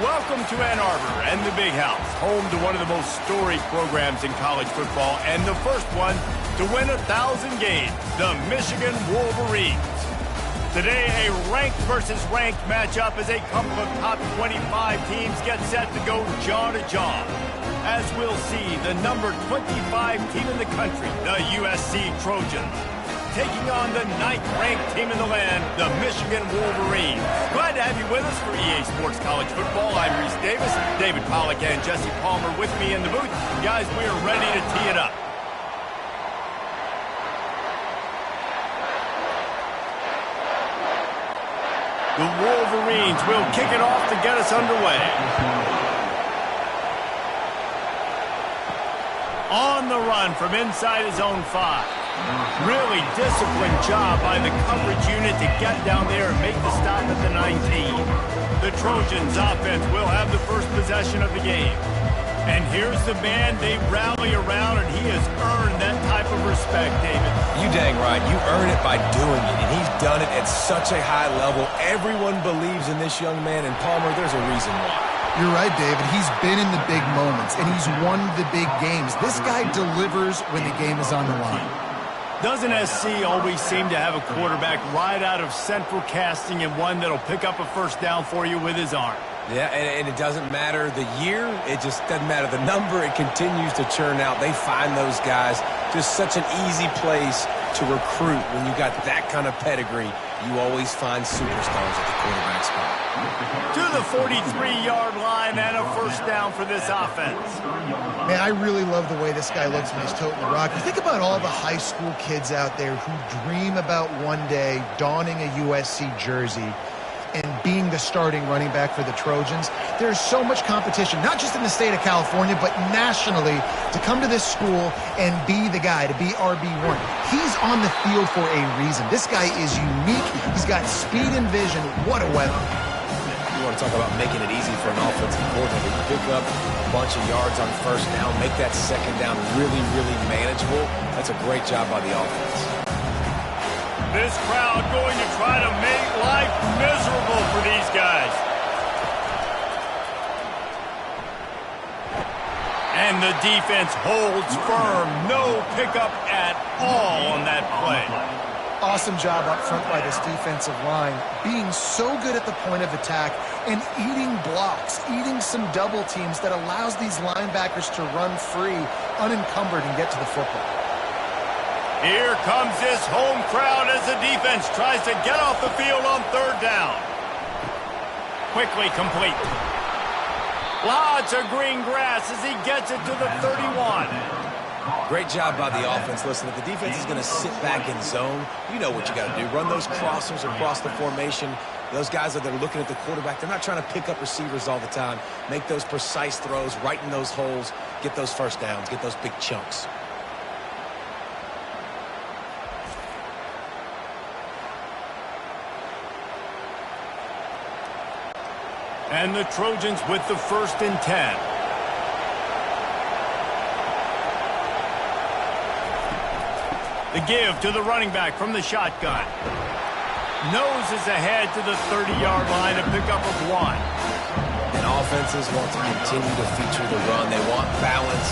Welcome to Ann Arbor and the Big House, home to one of the most storied programs in college football and the first one to win 1,000 games, the Michigan Wolverines. Today, a ranked versus ranked matchup as a couple of top 25 teams get set to go jaw to jaw. As we'll see, the number 25 team in the country, the USC Trojans, taking on the 9th-ranked team in the land, the Michigan Wolverines. Glad to have you with us for EA Sports College Football. I'm Reese Davis, David Pollack and Jesse Palmer with me in the booth. Guys, we are ready to tee it up. The Wolverines will kick it off to get us underway. On the run from inside his own 5. Really disciplined job by the coverage unit to get down there and make the stop at the 19. The Trojans offense will have the first possession of the game. And here's the man they rally around, and he has earned that type of respect, David. You dang right. You earn it by doing it, and he's done it at such a high level. Everyone believes in this young man, and Palmer, there's a reason why. You're right, David. He's been in the big moments, and he's won the big games. This guy delivers when the game is on the line. Doesn't SC always seem to have a quarterback right out of central casting and one that'll pick up a first down for you with his arm? Yeah, and it doesn't matter the year. It just doesn't matter the number. It continues to churn out. They find those guys. Just such an easy place to recruit. When you got that kind of pedigree, you always find superstars at the quarterback spot. To the 43-yard line and a first down for this offense. Man, I really love the way this guy looks when he's toting the rock. You think about all the high school kids out there who dream about one day donning a USC jersey and being the starting running back for the Trojans. There's so much competition, not just in the state of California, but nationally, to come to this school and be the guy, to be RB1. He's on the field for a reason. This guy is unique. He's got speed and vision. What a weapon. You want to talk about making it easy for an offensive coordinator. You pick up a bunch of yards on first down, make that second down really, really manageable. That's a great job by the offense. This crowd going to try to make life miserable for these guys. And the defense holds firm. No pickup at all on that play. Awesome job up front by this defensive line, being so good at the point of attack and eating blocks, eating some double teams that allows these linebackers to run free, unencumbered, and get to the football. Here comes this home crowd as the defense tries to get off the field on third down. Quickly complete. Lots of green grass as he gets it to the 31. Great job by the offense. Listen, if the defense is going to sit back in zone, you know what you got to do. Run those crossers across the formation. Those guys that are looking at the quarterback, they're not trying to pick up receivers all the time. Make those precise throws, right in those holes, get those first downs, get those big chunks. And the Trojans with the 1st and 10. The give to the running back from the shotgun. Noses ahead to the 30-yard line to pick up a 1. And offenses want to continue to feature the run. They want balance.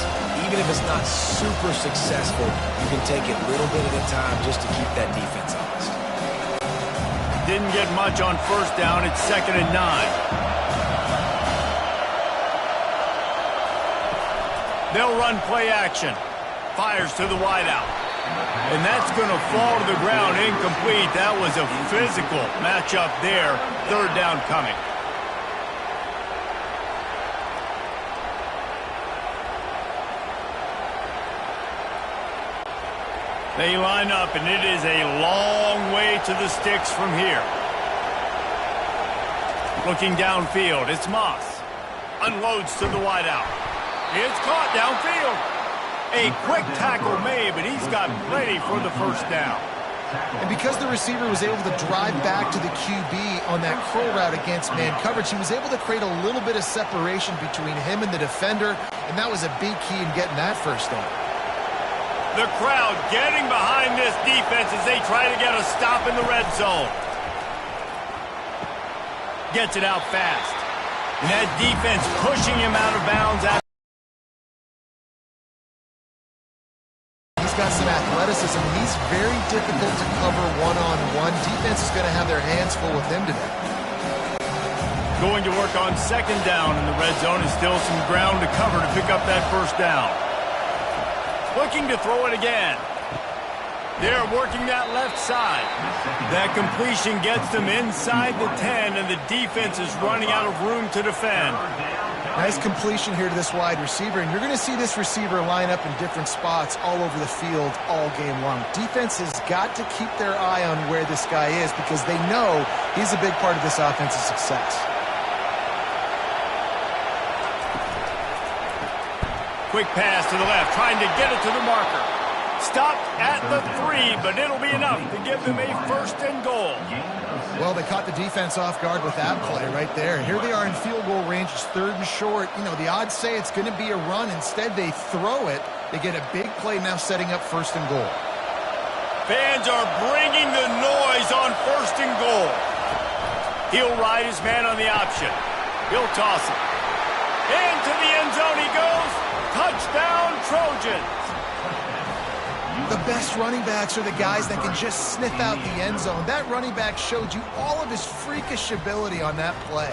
Even if it's not super successful, you can take it little bit at a time just to keep that defense honest. Didn't get much on first down. It's 2nd and 9. They'll run play action. Fires to the wideout. And that's going to fall to the ground incomplete. That was a physical matchup there. 3rd down coming. They line up, and it is a long way to the sticks from here. Looking downfield, it's Moss. Unloads to the wideout. It's caught downfield. A quick tackle made, but he's got plenty for the first down. And because the receiver was able to drive back to the QB on that curl route against man coverage, he was able to create a little bit of separation between him and the defender, and that was a big key in getting that first down. The crowd getting behind this defense as they try to get a stop in the red zone. Gets it out fast. And that defense pushing him out of bounds. He's got some athleticism. He's very difficult to cover one-on-one. Defense is going to have their hands full with him today. Going to work on second down in the red zone, and still some ground to cover to pick up that first down. Looking to throw it again. They're working that left side. That completion gets them inside the 10, and the defense is running out of room to defend. Nice completion here to this wide receiver, and you're going to see this receiver line up in different spots all over the field all game long. Defense has got to keep their eye on where this guy is because they know he's a big part of this offense's success. Quick pass to the left, trying to get it to the marker. Stopped at the 3, but it'll be enough to give them a first and goal. Well, they caught the defense off guard with that play right there. Here they are in field goal range. It's third and short. You know, the odds say it's going to be a run. Instead, they throw it. They get a big play now setting up first and goal. Fans are bringing the noise on first and goal. He'll ride his man on the option. He'll toss it. Into the end zone he goes. Touchdown, Trojans. The best running backs are the guys that can just sniff out the end zone. That running back showed you all of his freakish ability on that play.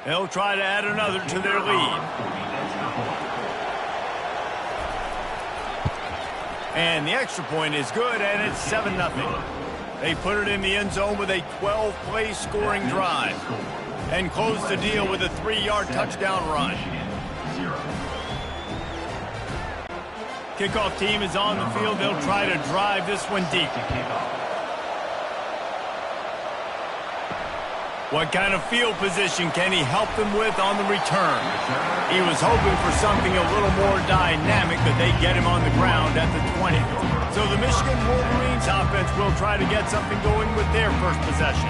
They'll try to add another to their lead. And the extra point is good, and it's 7-0. They put it in the end zone with a 12-play scoring drive and close the deal with a 3-yard touchdown run. Kickoff team is on the field. They'll try to drive this one deep. What kind of field position can he help them with on the return? He was hoping for something a little more dynamic, but they get him on the ground at the 20. So the Michigan Wolverines offense will try to get something going with their first possession.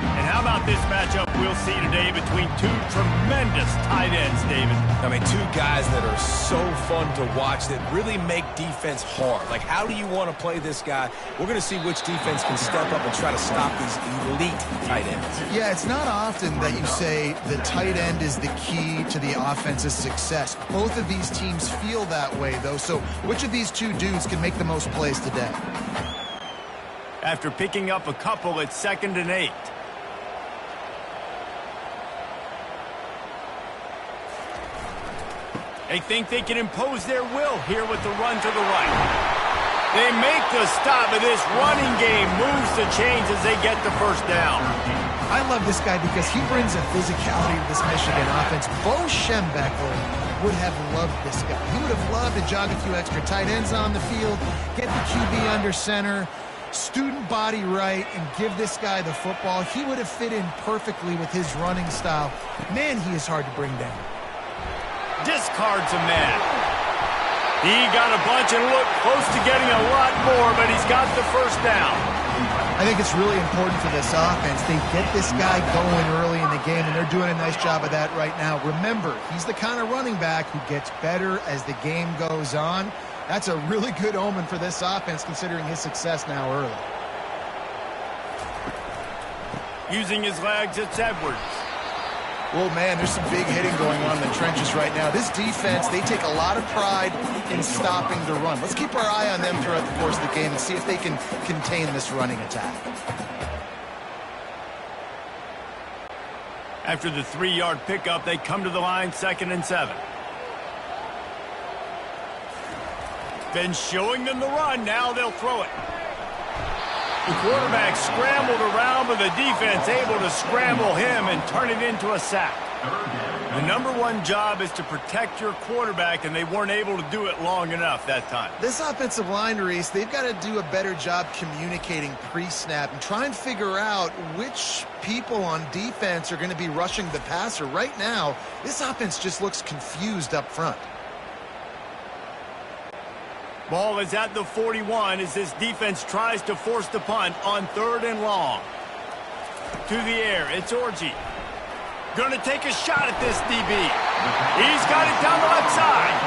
And how about this matchup we'll see today between two tremendous tight ends, David? I mean, two guys that are so fun to watch that really make defense hard. Like, how do you want to play this guy? We're going to see which defense can step up and try to stop these elite tight ends. Yeah, it's not often that you say the tight end is the key to the offense's success. Both of these teams feel that way, though. So which of these two dudes can make the most plays today? After picking up a couple, it's 2nd and 8. They think they can impose their will here with the run to the right. They make the stop, but this running game moves the chains as they get the first down. I love this guy because he brings a physicality to this Michigan offense. Bo Schembechler would have loved this guy. He would have loved to jog a few extra tight ends on the field, get the QB under center, student body right, and give this guy the football. He would have fit in perfectly with his running style. Man, he is hard to bring down. Discards a man. He got a bunch and looked close to getting a lot more, but he's got the first down. I think it's really important for this offense. They get this guy going early in the game, and they're doing a nice job of that right now. Remember, he's the kind of running back who gets better as the game goes on. That's a really good omen for this offense, considering his success now early. Using his legs, it's Edwards. Well, man, there's some big hitting going on in the trenches right now. This defense, they take a lot of pride in stopping the run. Let's keep our eye on them throughout the course of the game and see if they can contain this running attack. After the 3-yard pickup, they come to the line 2nd and 7. Been showing them the run. Now they'll throw it. The quarterback scrambled around, but the defense able to scramble him and turn it into a sack. The #1 job is to protect your quarterback, and they weren't able to do it long enough that time. This offensive line, Reese, they've got to do a better job communicating pre-snap and try and figure out which people on defense are going to be rushing the passer. Right now, this offense just looks confused up front. Ball is at the 41 as this defense tries to force the punt on 3rd and long. To the air, it's Orji. Gonna take a shot at this DB. He's got it down the left side.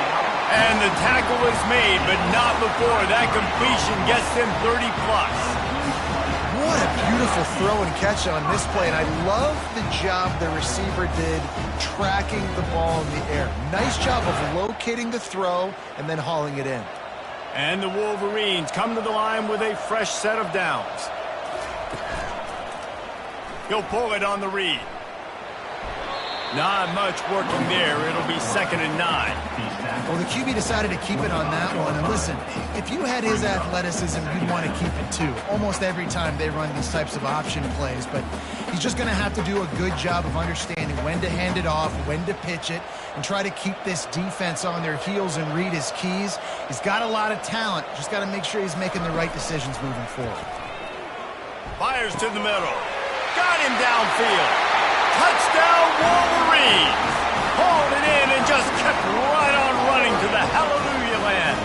And the tackle is made, but not before that completion gets him 30+. What a beautiful throw and catch on this play, and I love the job the receiver did tracking the ball in the air. Nice job of locating the throw and then hauling it in. And the Wolverines come to the line with a fresh set of downs. He'll pull it on the read. Not much working there. It'll be 2nd and 9. Well, the QB decided to keep it on that one. And listen, if you had his athleticism, you'd want to keep it too. Almost every time they run these types of option plays. But he's just going to have to do a good job of understanding when to hand it off, when to pitch it, and try to keep this defense on their heels and read his keys. He's got a lot of talent. Just got to make sure he's making the right decisions moving forward. Fires to the middle. Got him downfield. Touchdown, Wolverines! Hauled it in and just kept right on running to the hallelujah land.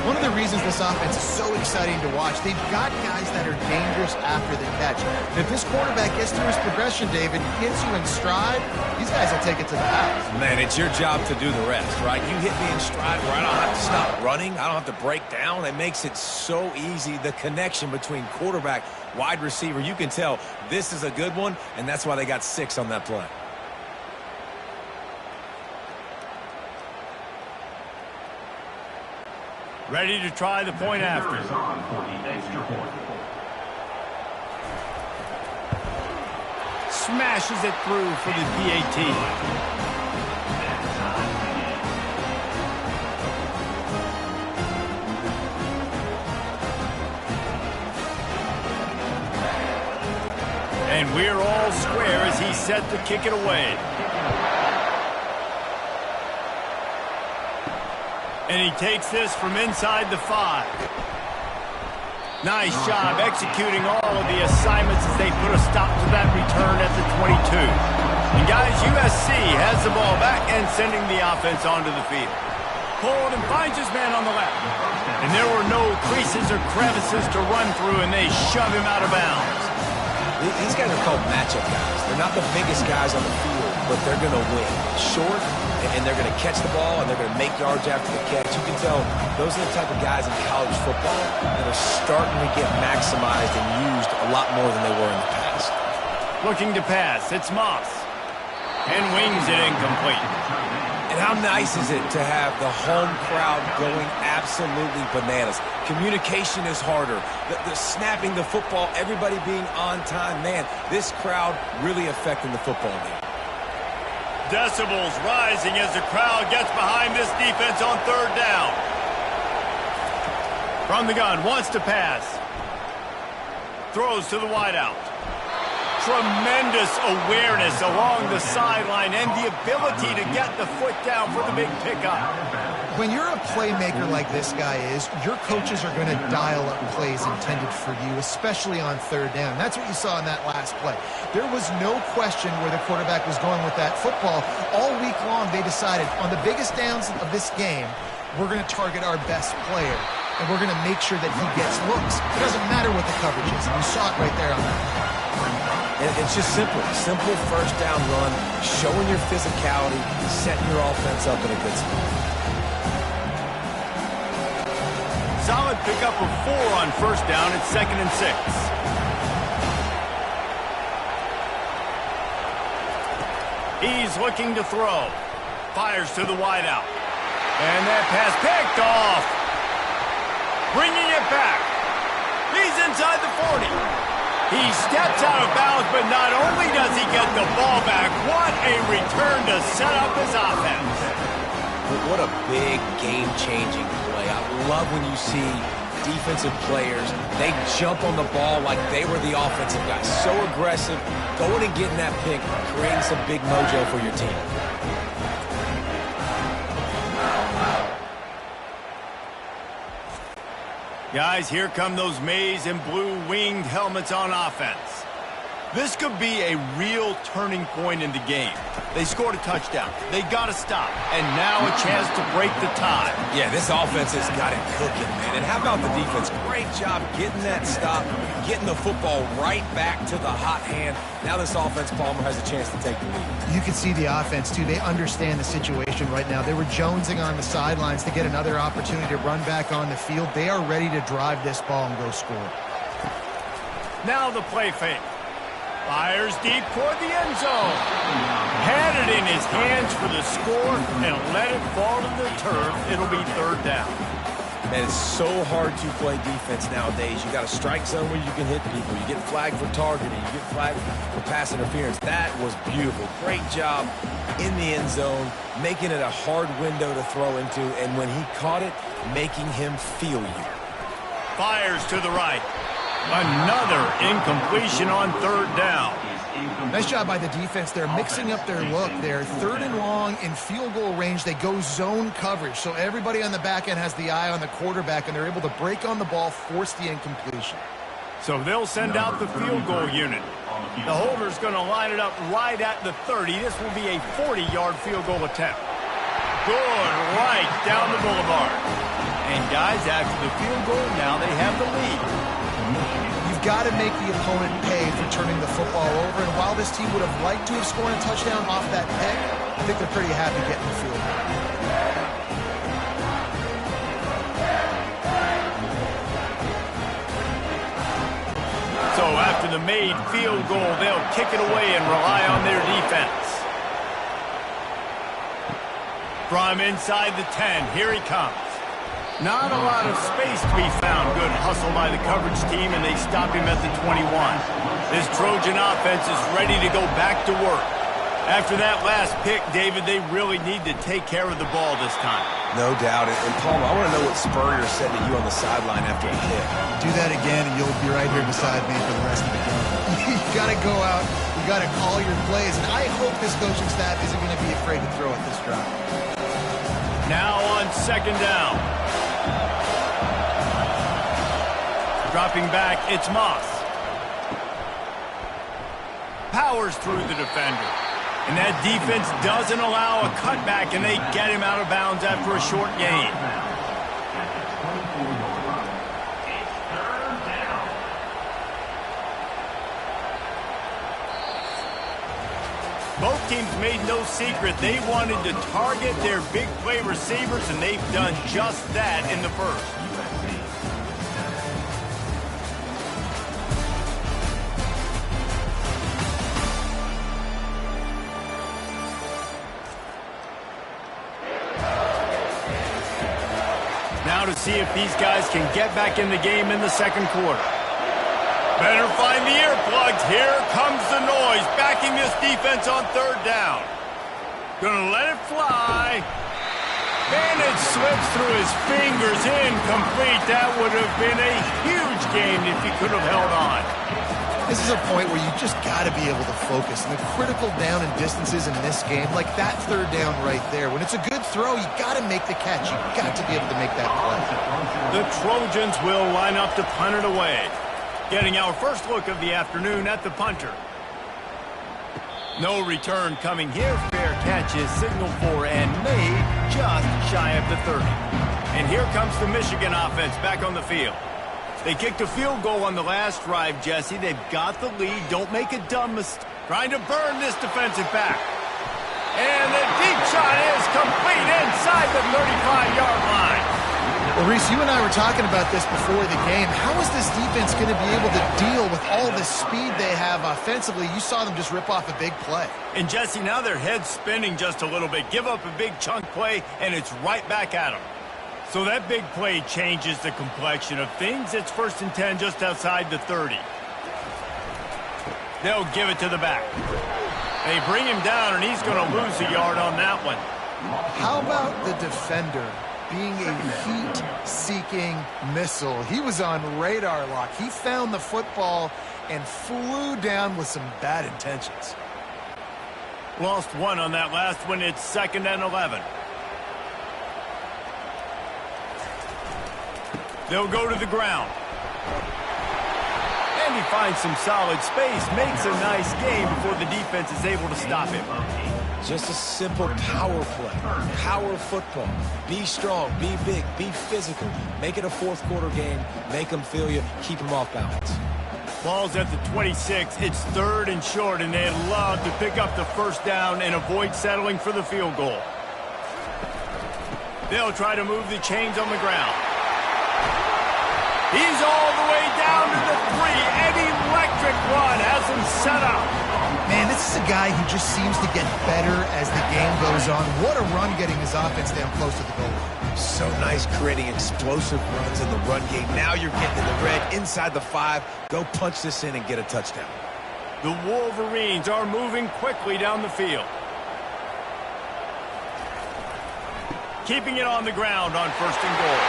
One of the reasons this offense is so exciting to watch, they've got guys that are dangerous after the catch. And if this quarterback gets through his progression, David, hits you in stride, these guys will take it to the house. Man, it's your job to do the rest, right? You hit me in stride where I don't have to stop running. I don't have to break down. It makes it so easy. The connection between quarterback, wide receiver, you can tell this is a good one, and that's why they got 6 on that play. Ready to try the point after. Smashes it through for the PAT. And we're all square as he's set to kick it away. And he takes this from inside the 5. Nice job executing all of the assignments as they put a stop to that return at the 22. And guys, USC has the ball back and sending the offense onto the field. Pulled and finds his man on the left. And there were no creases or crevices to run through, and they shove him out of bounds. These guys are called matchup guys. They're not the biggest guys on the field, but they're going to win. Short, and they're going to catch the ball, and they're going to make yards after the catch. You can tell those are the type of guys in college football that are starting to get maximized and used a lot more than they were in the past. Looking to pass. It's Moss. And wings it incomplete. And how nice is it to have the home crowd going absolutely bananas? Communication is harder. The snapping the football, everybody being on time. Man, this crowd really affecting the football game. Decibels rising as the crowd gets behind this defense on 3rd down. From the gun, wants to pass. Throws to the wideout. Tremendous awareness along the sideline and the ability to get the foot down for the big pickup. When you're a playmaker like this guy is, your coaches are going to dial up plays intended for you, especially on 3rd down. That's what you saw in that last play. There was no question where the quarterback was going with that football. All week long, they decided on the biggest downs of this game, we're going to target our best player, and we're going to make sure that he gets looks. It doesn't matter what the coverage is. You saw it right there on that play. It's just simple 1st down run, showing your physicality, setting your offense up in a good spot. Solid pickup of 4 on 1st down. It's 2nd and 6. He's looking to throw. Fires to the wideout. And that pass picked off. Bringing it back. He's inside the 40. He steps out of bounds, but not only does he get the ball back, what a return to set up his offense. What a big game-changing play. I love when you see defensive players, they jump on the ball like they were the offensive guys. So aggressive, going and getting that pick, creating some big mojo for your team. Guys, here come those maize and blue winged helmets on offense. This could be a real turning point in the game. They scored a touchdown. They got to stop. And now a chance to break the tie. Yeah, this offense has got it cooking, man. And how about the defense? Great job getting that stop, getting the football right back to the hot hand. Now this offense, Palmer, has a chance to take the lead. You can see the offense, too. They understand the situation right now. They were jonesing on the sidelines to get another opportunity to run back on the field. They are ready to drive this ball and go score. Now the play fake. Fires deep toward the end zone. Had it in his hands for the score and let it fall to the turf. It'll be third down. And it's so hard to play defense nowadays. You got a strike zone where you can hit people. You get flagged for targeting. You get flagged for pass interference. That was beautiful. Great job in the end zone, making it a hard window to throw into. And when he caught it, making him feel you. Fires to the right. Another incompletion on third down. Nice job by the defense. They're mixing up their look. They're third and long in field goal range. They go zone coverage. So everybody on the back end has the eye on the quarterback, and they're able to break on the ball, force the incompletion. So they'll send out the field goal unit. The holder's going to line it up right at the 30. This will be a 40-yard field goal attempt. Good, right down the boulevard. And guys, after the field goal, now they have the lead. You've got to make the opponent pay for turning the football over, and while this team would have liked to have scored a touchdown off that pick, I think they're pretty happy getting the field goal. So after the made field goal, they'll kick it away and rely on their defense. From inside the 10, here he comes. Not a lot of space to be found. Good hustle by the coverage team, and they stop him at the 21. This Trojan offense is ready to go back to work. After that last pick, David, they really need to take care of the ball this time. No doubt. And Palmer, I want to know what Spurrier said to you on the sideline after the kick. Do that again, and you'll be right here beside me for the rest of the game. You got to go out. You got to call your plays, and I hope this coaching staff isn't going to be afraid to throw at this drive. Now on second down. Dropping back, it's Moss. Powers through the defender. And that defense doesn't allow a cutback, and they get him out of bounds after a short gain. Both teams made no secret they wanted to target their big play receivers, and they've done just that in the first. Now to see if these guys can get back in the game in the second quarter. Better find the earplugs. Here comes the noise, backing this defense on third down. Gonna let it fly. And it slips through his fingers, incomplete. That would have been a huge gain if he could have held on. This is a point where you just got to be able to focus. And the critical down and distances in this game, like that third down right there, when it's a good throw, you got to make the catch. You got to be able to make that play. The Trojans will line up to punt it away. Getting our first look of the afternoon at the punter. No return coming here. Fair catch is signaled for and made just shy of the 30. And here comes the Michigan offense back on the field. They kicked a field goal on the last drive, Jesse. They've got the lead. Don't make a dumb mistake. Trying to burn this defensive back. And the deep shot is complete inside the 35-yard line. Well, Reese, you and I were talking about this before the game. How is this defense going to be able to deal with all the speed they have offensively? You saw them just rip off a big play. And, Jesse, now their head's spinning just a little bit. Give up a big chunk play, and it's right back at them. So that big play changes the complexion of things. It's 1st and 10 just outside the 30. They'll give it to the back. They bring him down, and he's going to lose a yard on that one. How about the defender being a heat-seeking missile? He was on radar lock. He found the football and flew down with some bad intentions. Lost one on that last one. It's 2nd and 11. They'll go to the ground. And he finds some solid space, makes a nice game before the defense is able to stop him. Just a simple power play. Power football. Be strong, be big, be physical. Make it a fourth quarter game. Make them feel you. Keep them off balance. Ball's at the 26. It's 3rd and short, and they'd love to pick up the first down and avoid settling for the field goal. They'll try to move the chains on the ground. He's all the way down to the 3. An electric run has him set up. Man, this is a guy who just seems to get better as the game goes on. What a run getting his offense down close to the goal line. So nice creating explosive runs in the run game. Now you're getting in the red inside the 5. Go punch this in and get a touchdown. The Wolverines are moving quickly down the field. Keeping it on the ground on 1st and goal.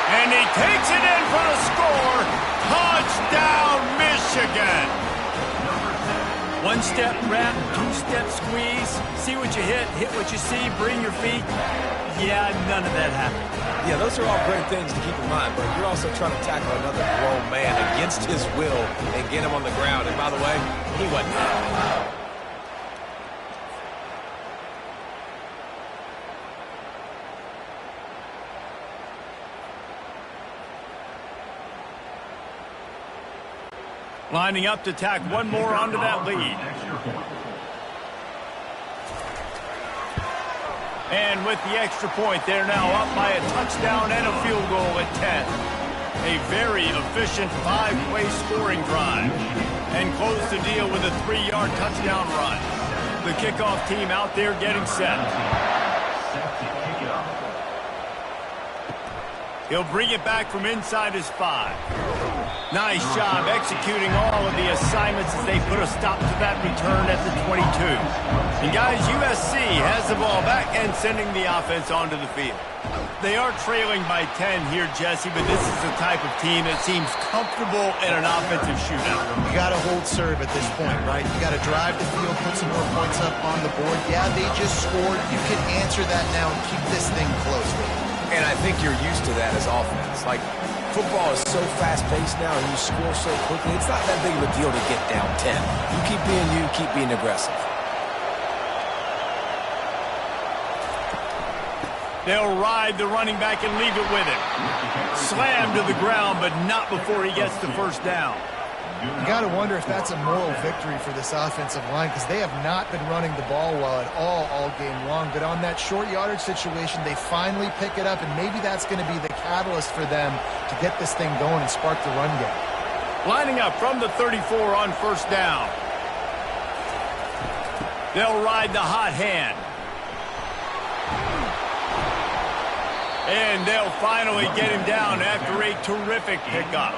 And he takes it in for the score. Touchdown, Michigan. 1-step wrap, 2-step squeeze. See what you hit what you see, bring your feet. Yeah, none of that happened. Yeah, those are all great things to keep in mind, but you're also trying to tackle another grown man against his will and get him on the ground. And by the way, he wasn't. Lining up to tack one more onto that lead. And with the extra point, they're now up by a touchdown and a field goal at 10. A very efficient 5-play scoring drive. And close the deal with a 3-yard touchdown run. The kickoff team out there getting set. He'll bring it back from inside his 5. Nice job executing all of the assignments as they put a stop to that return at the 22. And guys, USC has the ball back and sending the offense onto the field. They are trailing by 10 here, Jesse, but this is the type of team that seems comfortable in an offensive shootout. You got to hold serve at this point, right? You got to drive the field, put some more points up on the board. Yeah, they just scored. You can answer that now and keep this thing close. And I think you're used to that as offense. Like, football is so fast-paced now and you score so quickly, it's not that big of a deal to get down 10. You keep being you, keep being aggressive. They'll ride the running back and leave it with him. Slammed to the ground, but not before he gets the first down. You got to wonder if that's a moral victory for this offensive line because they have not been running the ball well at all game long. But on that short yardage situation, they finally pick it up, and maybe that's going to be the catalyst for them to get this thing going and spark the run game. Lining up from the 34 on 1st down. They'll ride the hot hand. And they'll finally get him down after a terrific pickup.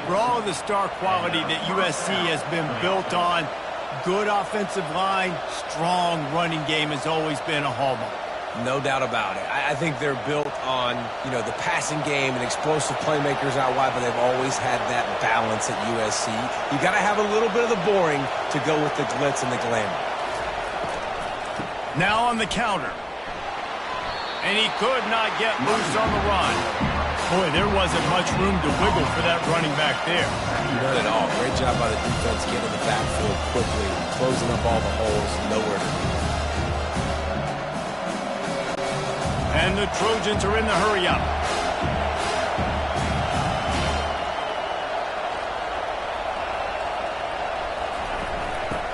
For all of the star quality that USC has been built on, good offensive line, strong running game has always been a hallmark. No doubt about it. I think they're built on, the passing game and explosive playmakers out wide, but they've always had that balance at USC. You got to have a little bit of the boring to go with the glitz and the glamour. Now on the counter. And he could not get loose on the run. Boy, there wasn't much room to wiggle for that running back there. Not at all. Great job by the defense getting the backfield quickly, closing up all the holes, nowhere to be. And the Trojans are in the hurry-up.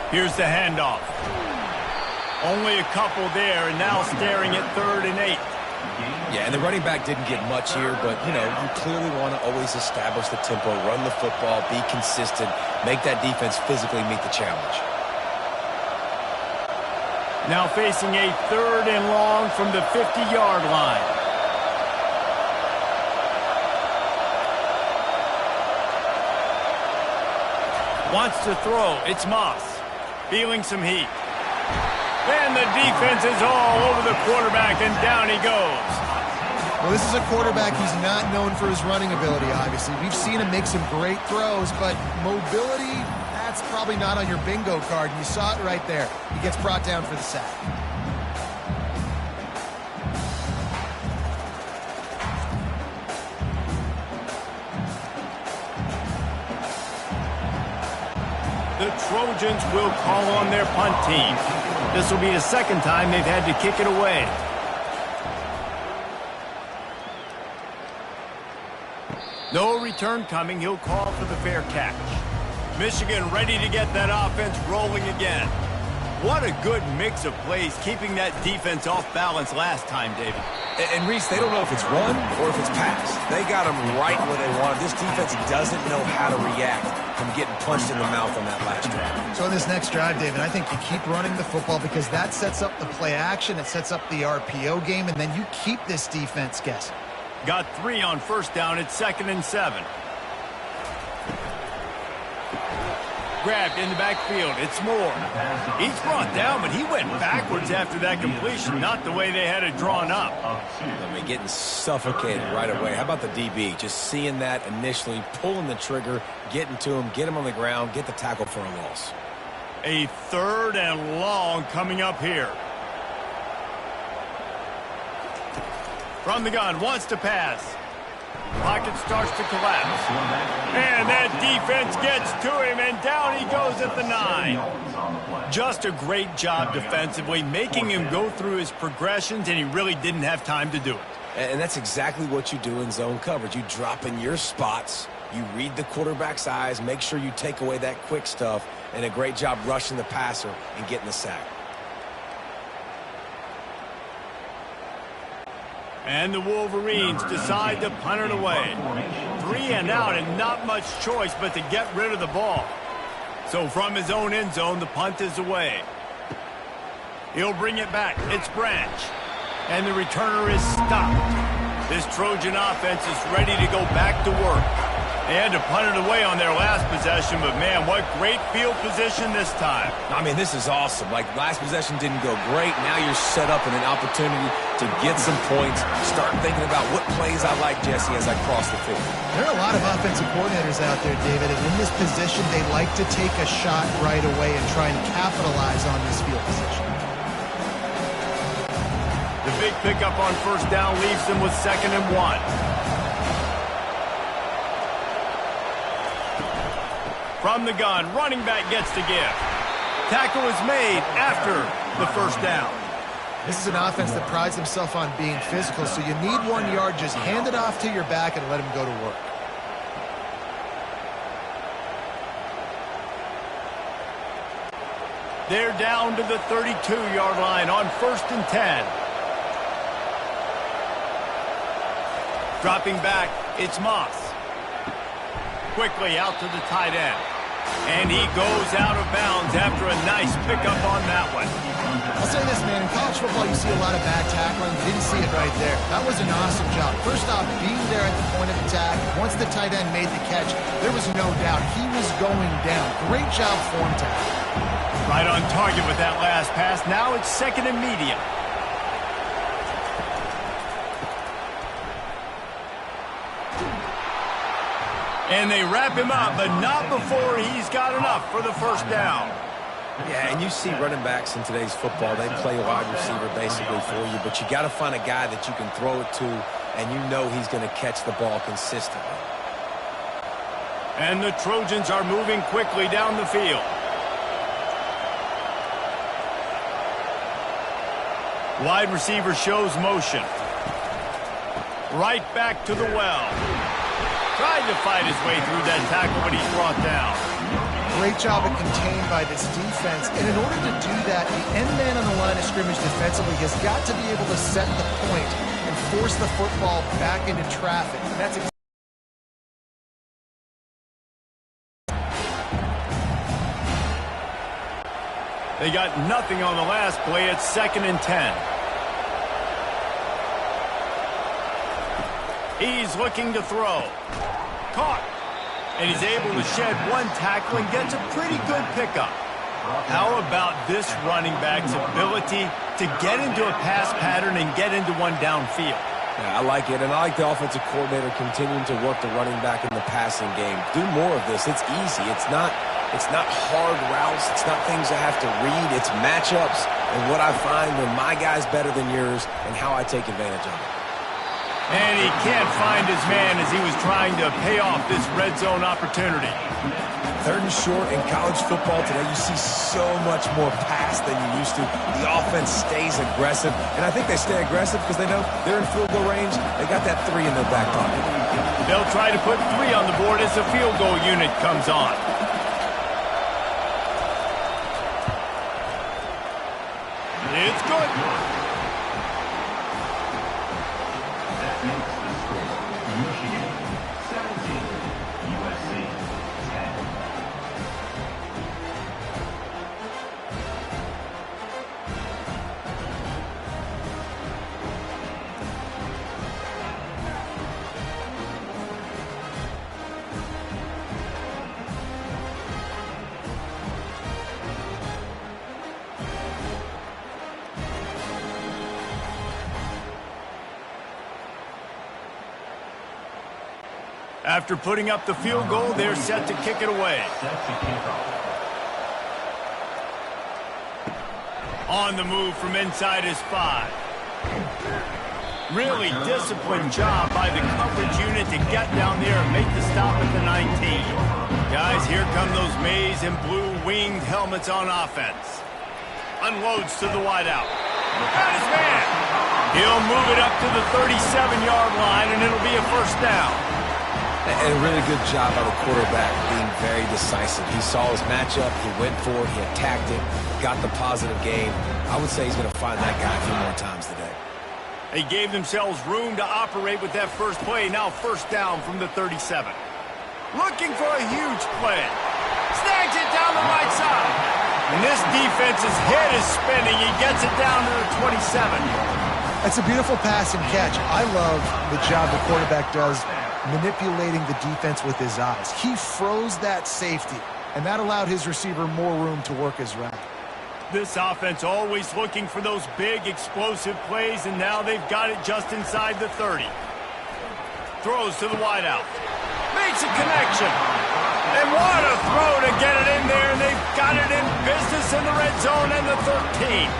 Here's the handoff. Only a couple there, and now staring at 3rd and 8. Yeah, and the running back didn't get much here, but, you clearly want to always establish the tempo, run the football, be consistent, make that defense physically meet the challenge. Now facing a 3rd and long from the 50-yard line. Wants to throw. It's Moss. Feeling some heat. And the defense is all over the quarterback, and down he goes. Well, this is a quarterback who's not known for his running ability, obviously. We've seen him make some great throws, but mobility, that's probably not on your bingo card, and you saw it right there. He gets brought down for the sack. The Trojans will call on their punt team. This will be the second time they've had to kick it away. No return coming. He'll call for the fair catch. Michigan ready to get that offense rolling again. What a good mix of plays, keeping that defense off balance last time, David. And Reese, they don't know if it's run or if it's pass. They got them right where they want them. This defense doesn't know how to react from getting punched in the mouth on that last drive. So in this next drive, David, I think you keep running the football because that sets up the play action, it sets up the RPO game, and then you keep this defense guessing. Got 3 on first down. It's 2nd and 7. Grabbed in the backfield. It's Moore. He's brought down, but he went backwards after that completion, not the way they had it drawn up. I mean, getting suffocated right away. How about the DB? Just seeing that initially, pulling the trigger, getting to him, get him on the ground, get the tackle for a loss. A 3rd and long coming up here. From the gun, wants to pass. Pocket starts to collapse. And that defense gets to him, and down he goes at the 9. Just a great job defensively, making him go through his progressions, and he really didn't have time to do it. And that's exactly what you do in zone coverage. You drop in your spots, you read the quarterback's eyes, make sure you take away that quick stuff, and a great job rushing the passer and getting the sack. And the Wolverines decide to punt it away. 3 and out, and not much choice but to get rid of the ball. So from his own end zone, the punt is away. He'll bring it back. It's Branch. And the returner is stopped. This Trojan offense is ready to go back to work. They had to punt it away on their last possession, but man, what great field position this time. I mean, this is awesome. Like, last possession didn't go great. Now you're set up in an opportunity to get some points. Start thinking about what plays I like, Jesse, as I cross the field. There are a lot of offensive coordinators out there, David, and in this position, they like to take a shot right away and try and capitalize on this field position. The big pickup on first down leaves them with 2nd and 1. From the gun, running back gets to give. Tackle is made after the first down. This is an offense that prides themselves on being physical, so you need 1 yard, just hand it off to your back and let him go to work. They're down to the 32-yard line on 1st and 10. Dropping back, it's Moss. Quickly out to the tight end. And he goes out of bounds after a nice pickup on that one. I'll say this, man. In college football, you see a lot of bad tackling. Didn't see it right there. That was an awesome job. First off, being there at the point of attack. Once the tight end made the catch, there was no doubt he was going down. Great job form tackle. Right on target with that last pass. Now it's 2nd and medium. And they wrap him up, but not before he's got enough for the first down. Yeah, and you see running backs in today's football, they play wide receiver basically for you, but you got to find a guy that you can throw it to, and you know he's going to catch the ball consistently. And the Trojans are moving quickly down the field. Wide receiver shows motion. Right back to the well. Tried to fight his way through that tackle, but he's brought down. Great job of contained by this defense. And in order to do that, the end man on the line of scrimmage defensively has got to be able to set the point and force the football back into traffic. And that's They got nothing on the last play. It's 2nd and 10. He's looking to throw. Caught. And he's able to shed 1 tackle and gets a pretty good pickup. How about this running back's ability to get into a pass pattern and get into one downfield? Yeah, I like it, and I like the offensive coordinator continuing to work the running back in the passing game. Do more of this. It's easy. It's not hard routes. It's not things I have to read. It's matchups and what I find when my guy's better than yours and how I take advantage of it. And he can't find his man as he was trying to pay off this red zone opportunity. 3rd and short in college football today, you see so much more pass than you used to. The offense stays aggressive, and I think they stay aggressive because they know they're in field goal range. They got that 3 in their back pocket. They'll try to put 3 on the board as the field goal unit comes on. It's good. That makes the score Michigan 17, USC 10. After putting up the field goal, they're set to kick it away. On the move from inside his 5. Really disciplined job by the coverage unit to get down there and make the stop at the 19. Guys, here come those maize and blue winged helmets on offense. Unloads to the wideout. Got his man. He'll move it up to the 37-yard line, and it'll be a first down. And a really good job by the quarterback being very decisive. He saw his matchup, he went for it, he attacked it, got the positive gain. I would say he's going to find that guy a few more times today. They gave themselves room to operate with that first play. Now first down from the 37. Looking for a huge play. Snags it down the right side. And this defense's head is spinning. He gets it down to the 27. That's a beautiful pass and catch. I love the job the quarterback does manipulating the defense with his eyes. He froze that safety, and that allowed his receiver more room to work his route. This offense always looking for those big, explosive plays, and now they've got it just inside the 30. Throws to the wideout. Makes a connection. And what a throw to get it in there, and they've got it in business in the red zone and the 13.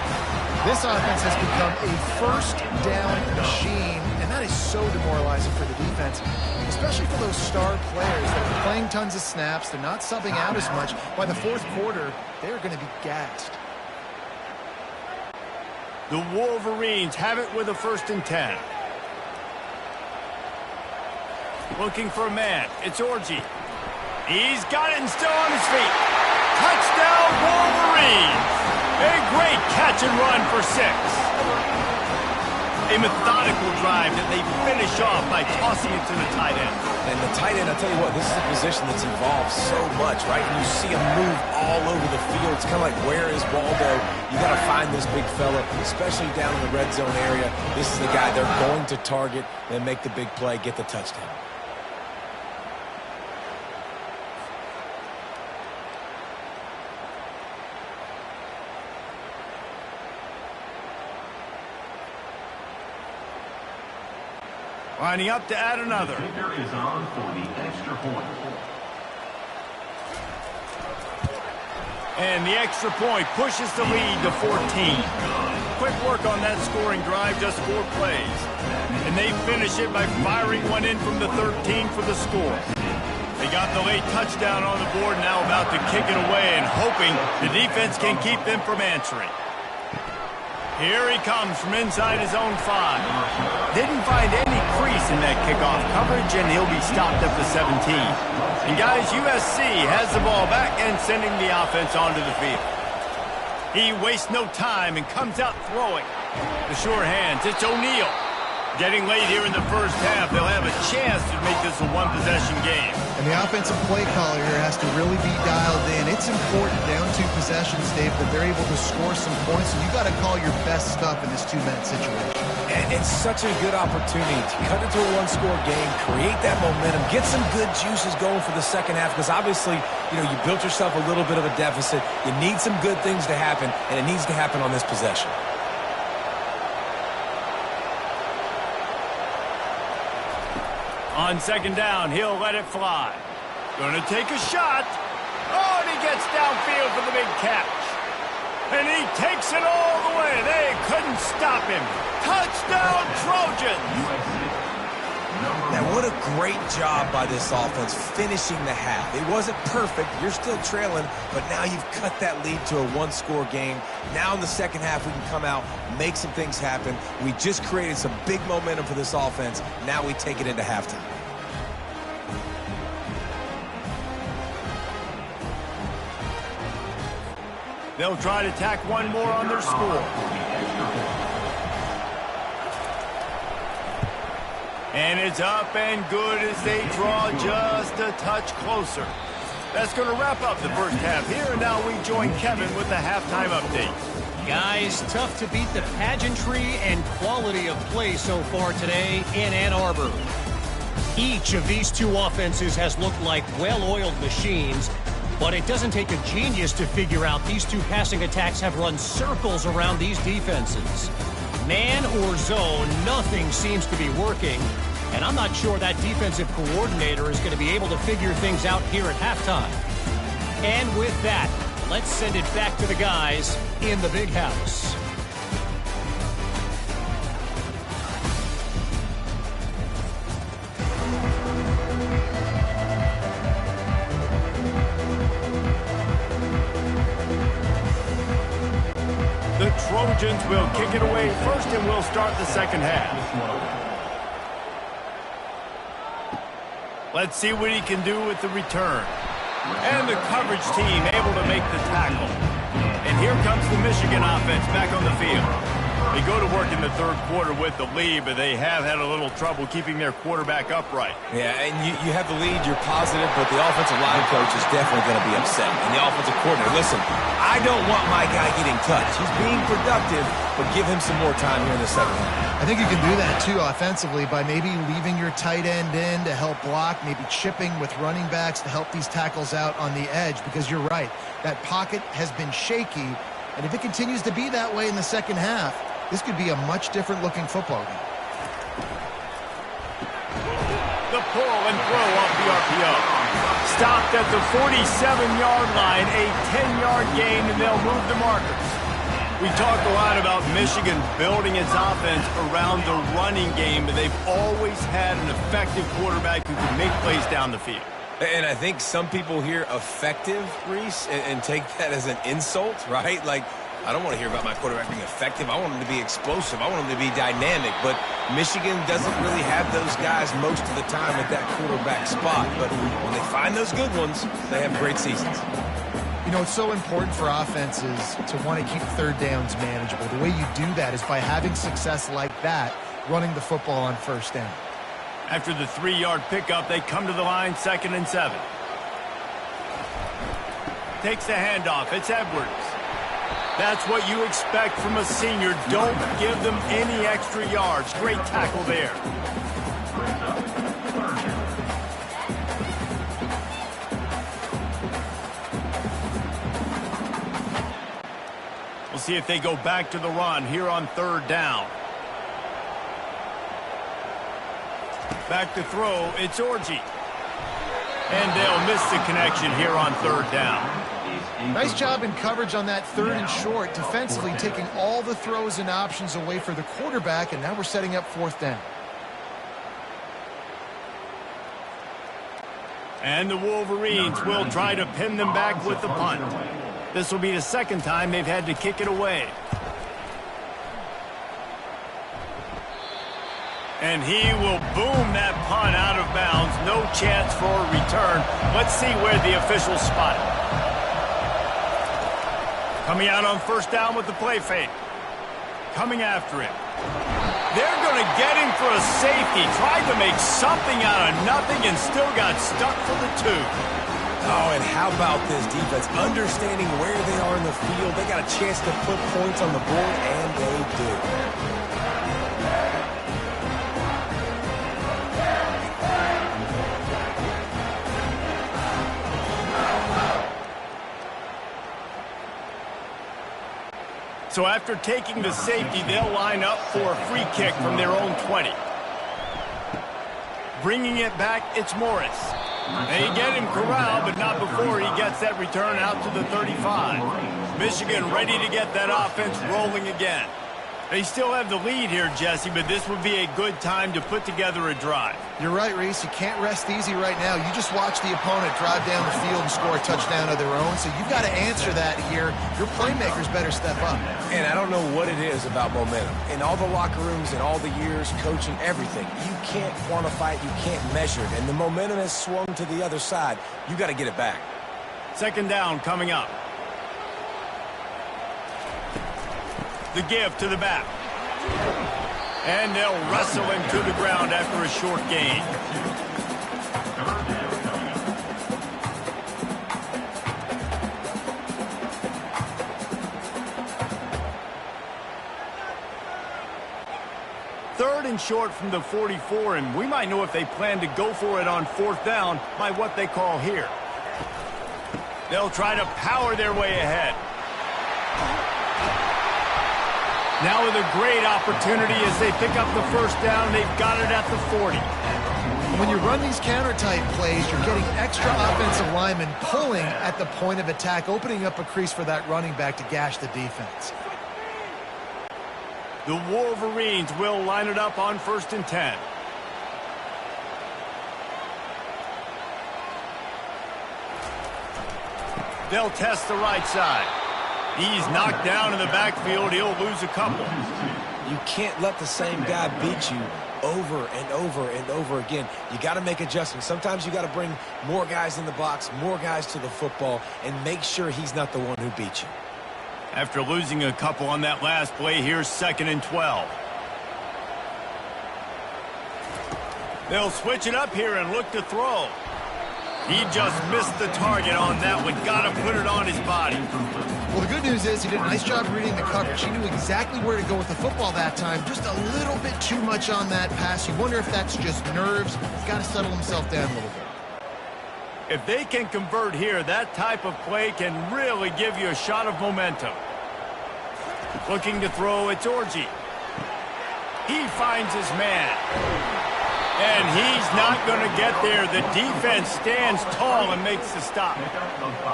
This offense has become a first down machine, and that is so demoralizing for the defense, especially for those star players that are playing tons of snaps. They're not subbing out as much. By the 4th quarter, they're going to be gassed. The Wolverines have it with a 1st and 10. Looking for a man. It's Orji. He's got it and still on his feet. Touchdown, Wolverines! A great catch and run for 6. A methodical drive that they finish off by tossing it to the tight end. And the tight end, I'll tell you what, this is a position that's evolved so much, right? And you see him move all over the field. It's kind of like, where is Waldo? You got to find this big fella, especially down in the red zone area. This is the guy they're going to target and make the big play, get the touchdown. Lining up to add another. The kicker is on for the extra point. And the extra point pushes the lead to 14. Quick work on that scoring drive, just 4 plays. And they finish it by firing one in from the 13 for the score. They got the late touchdown on the board, now about to kick it away and hoping the defense can keep them from answering. Here he comes from inside his own 5. Didn't find any crease in that kickoff coverage, and he'll be stopped at the 17. And guys, USC has the ball back and sending the offense onto the field. He wastes no time and comes out throwing. The sure hands, it's O'Neal. Getting late here in the first half, they'll have a chance to make this a one-possession game. And the offensive play caller here has to really be dialed in. It's important down 2 possessions, Dave, that they're able to score some points, and you got to call your best stuff in this 2-minute situation. And it's such a good opportunity to cut into a 1-score game, create that momentum, get some good juices going for the second half, because obviously, you know, you built yourself a little bit of a deficit. You need some good things to happen, and it needs to happen on this possession. On 2nd down, he'll let it fly. Gonna take a shot. Oh, and he gets downfield for the big catch. And he takes it all the way. They couldn't stop him. Touchdown, Trojans! Now, What a great job by this offense finishing the half. It wasn't perfect. You're still trailing, but now you've cut that lead to a one-score game. Now in the second half, we can come out, make some things happen. We just created some big momentum for this offense. Now we take it into halftime. They'll try to tack one more on their score. And it's up and good as they draw just a touch closer. That's going to wrap up the first half here, and now we join Kevin with the halftime update. Guys, tough to beat the pageantry and quality of play so far today in Ann Arbor. Each of these two offenses has looked like well-oiled machines, but it doesn't take a genius to figure out these two passing attacks have run circles around these defenses. Man or zone, nothing seems to be working, and I'm not sure that defensive coordinator is going to be able to figure things out here at halftime. And with that, let's send it back to the guys in the big house. The Trojans will kick it away first, and we'll start the second half. Let's see what he can do with the return. And the coverage team able to make the tackle. And here comes the Michigan offense back on the field. They go to work in the third quarter with the lead, but they have had a little trouble keeping their quarterback upright. Yeah, and you have the lead, you're positive, but the offensive line coach is definitely going to be upset. And the offensive coordinator, listen, I don't want my guy getting touched. He's being productive, but give him some more time here in the second half. I think you can do that, too, offensively, by maybe leaving your tight end in to help block, maybe chipping with running backs to help these tackles out on the edge, because you're right. That pocket has been shaky, and if it continues to be that way in the second half, this could be a much different-looking football game. The pull and throw off the RPO. Stopped at the 47-yard line, a 10-yard gain, and they'll move the markers. We talk a lot about Michigan building its offense around the running game, but they've always had an effective quarterback who can make plays down the field. And I think some people hear effective, Reese, and take that as an insult, right? Like, I don't want to hear about my quarterback being effective. I want him to be explosive. I want him to be dynamic. But Michigan doesn't really have those guys most of the time at that quarterback spot. But when they find those good ones, they have great seasons. You know, it's so important for offenses to want to keep third downs manageable. The way you do that is by having success like that, running the football on first down. After the 3-yard pickup, they come to the line, 2nd and 7. Takes the handoff. It's Edwards. That's what you expect from a senior. Don't give them any extra yards. Great tackle there. We'll see if they go back to the run here on 3rd down. Back to throw. It's Orji. And they'll miss the connection here on 3rd down. Nice job in coverage on that 3rd and short, defensively taking all the throws and options away for the quarterback, and now we're setting up 4th down. And the Wolverines will try to pin them back with the punt. This will be the 2nd time they've had to kick it away. And he will boom that punt out of bounds. No chance for a return. Let's see where the officials spot it. Coming out on 1st down with the play fake. Coming after him. They're going to get him for a safety. Tried to make something out of nothing and still got stuck for the 2. Oh, and how about this defense? Understanding where they are in the field. They got a chance to put points on the board, and they do. So after taking the safety, they'll line up for a free kick from their own 20. Bringing it back, it's Morris. They get him corralled, but not before he gets that return out to the 35. Michigan ready to get that offense rolling again. They still have the lead here, Jesse, but this would be a good time to put together a drive. You're right, Reese. You can't rest easy right now. You just watch the opponent drive down the field and score a touchdown of their own, so you've got to answer that here. Your playmakers better step up. And I don't know what it is about momentum. In all the locker rooms, in all the years, coaching, everything, you can't quantify it, you can't measure it, and the momentum has swung to the other side. You got to get it back. Second down coming up. The give to the back. And they'll wrestle him to the ground after a short gain. Third and short from the 44, and we might know if they plan to go for it on fourth down by what they call here. They'll try to power their way ahead. Now with a great opportunity as they pick up the first down. They've got it at the 40. When you run these counter-type plays, you're getting extra offensive linemen pulling at the point of attack, opening up a crease for that running back to gash the defense. The Wolverines will line it up on 1st and 10. They'll test the right side. He's knocked down in the backfield. He'll lose a couple. You can't let the same guy beat you over and over and over again. You got to make adjustments. Sometimes you got to bring more guys in the box, more guys to the football, and make sure he's not the one who beat you. After losing a couple on that last play, here's 2nd and 12. They'll switch it up here and look to throw. He just missed the target on that one. Got to put it on his body. Well, the good news is he did a nice job reading the coverage. He knew exactly where to go with the football that time. Just a little bit too much on that pass. You wonder if that's just nerves. He's got to settle himself down a little bit. If they can convert here, that type of play can really give you a shot of momentum. Looking to throw, it's Orji. He finds his man. And he's not going to get there. The defense stands tall and makes the stop.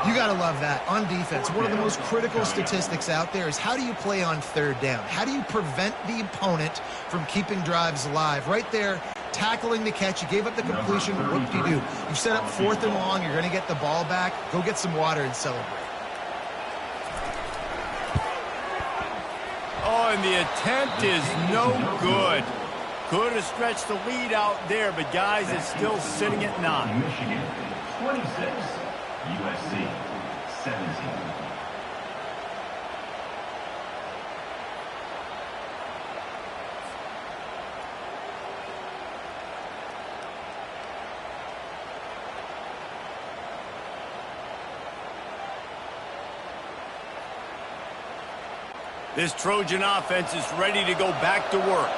You got to love that. On defense, one of the most critical statistics out there is how do you play on 3rd down? How do you prevent the opponent from keeping drives alive? Right there, tackling the catch. You gave up the completion. What do you do? You set up 4th and long. You're going to get the ball back. Go get some water and celebrate. Oh, and the attempt is no good. Could have stretched the lead out there, but guys, it's still sitting at 9. Michigan 26, USC 17. This Trojan offense is ready to go back to work.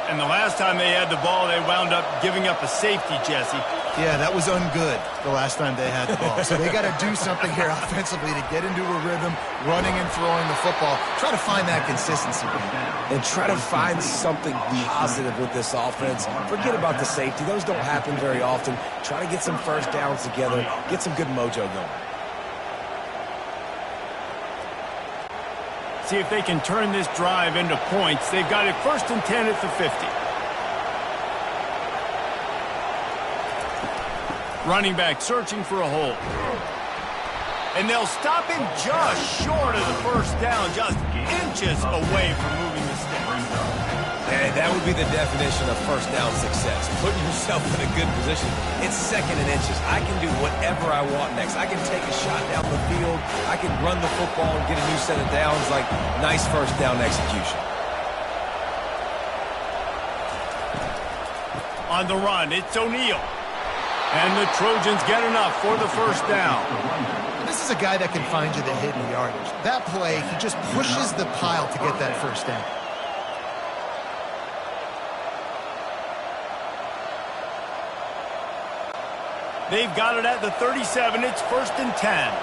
And the last time they had the ball, they wound up giving up a safety, Jesse. Yeah, that was ungood the last time they had the ball. So they got to do something here offensively to get into a rhythm, running and throwing the football. Try to find that consistency. And try to find something positive with this offense. Forget about the safety. Those don't happen very often. Try to get some first downs together. Get some good mojo going. See if they can turn this drive into points. They've got it 1st and 10 at the 50. Running back searching for a hole. And they'll stop him just short of the first down, just inches away from moving the sticks. And that would be the definition of first down success. Putting yourself in a good position. It's 2nd and inches. I can do whatever I want next. I can take a shot down the field. I can run the football and get a new set of downs. Like, nice first down execution. On the run, it's O'Neal. And the Trojans get enough for the first down. This is a guy that can find you the hidden yardage. That play, he just pushes the pile to get that first down. They've got it at the 37. It's 1st and 10.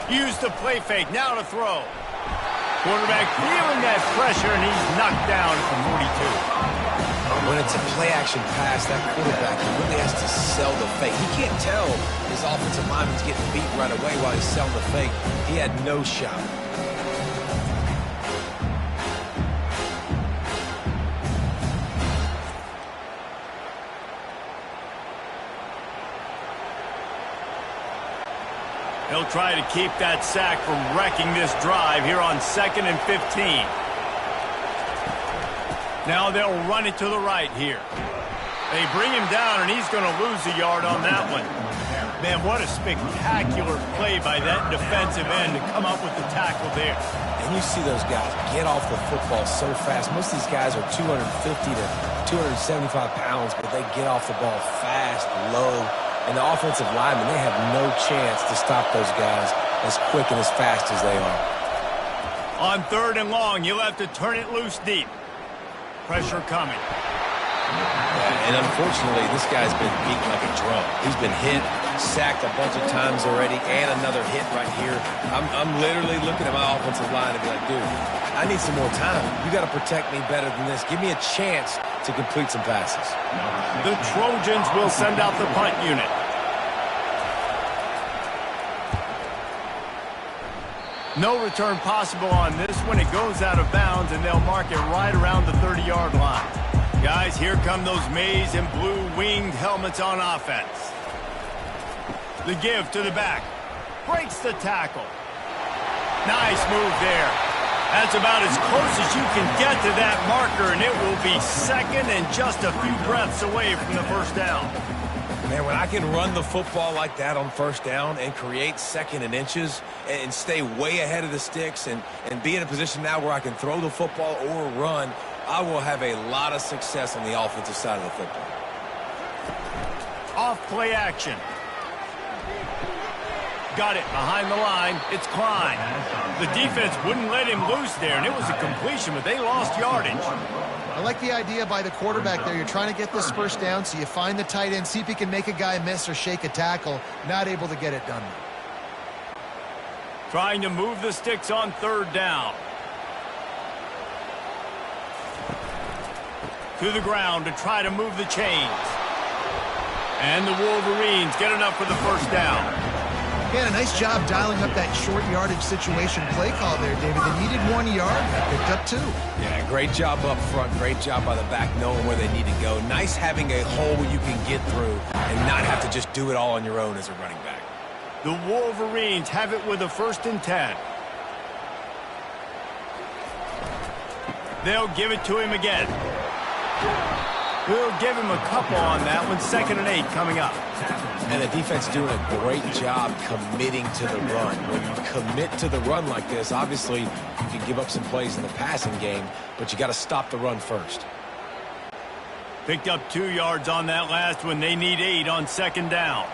Use the play fake. Now to throw. Quarterback feeling that pressure, and he's knocked down at the 42. When it's a play-action pass, that quarterback really has to sell the fake. He can't tell his offensive lineman's getting beat right away while he's selling the fake. He had no shot. He'll try to keep that sack from wrecking this drive here on 2nd and 15. Now they'll run it to the right here. They bring him down, and he's going to lose a yard on that one. Man, what a spectacular play by that defensive end to come up with the tackle there. And you see those guys get off the football so fast. Most of these guys are 250 to 275 pounds, but they get off the ball fast, low. And the offensive linemen, they have no chance to stop those guys as quick and as fast as they are. On 3rd and long, you'll have to turn it loose deep. Pressure coming. And unfortunately, this guy's been beat like a drum. He's been hit, sacked a bunch of times already, and another hit right here. I'm literally looking at my offensive line and be like, dude, I need some more time. You got to protect me better than this. Give me a chance to complete some passes. The Trojans will send out the punt unit. No return possible on this one. It goes out of bounds, and they'll mark it right around the 30-yard line. Guys, here come those maize and blue winged helmets on offense. The give to the back. Breaks the tackle. Nice move there. That's about as close as you can get to that marker, and it will be 2nd and just a few breaths away from the first down. Man, when I can run the football like that on 1st down and create 2nd and inches and stay way ahead of the sticks and be in a position now where I can throw the football or run, I will have a lot of success on the offensive side of the football. Off play action. Got it behind the line. It's Klein. The defense wouldn't let him loose there, and it was a completion, but they lost yardage. I like the idea by the quarterback there. You're trying to get this first down, so you find the tight end, see if he can make a guy miss or shake a tackle. Not able to get it done. Trying to move the sticks on 3rd down. To the ground to try to move the chains. And the Wolverines get enough for the first down. Yeah, a nice job dialing up that short yardage situation play call there, David. They needed 1 yard, they picked up 2. Yeah, great job up front. Great job by the back knowing where they need to go. Nice having a hole you can get through and not have to just do it all on your own as a running back. The Wolverines have it with a 1st and 10. They'll give it to him again. We'll give him a couple on that one. 2nd and 8 coming up. And the defense doing a great job committing to the run. When you commit to the run like this, obviously you can give up some plays in the passing game, but you got to stop the run first. Picked up 2 yards on that last one. They need 8 on 2nd down.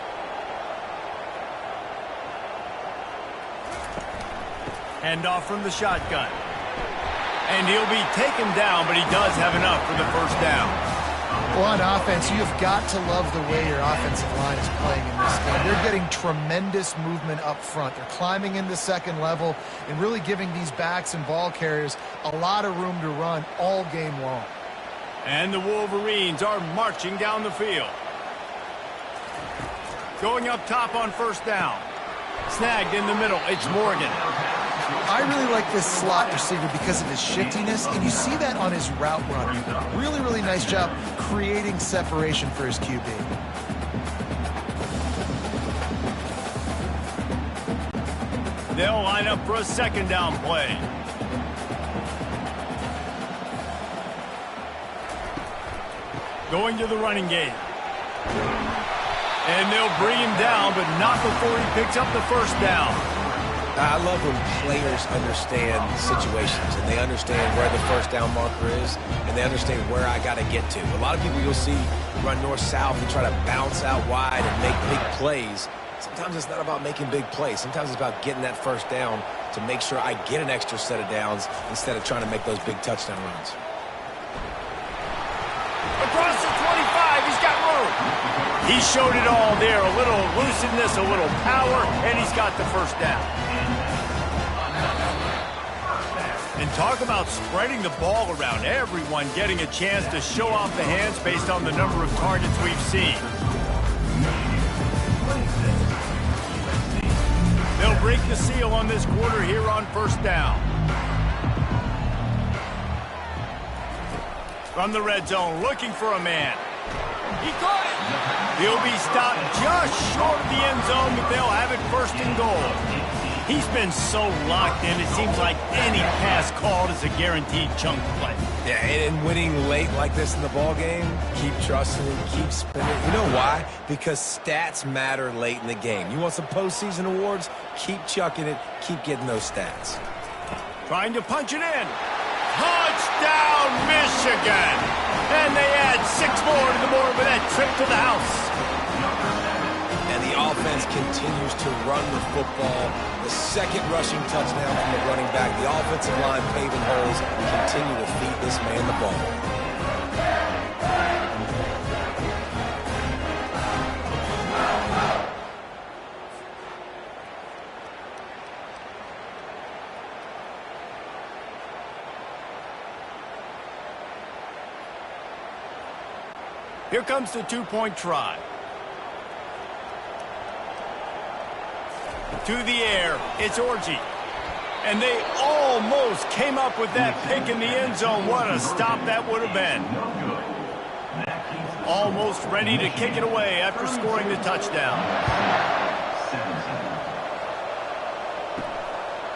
Hand off from the shotgun. And he'll be taken down, but he does have enough for the first down. Well, on offense, you've got to love the way your offensive line is playing in this game. They're getting tremendous movement up front. They're climbing into 2nd level and really giving these backs and ball carriers a lot of room to run all game long. And the Wolverines are marching down the field. Going up top on 1st down. Snagged in the middle. It's Morgan. I really like this slot receiver because of his shiftiness, and you see that on his route run. Really, really nice job creating separation for his QB. They'll line up for a 2nd down play. Going to the running game. And they'll bring him down, but not before he picks up the 1st down. I love when players understand situations and they understand where the 1st down marker is and they understand where I got to get to. A lot of people you'll see run north-south and try to bounce out wide and make big plays. Sometimes it's not about making big plays. Sometimes it's about getting that 1st down to make sure I get an extra set of downs instead of trying to make those big touchdown runs. Across the 25, he's got room. He showed it all there. A little elusiveness, a little power, and he's got the 1st down. And talk about spreading the ball around. Everyone getting a chance to show off the hands based on the number of targets we've seen. seal on this quarter here on first down. From the red zone, looking for a man. He caught it. He'll be stopped just short of the end zone, but they'll have it first and goal. He's been so locked in, it seems like any pass called is a guaranteed chunk play. Yeah, and winning late like this in the ball game, keep trusting it, keep spinning. You know why? Because stats matter late in the game. You want some postseason awards? Keep chucking it, keep getting those stats. Trying to punch it in. Touchdown, Michigan! And they add 6 more to the board with that trip to the house. And the offense continues to run the football. The second rushing touchdown from the running back. The offensive line paving holes. Continue to feed this man the ball. Here comes the 2-point try. To the air, it's Orji. And they almost came up with that pick in the end zone. What a stop that would have been. Almost ready to kick it away after scoring the touchdown.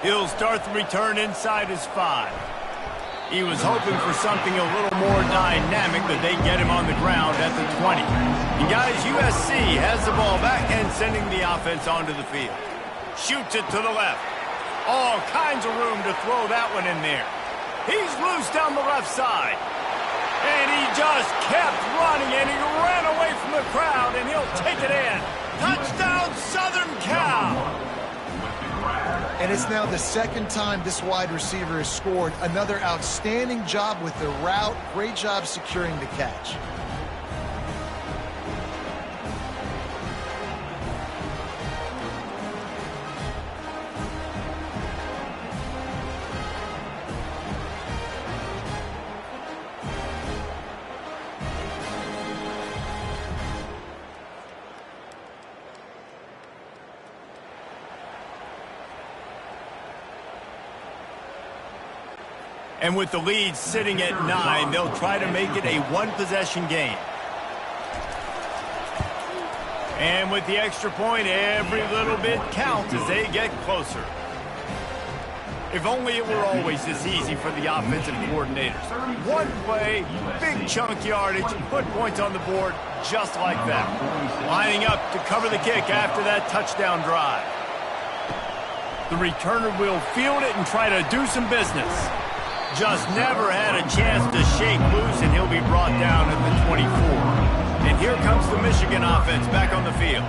He'll start the return inside his 5. He was hoping for something a little more dynamic, but they get him on the ground at the 20. And guys, USC has the ball back and sending the offense onto the field. Shoots it to the left. All kinds of room to throw that one in there. He's loose down the left side. And he just kept running, and he ran away from the crowd, and he'll take it in. Touchdown, Southern Cal! And it's now the second time this wide receiver has scored. Another outstanding job with the route. Great job securing the catch. And with the lead sitting at 9, they'll try to make it a one-possession game. And with the extra point, every little bit counts as they get closer. If only it were always this easy for the offensive coordinators. One play, big chunk yardage, put points on the board just like that. Lining up to cover the kick after that touchdown drive. The returner will field it and try to do some business. Just never had a chance to shake loose, and he'll be brought down at the 24. And here comes the Michigan offense back on the field.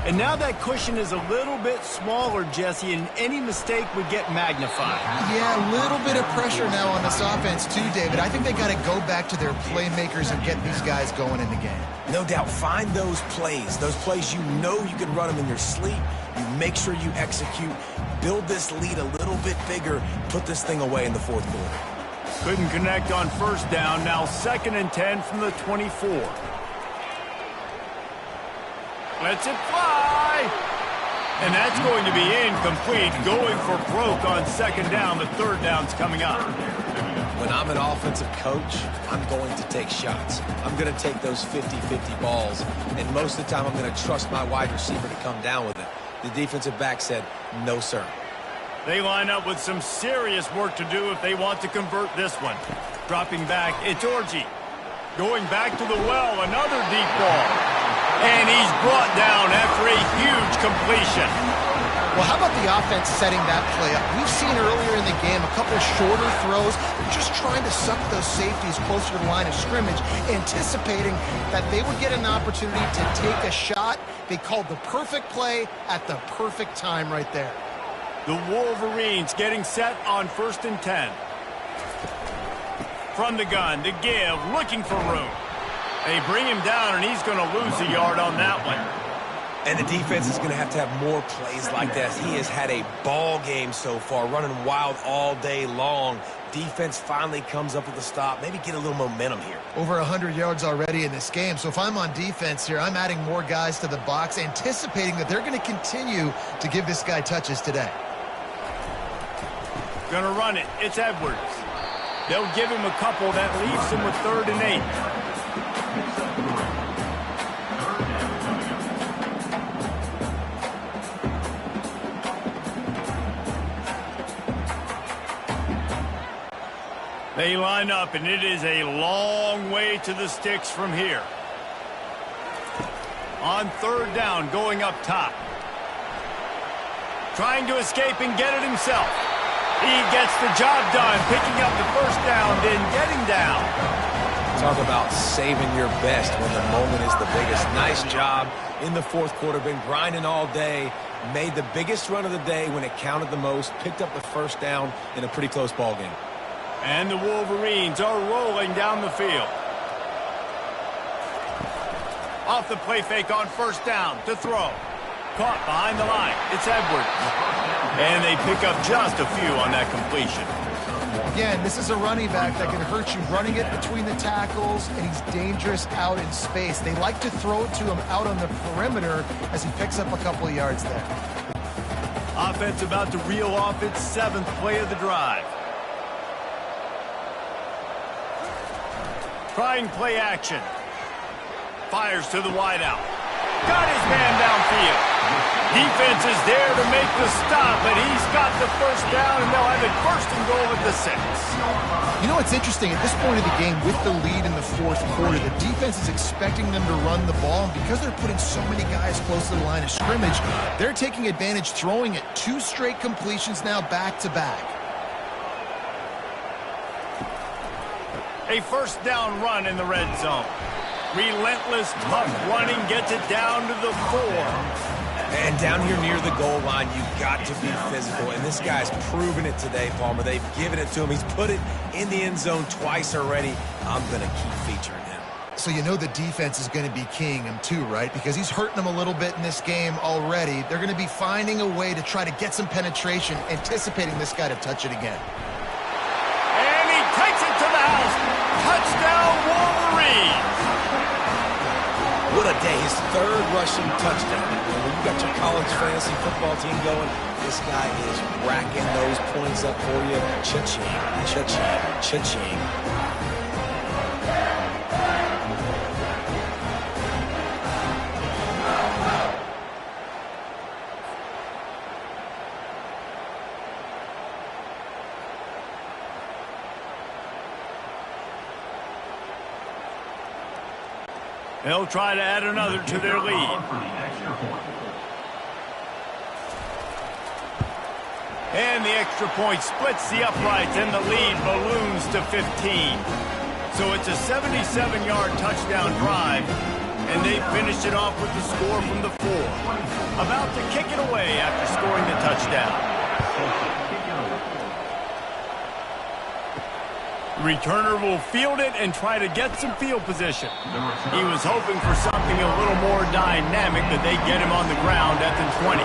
And now that cushion is a little bit smaller, Jesse, and any mistake would get magnified. Yeah, a little bit of pressure now on this offense too, David. I think they got to go back to their playmakers and get these guys going in the game. No doubt, find those plays you know you can run them in your sleep. You make sure you execute, build this lead a little bit bigger, put this thing away in the fourth quarter. Couldn't connect on first down, now 2nd and 10 from the 24. Lets it fly. And that's going to be incomplete, going for broke on 2nd down. The 3rd down's coming up. When I'm an offensive coach, I'm going to take shots. I'm going to take those 50-50 balls, and most of the time I'm going to trust my wide receiver to come down with it. The defensive back said, no, sir. They line up with some serious work to do if they want to convert this one. Dropping back, it's Orji. Going back to the well, another deep ball. And he's brought down after a huge completion. Well, how about the offense setting that play up? We've seen earlier in the game a couple shorter throws. They're just trying to suck those safeties closer to the line of scrimmage, anticipating that they would get an opportunity to take a shot. They called the perfect play at the perfect time right there. The Wolverines getting set on 1st and 10. From the gun, to give, looking for room. They bring him down, and he's going to lose a yard on that one. And the defense is going to have more plays like that. He has had a ball game so far, running wild all day long. Defense finally comes up with a stop, maybe get a little momentum here. Over 100 yards already in this game. So if I'm on defense here, I'm adding more guys to the box, anticipating that they're going to continue to give this guy touches today. Going to run it. It's Edwards. They'll give him a couple. That leaves him with 3rd and 8. They line up, and it is a long way to the sticks from here. On 3rd down, going up top. Trying to escape and get it himself. He gets the job done, picking up the 1st down, then getting down. Talk about saving your best when the moment is the biggest. Nice job in the 4th quarter. Been grinding all day. Made the biggest run of the day when it counted the most. Picked up the 1st down in a pretty close ball game. And the Wolverines are rolling down the field. Off the play fake on 1st down to throw. Caught behind the line. It's Edwards. And they pick up just a few on that completion. Again, this is a running back that can hurt you running it between the tackles, and he's dangerous out in space. They like to throw it to him out on the perimeter as he picks up a couple of yards there. Offense about to reel off its 7th play of the drive. Trying play action. Fires to the wideout. Got his man downfield. Defense is there to make the stop, but he's got the 1st down, and they'll have it 1st and goal at the 6. You know what's interesting? At this point of the game, with the lead in the 4th quarter, the defense is expecting them to run the ball, and because they're putting so many guys close to the line of scrimmage, they're taking advantage, throwing it 2 straight completions now back-to-back. A 1st down run in the red zone. Relentless, tough running gets it down to the 4. And down here near the goal line, you've got to be physical. And this guy's proven it today, Palmer. They've given it to him. He's put it in the end zone twice already. I'm going to keep featuring him. So you know the defense is going to be keying him too, right? Because he's hurting them a little bit in this game already. They're going to be finding a way to try to get some penetration, anticipating this guy to touch it again. And he takes it to the house. Touchdown, Wolverines. What a day. His 3rd rushing touchdown. When you got your college fantasy football team going, this guy is racking those points up for you. Cha-ching, cha-ching, cha-ching. They'll try to add another to their lead. And the extra point splits the uprights, and the lead balloons to 15. So it's a 77-yard touchdown drive, and they finished it off with the score from the 4. About to kick it away after scoring the touchdown. Returner will field it and try to get some field position. He was hoping for something a little more dynamic, but they get him on the ground at the 20.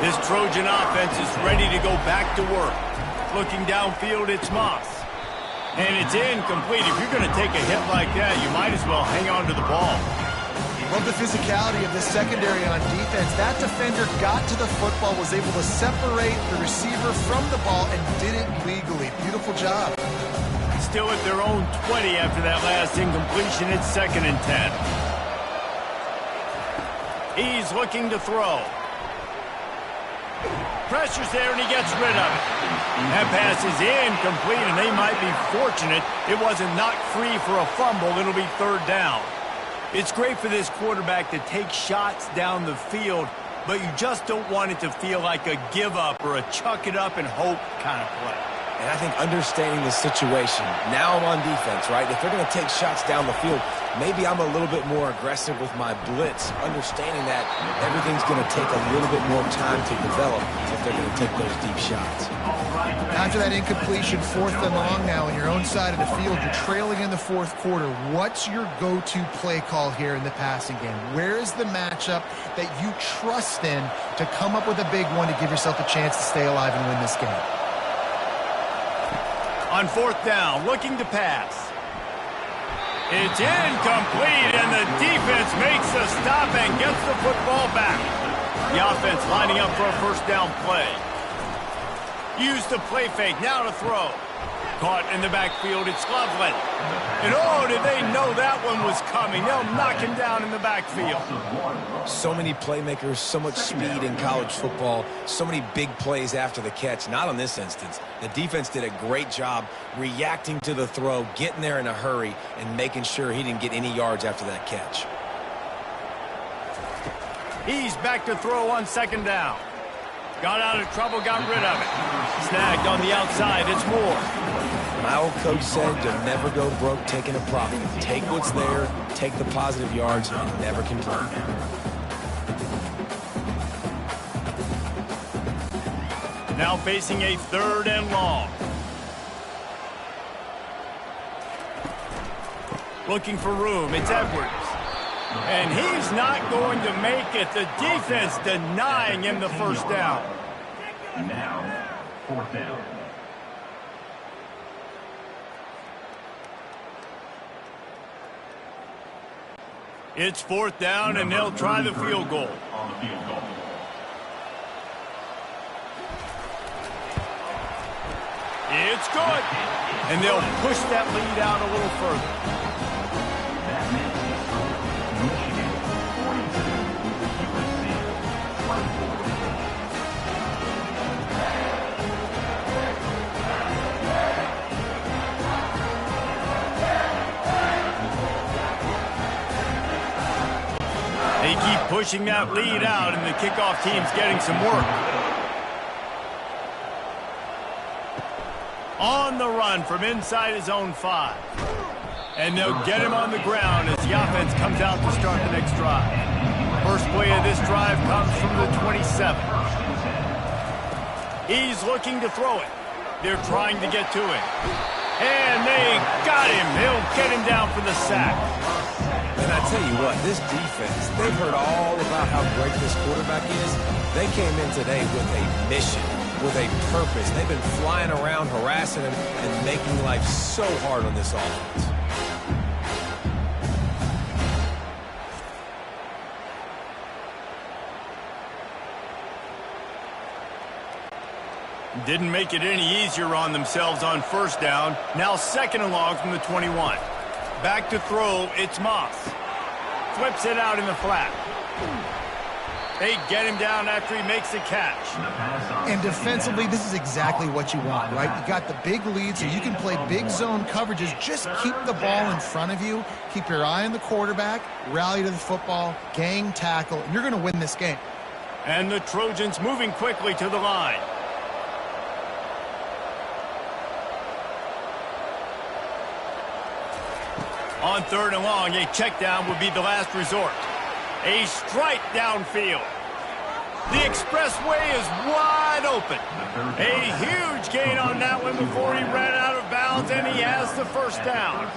This Trojan offense is ready to go back to work. Looking downfield, it's Moss. And it's incomplete. If you're going to take a hit like that, you might as well hang on to the ball. Love the physicality of the secondary on defense. That defender got to the football, was able to separate the receiver from the ball, and did it legally. Beautiful job. Still at their own 20 after that last incompletion. It's 2nd and 10. He's looking to throw. Pressure's there, and he gets rid of it. That pass is incomplete, and they might be fortunate it wasn't knocked free for a fumble. It'll be 3rd down. It's great for this quarterback to take shots down the field, but you just don't want it to feel like a give-up or a chuck-it-up-and-hope kind of play. And I think understanding the situation, now I'm on defense, right? If they're going to take shots down the field, maybe I'm a little bit more aggressive with my blitz, understanding that everything's going to take a little bit more time to develop if they're going to take those deep shots. After that incompletion, 4th and long now on your own side of the field, you're trailing in the 4th quarter. What's your go-to play call here in the passing game? Where is the matchup that you trust in to come up with a big one to give yourself a chance to stay alive and win this game? On 4th down, looking to pass. It's incomplete, and the defense makes a stop and gets the football back. The offense lining up for a 1st down play. Use the play fake, now to throw. Caught in the backfield, it's Loveland. And oh, did they know that one was coming. They'll knock him down in the backfield. So many playmakers, so much speed in college football, so many big plays after the catch. Not on this instance. The defense did a great job reacting to the throw, getting there in a hurry, and making sure he didn't get any yards after that catch. He's back to throw on 2nd down. Got out of trouble, got rid of it. Snagged on the outside, it's Moore. My old coach said you'll never go broke taking a profit. Take what's there, take the positive yards, and never complain. Now facing a 3rd and long. Looking for room, it's Edwards. And he's not going to make it. The defense denying him the 1st down. Now, 4th down. It's 4th down, and they'll try the field goal. On the field goal. It's good. And they'll push that lead out a little further. That makes Michigan 42, USC 24. They keep pushing that lead out, and the kickoff team's getting some work. On the run from inside his own 5. And they'll get him on the ground as the offense comes out to start the next drive. First play of this drive comes from the 27. He's looking to throw it. They're trying to get to him. And they got him. They'll get him down for the sack. And I tell you what, this defense, they've heard all about how great this quarterback is. They came in today with a mission, with a purpose. They've been flying around, harassing him, and making life so hard on this offense. Didn't make it any easier on themselves on 1st down. Now 2nd and long from the 21. Back to throw, it's Moss. Flips it out in the flat. They get him down after he makes the catch. And defensively, this is exactly what you want, right? You got the big lead, so you can play big zone coverages. Just keep the ball in front of you. Keep your eye on the quarterback. Rally to the football. Gang tackle. And you're going to win this game. And the Trojans moving quickly to the line. On 3rd and long, a check down would be the last resort. A strike downfield. The expressway is wide open. A huge gain on that one before he ran out of bounds, and he has the 1st down.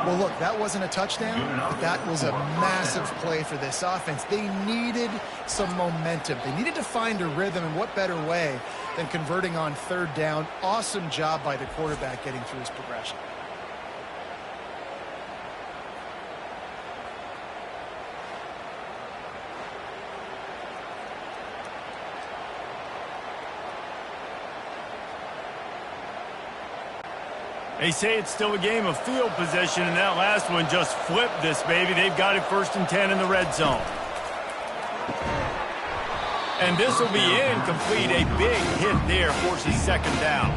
Well, look, that wasn't a touchdown, but that was a massive play for this offense. They needed some momentum. They needed to find a rhythm, and what better way than converting on 3rd down. Awesome job by the quarterback getting through his progression. They say it's still a game of field position, and that last one just flipped this baby. They've got it 1st and 10 in the red zone. And this will be incomplete. A big hit there forces 2nd down.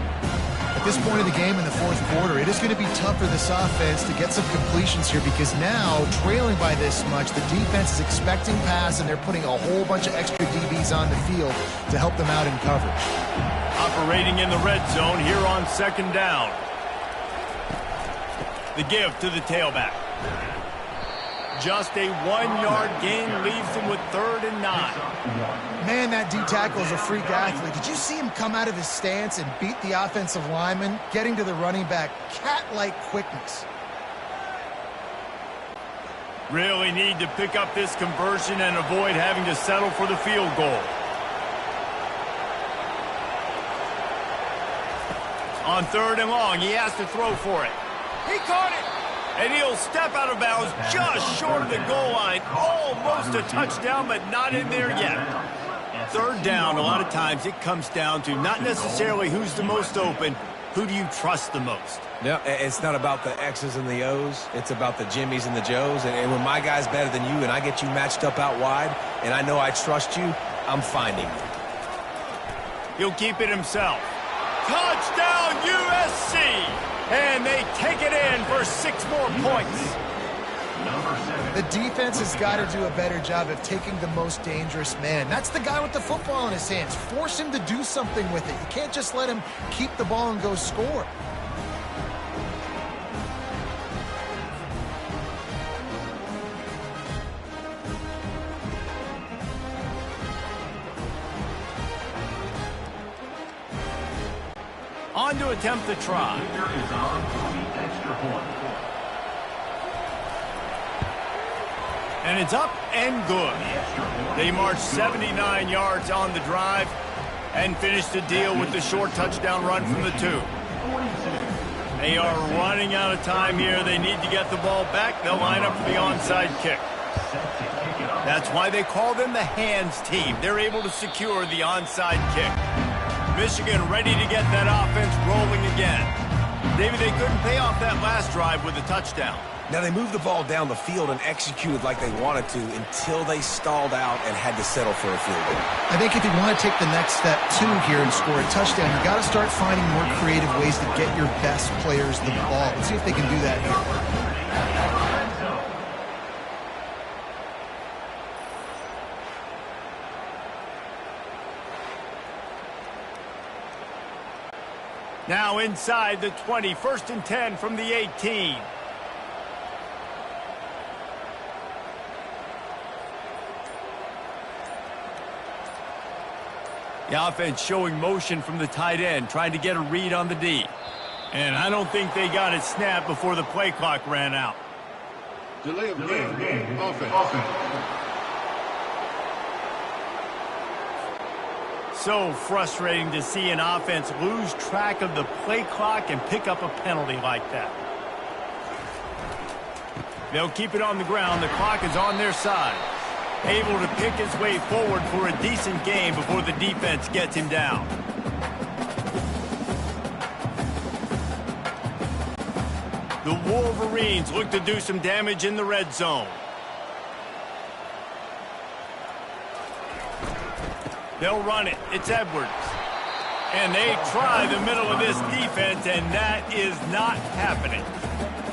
The at this point of the game in the fourth quarter, it is going to be tough for this offense to get some completions here because now, trailing by this much, the defense is expecting pass, and they're putting a whole bunch of extra DBs on the field to help them out in coverage. Operating in the red zone here on second down. The give to the tailback. Just a 1-yard gain leaves him with 3rd and 9. Man, that D tackle is a freak athlete. Did you see him come out of his stance and beat the offensive lineman, getting to the running back? Cat-like quickness. Really need to pick up this conversion and avoid having to settle for the field goal. On 3rd and long, he has to throw for it. He caught it! And he'll step out of bounds just short of the goal line. Almost a touchdown, but not in there yet. 3rd down, a lot of times it comes down to not necessarily who's the most open, who do you trust the most? No, it's not about the X's and the O's. It's about the Jimmys and the Joes. And when my guy's better than you and I get you matched up out wide, and I know I trust you, I'm finding you. He'll keep it himself. Touchdown, USC! And they take it in for 6 more points. The defense has got to do a better job of taking the most dangerous man. That's the guy with the football in his hands. Force him to do something with it. You can't just let him keep the ball and go score. On to attempt the try. Is on for the extra point. And it's up and good. They march 79 yards on the drive and finish the deal with the short touchdown run from the 2. They are running out of time here. They need to get the ball back. They'll line up for the onside kick. That's why they call them the hands team. They're able to secure the onside kick. Michigan ready to get that offense rolling again. David, they couldn't pay off that last drive with a touchdown. Now, they moved the ball down the field and executed like they wanted to until they stalled out and had to settle for a field goal. I think if you want to take the next step, too, here and score a touchdown, you got to start finding more creative ways to get your best players the ball. Let's see if they can do that here. Now inside the 20, 1st and 10 from the 18. The offense showing motion from the tight end, trying to get a read on the D. And I don't think they got it snapped before the play clock ran out. Delay of game. Offense. So frustrating to see an offense lose track of the play clock and pick up a penalty like that. They'll keep it on the ground. The clock is on their side. Able to pick his way forward for a decent game before the defense gets him down. The Wolverines look to do some damage in the red zone. They'll run it. It's Edwards. And they try the middle of this defense, and that is not happening.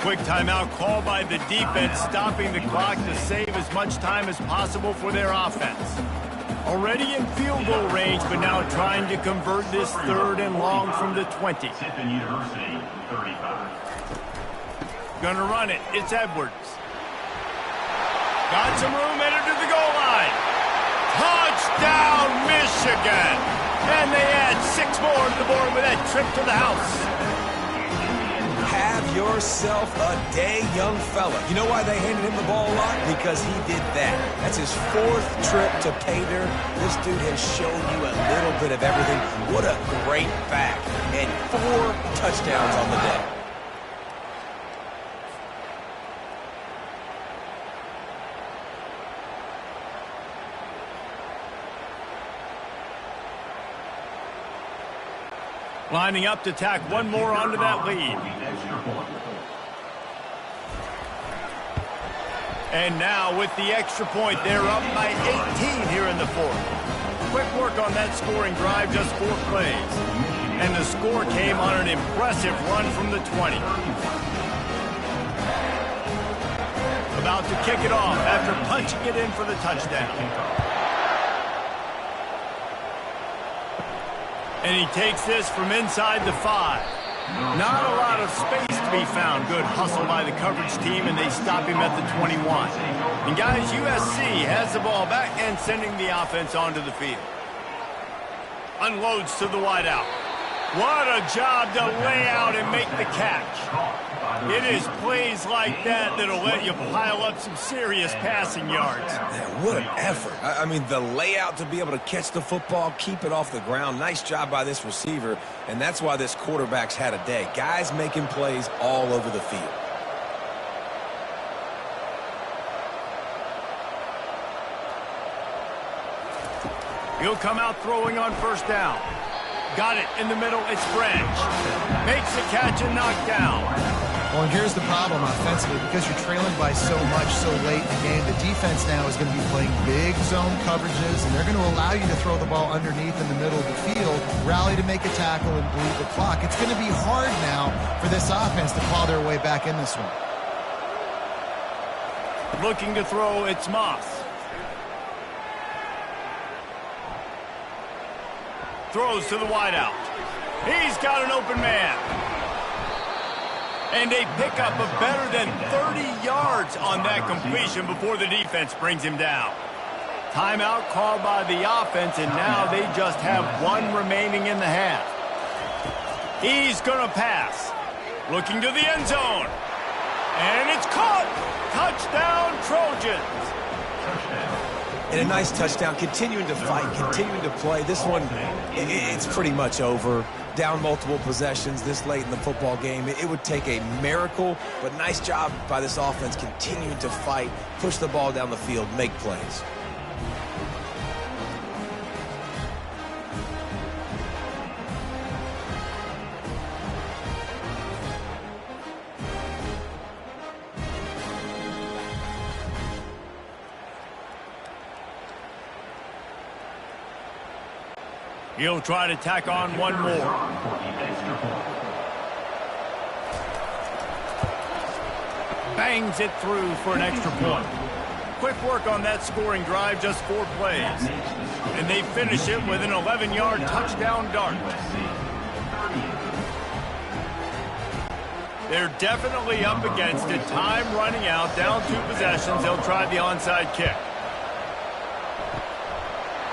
Quick timeout called by the defense, stopping the clock to save as much time as possible for their offense. Already in field goal range, but now trying to convert this 3rd and long from the 20. Tiffin University, 35. Gonna run it. It's Edwards. Got some room, headed to the goal line. Touchdown, Michigan! And they add 6 more to the board with that trip to the house. Have yourself a day, young fella. You know why they handed him the ball a lot? Because he did that. That's his 4th trip to pay dirt. This dude has shown you a little bit of everything. What a great back. And 4 touchdowns on the day. Lining up to tack one more onto that lead. And now with the extra point, they're up by 18 here in the 4th. Quick work on that scoring drive, just 4 plays. And the score came on an impressive run from the 20. About to kick it off after punching it in for the touchdown. And he takes this from inside the 5. Not a lot of space to be found. Good hustle by the coverage team, and they stop him at the 21. And guys, USC has the ball back and sending the offense onto the field. Unloads to the wideout. What a job to lay out and make the catch. It is plays like that that'll let you pile up some serious passing yards. Man, what an effort. I mean, the layout to be able to catch the football, keep it off the ground. Nice job by this receiver, and that's why this quarterback's had a day. Guys making plays all over the field. He'll come out throwing on first down. Got it in the middle. It's French. Makes the catch and knocked down. Well, and here's the problem offensively. Because you're trailing by so much so late in the game, the defense now is going to be playing big zone coverages, and they're going to allow you to throw the ball underneath in the middle of the field, rally to make a tackle, and bleed the clock. It's going to be hard now for this offense to claw their way back in this one. Looking to throw, it's Moss. Throws to the wideout. He's got an open man. And they pick up a better than 30 yards on that completion before the defense brings him down. Timeout called by the offense, and now they just have 1 remaining in the half. He's going to pass. Looking to the end zone. And it's caught. Touchdown, Trojans. And a nice touchdown, continuing to fight, continuing to play. This one, it's pretty much over. Down multiple possessions this late in the football game. It would take a miracle, but nice job by this offense continuing to fight, push the ball down the field, make plays. He'll try to tack on one more. Bangs it through for an extra point. Quick work on that scoring drive, just 4 plays. And they finish it with an 11-yard touchdown dart. They're definitely up against it. Time running out, down 2 possessions. They'll try the onside kick.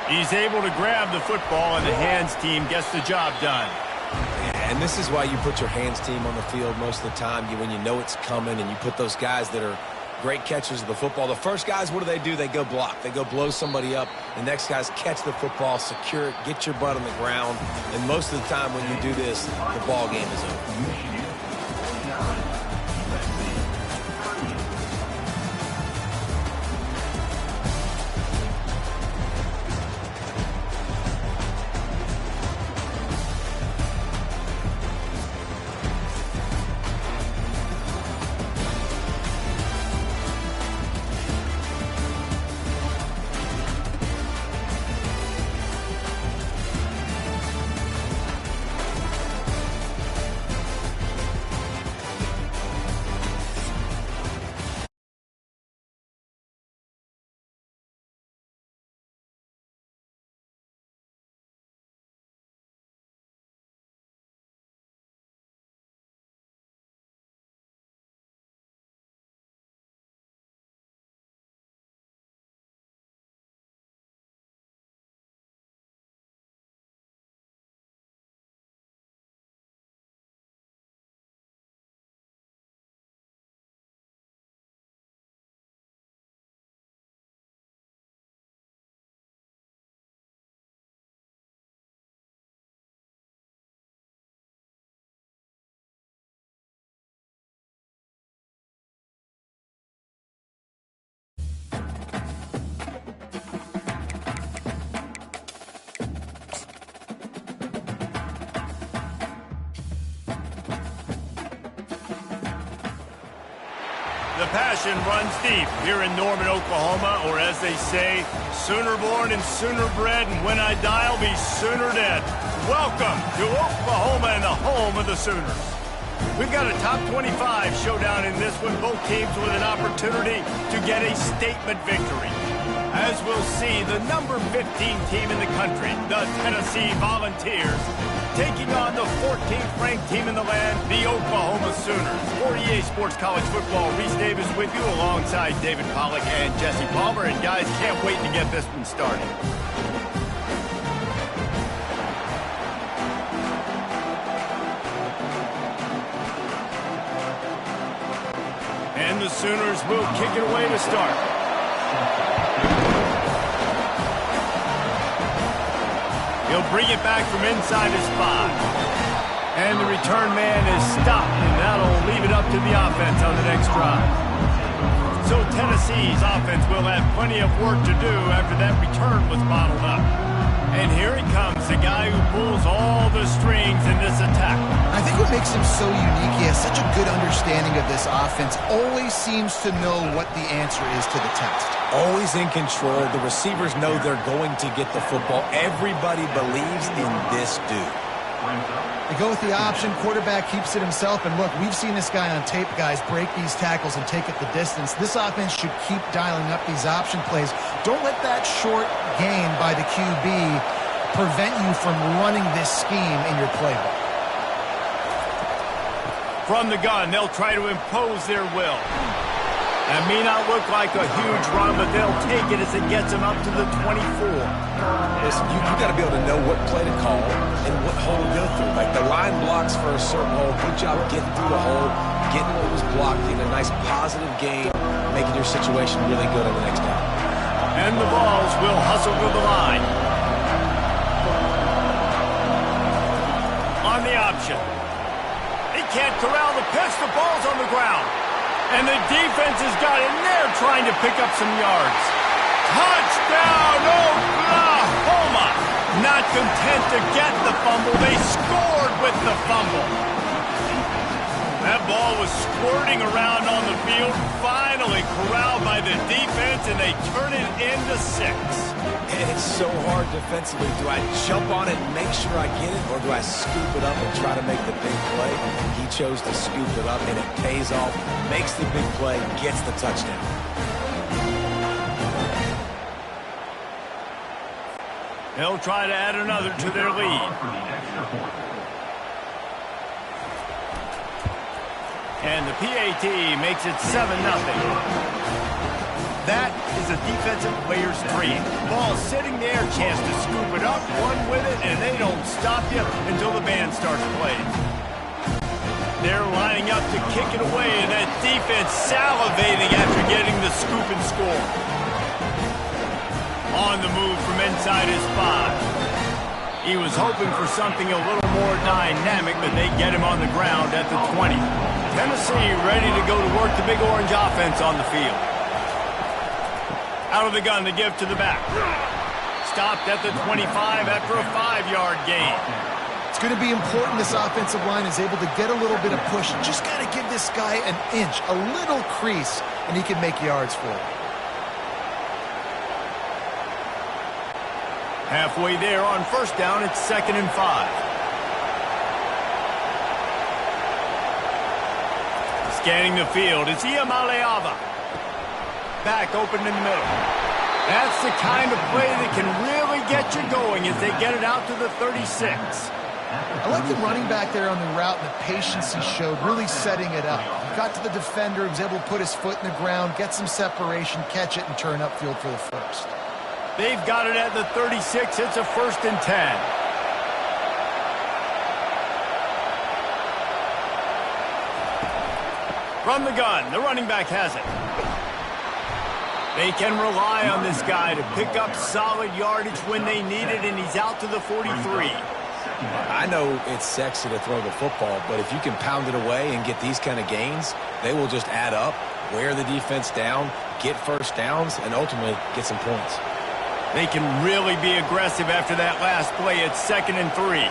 He's able to grab the football, and the hands team gets the job done. And this is why you put your hands team on the field most of the time, when you know it's coming, and you put those guys that are great catchers of the football. The first guys, what do? They go block. They go blow somebody up. The next guys catch the football, secure it, get your butt on the ground. And most of the time when you do this, the ball game is over. The passion runs deep here in Norman, Oklahoma, or as they say, sooner born and sooner bred, and when I die, I'll be sooner dead. Welcome to Oklahoma and the home of the Sooners. We've got a top 25 showdown in this one, both teams with an opportunity to get a statement victory. As we'll see, the number 15 team in the country, the Tennessee Volunteers, taking on the 14th ranked team in the land, the Oklahoma Sooners. For EA Sports College Football, Reese Davis with you alongside David Pollack and Jesse Palmer. And guys, can't wait to get this one started. And the Sooners will kick it away to start. He'll bring it back from inside his spot. And the return man is stopped, and that'll leave it up to the offense on the next drive. So Tennessee's offense will have plenty of work to do after that return was bottled up. And here he comes, the guy who pulls all the strings in this attack. I think what makes him so unique, he has such a good understanding of this offense, always seems to know what the answer is to the test. Always in control. The receivers know they're going to get the football. Everybody believes in this dude. They go with the option. Quarterback keeps it himself. And look, we've seen this guy on tape, guys, break these tackles and take it the distance. This offense should keep dialing up these option plays. Don't let that short gain by the QB prevent you from running this scheme in your playbook. From the gun, they'll try to impose their will. That may not look like a huge run, but they'll take it as it gets them up to the 24. Listen, you got to be able to know what play to call and what hole to go through. Like the line blocks for a certain hole. Good job getting through the hole, getting what was blocked, getting a nice positive gain, making your situation really good on the next down. And the balls will hustle to the line. On the option. He can't corral the pitch. The ball's on the ground. And the defense has got in there trying to pick up some yards. Touchdown, Oklahoma! Not content to get the fumble, they scored with the fumble. That ball was squirting around on the field, finally corralled by the defense, and they turn it into 6. And it's so hard defensively. Do I jump on it and make sure I get it, or do I scoop it up and try to make the big play? He chose to scoop it up, and it pays off, makes the big play, gets the touchdown. They'll try to add another to their lead. And the PAT makes it 7-0. That is a defensive player's dream. Ball sitting there, chance to scoop it up, one with it, and they don't stop you until the band starts playing. They're lining up to kick it away, and that defense salivating after getting the scoop and score. On the move from inside his spot. He was hoping for something a little more dynamic, but they get him on the ground at the 20. Tennessee ready to go to work the Big Orange offense on the field. Out of the gun to give to the back. Stopped at the 25 after a 5-yard gain. It's going to be important this offensive line is able to get a little bit of push. Just got to give this guy an inch, a little crease, and he can make yards for it. Halfway there on first down, it's 2nd and 5. Scanning the field, it's Iamaleava. Back open in the middle. That's the kind of play that can really get you going as they get it out to the 36. I like the running back there on the route and the patience he showed, really setting it up. Got to the defender, was able to put his foot in the ground, get some separation, catch it, and turn upfield for the first. They've got it at the 36. It's a 1st and 10. From the gun, the running back has it. They can rely on this guy to pick up solid yardage when they need it, and he's out to the 43. I know it's sexy to throw the football, but if you can pound it away and get these kind of gains, they will just add up, wear the defense down, get first downs, and ultimately get some points. They can really be aggressive after that last play. It's 2nd and 3.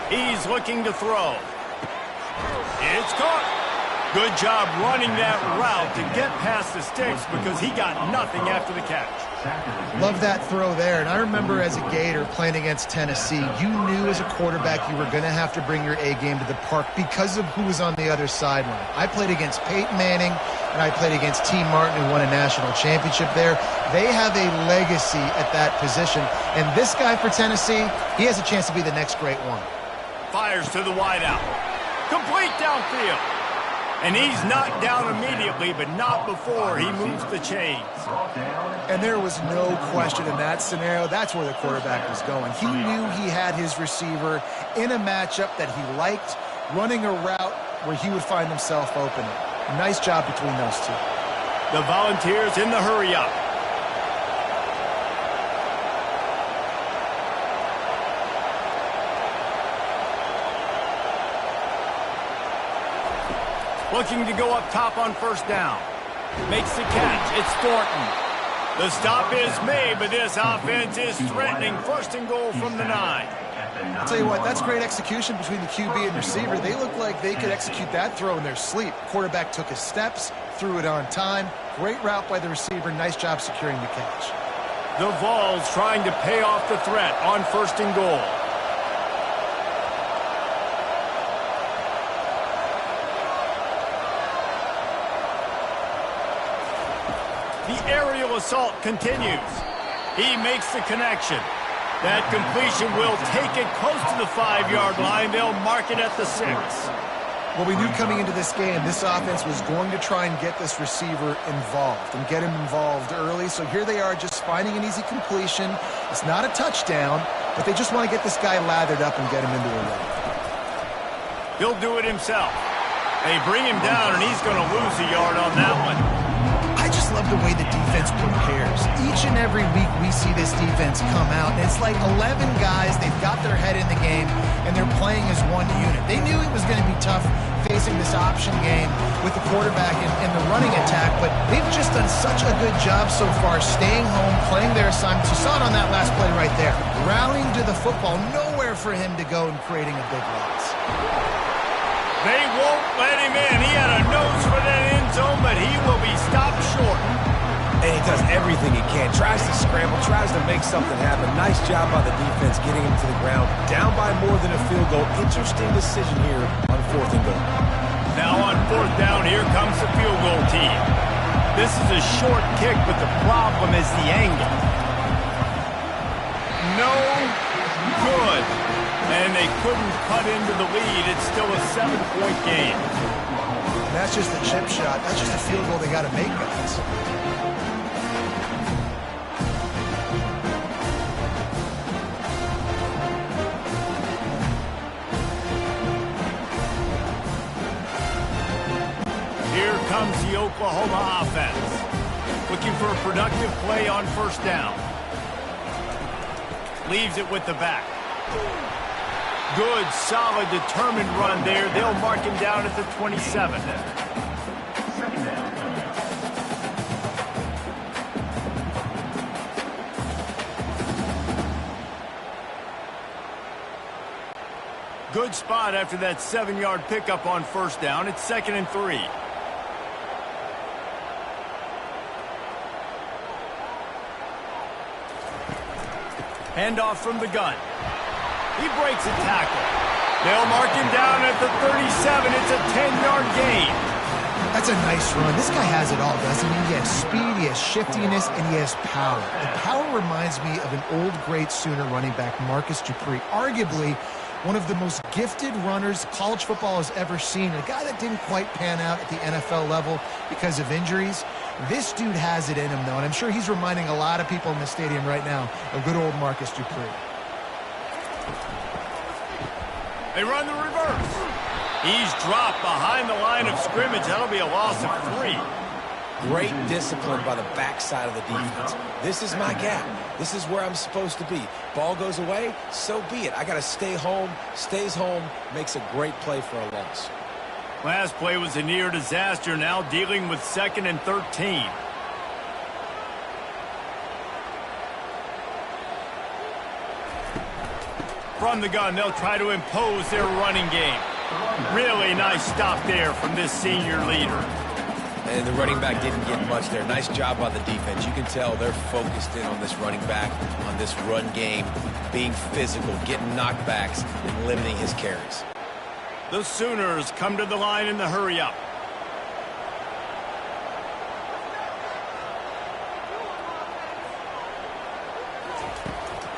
He's looking to throw. It's caught. Good job running that route to get past the sticks because he got nothing after the catch. Love that throw there. And I remember as a Gator playing against Tennessee, you knew as a quarterback you were going to have to bring your A game to the park because of who was on the other sideline. I played against Peyton Manning, and I played against T. Martin, who won a national championship there. They have a legacy at that position. And this guy for Tennessee, he has a chance to be the next great one. Fires to the wideout. Complete downfield. And he's knocked down immediately, but not before he moves the chains. And there was no question in that scenario. That's where the quarterback was going. He knew he had his receiver in a matchup that he liked, running a route where he would find himself open. Nice job between those two. The Volunteers in the hurry-up. Looking to go up top on first down. Makes the catch. It's Thornton. The stop is made, but this offense is threatening first and goal from the 9. I'll tell you what, that's great execution between the QB and receiver. They look like they could execute that throw in their sleep. Quarterback took his steps, threw it on time. Great route by the receiver. Nice job securing the catch. The Vols trying to pay off the threat on first and goal. The aerial assault continues. He makes the connection. That completion will take it close to the 5-yard line. They'll mark it at the 6. Well, we knew coming into this game, this offense was going to try and get this receiver involved and get him involved early. So here they are just finding an easy completion. It's not a touchdown, but they just want to get this guy lathered up and get him into a run. He'll do it himself. They bring him down, and he's going to lose a yard on that one. I just love the way the defense prepares. Each and every week we see this defense come out, and it's like 11 guys. They've got their head in the game, and they're playing as one unit. They knew it was going to be tough facing this option game with the quarterback and the running attack, but they've just done such a good job so far staying home, playing their assignments. You saw it on that last play right there. Rallying to the football, nowhere for him to go and creating a big loss. They won't let him in. He had a nose for that end zone, but he will be stopped short. And he does everything he can. Tries to scramble, tries to make something happen. Nice job by the defense getting him to the ground. Down by more than a field goal. Interesting decision here on fourth and goal. Now on fourth down, here comes the field goal team. This is a short kick, but the problem is the angle. No good. And they couldn't cut into the lead. It's still a 7-point game. And that's just a chip shot. That's just a field goal they got to make, guys. Here comes the Oklahoma offense. Looking for a productive play on first down. Leaves it with the back. Good, solid, determined run there. They'll mark him down at the 27. Good spot after that 7-yard pickup on first down. It's 2nd and 3. Handoff from the gun. He breaks a tackle. They'll mark him down at the 37. It's a 10-yard gain. That's a nice run. This guy has it all, doesn't he? He has speed, he has shiftiness, and he has power. The power reminds me of an old great Sooner running back, Marcus Dupree. Arguably one of the most gifted runners college football has ever seen. A guy that didn't quite pan out at the NFL level because of injuries. This dude has it in him, though, and I'm sure he's reminding a lot of people in the stadium right now of good old Marcus Dupree. They run the reverse. He's dropped behind the line of scrimmage. That'll be a loss of 3. Great discipline by the backside of the defense. This is my gap. This is where I'm supposed to be. Ball goes away, so be it. I got to stay home. Stays home, makes a great play for a loss. Last play was a near disaster. Now dealing with 2nd and 13. From the gun, they'll try to impose their running game. Really nice stop there from this senior leader. And the running back didn't get much there. Nice job by the defense. You can tell they're focused in on this running back, on this run game, being physical, getting knockbacks, and limiting his carries. The Sooners come to the line in the hurry-up.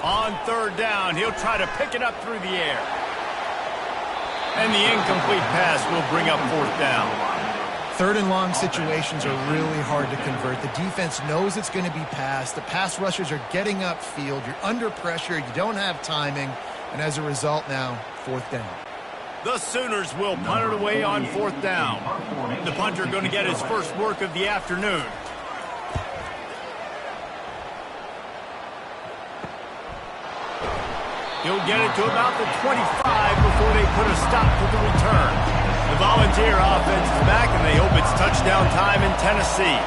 On third down, he'll try to pick it up through the air. And the incomplete pass will bring up fourth down. Third and long situations are really hard to convert. The defense knows it's going to be passed. The pass rushers are getting upfield. You're under pressure. You don't have timing. And as a result now, fourth down. The Sooners will punt it away on fourth down. The punter going to get his first work of the afternoon. He'll get it to about the 25 before they put a stop to the return. The Volunteer offense is back, and they hope it's touchdown time in Tennessee.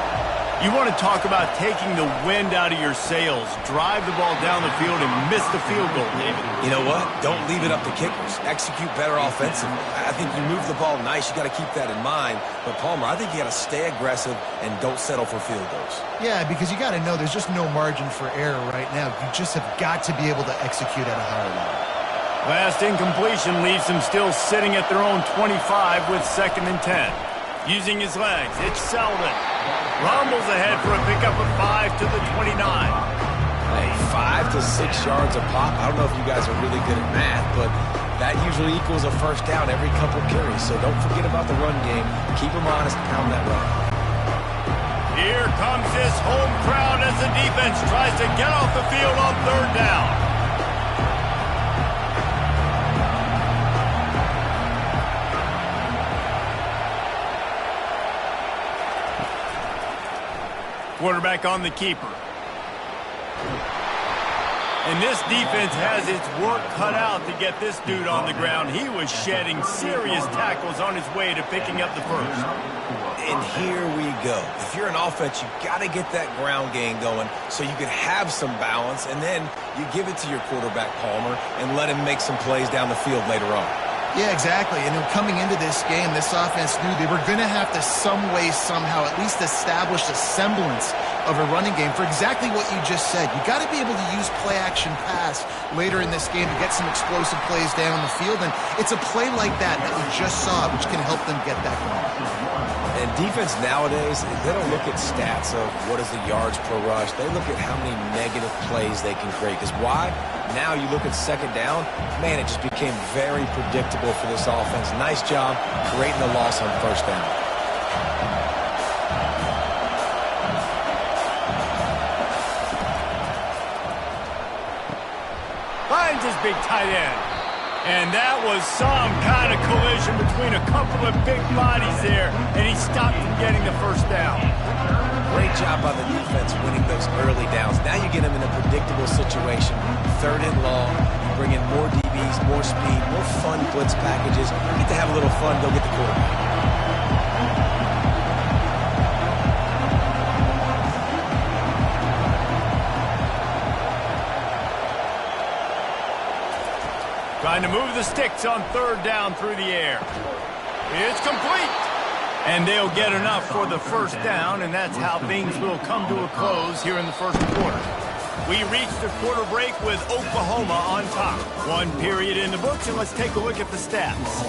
You want to talk about taking the wind out of your sails. Drive the ball down the field and miss the field goal, David. You know what? Don't leave it up to kickers. Execute better offensively. I think you move the ball nice. You got to keep that in mind. But, Palmer, I think you got to stay aggressive and don't settle for field goals. Yeah, because you got to know there's just no margin for error right now. You just have got to be able to execute at a higher level. Last incompletion leaves them still sitting at their own 25 with 2nd and 10. Using his legs, it's Selden. Rumbles ahead for a pickup of 5 to the 29. Hey, 5 to 6 yards a pop. I don't know if you guys are really good at math, but that usually equals a first down every couple carries. So don't forget about the run game. Keep them honest, pound that run. Here comes this home crowd as the defense tries to get off the field on third down. Quarterback on the keeper. And this defense has its work cut out to get this dude on the ground. He was shedding serious tackles on his way to picking up the first. And here we go. If you're an offense, you got to get that ground game going so you can have some balance, and then you give it to your quarterback, Palmer, and let him make some plays down the field later on. Yeah, exactly. And coming into this game, this offense knew they were going to have to some way, somehow, at least establish a semblance of a running game for exactly what you just said. You got to be able to use play-action pass later in this game to get some explosive plays down the field. And it's a play like that we just saw, which can help them get that going. And defense nowadays, they don't look at stats of what is the yards per rush. They look at how many negative plays they can create. Because why? Now you look at second down, man, it just became very predictable for this offense. Nice job creating the loss on first down. Finds his big tight end. And that was some kind of collision between a couple of big bodies there, and he stopped from getting the first down. Great job by the defense winning those early downs. Now you get them in a predictable situation. Third and long, you bring in more DBs, more speed, more fun blitz packages. You get to have a little fun, go get the quarterback. Trying to move the sticks on third down through the air. It's complete. And they'll get enough for the first down, and that's how things will come to a close here in the first quarter. We reach the quarter break with Oklahoma on top. 1 period in the books, and let's take a look at the stats.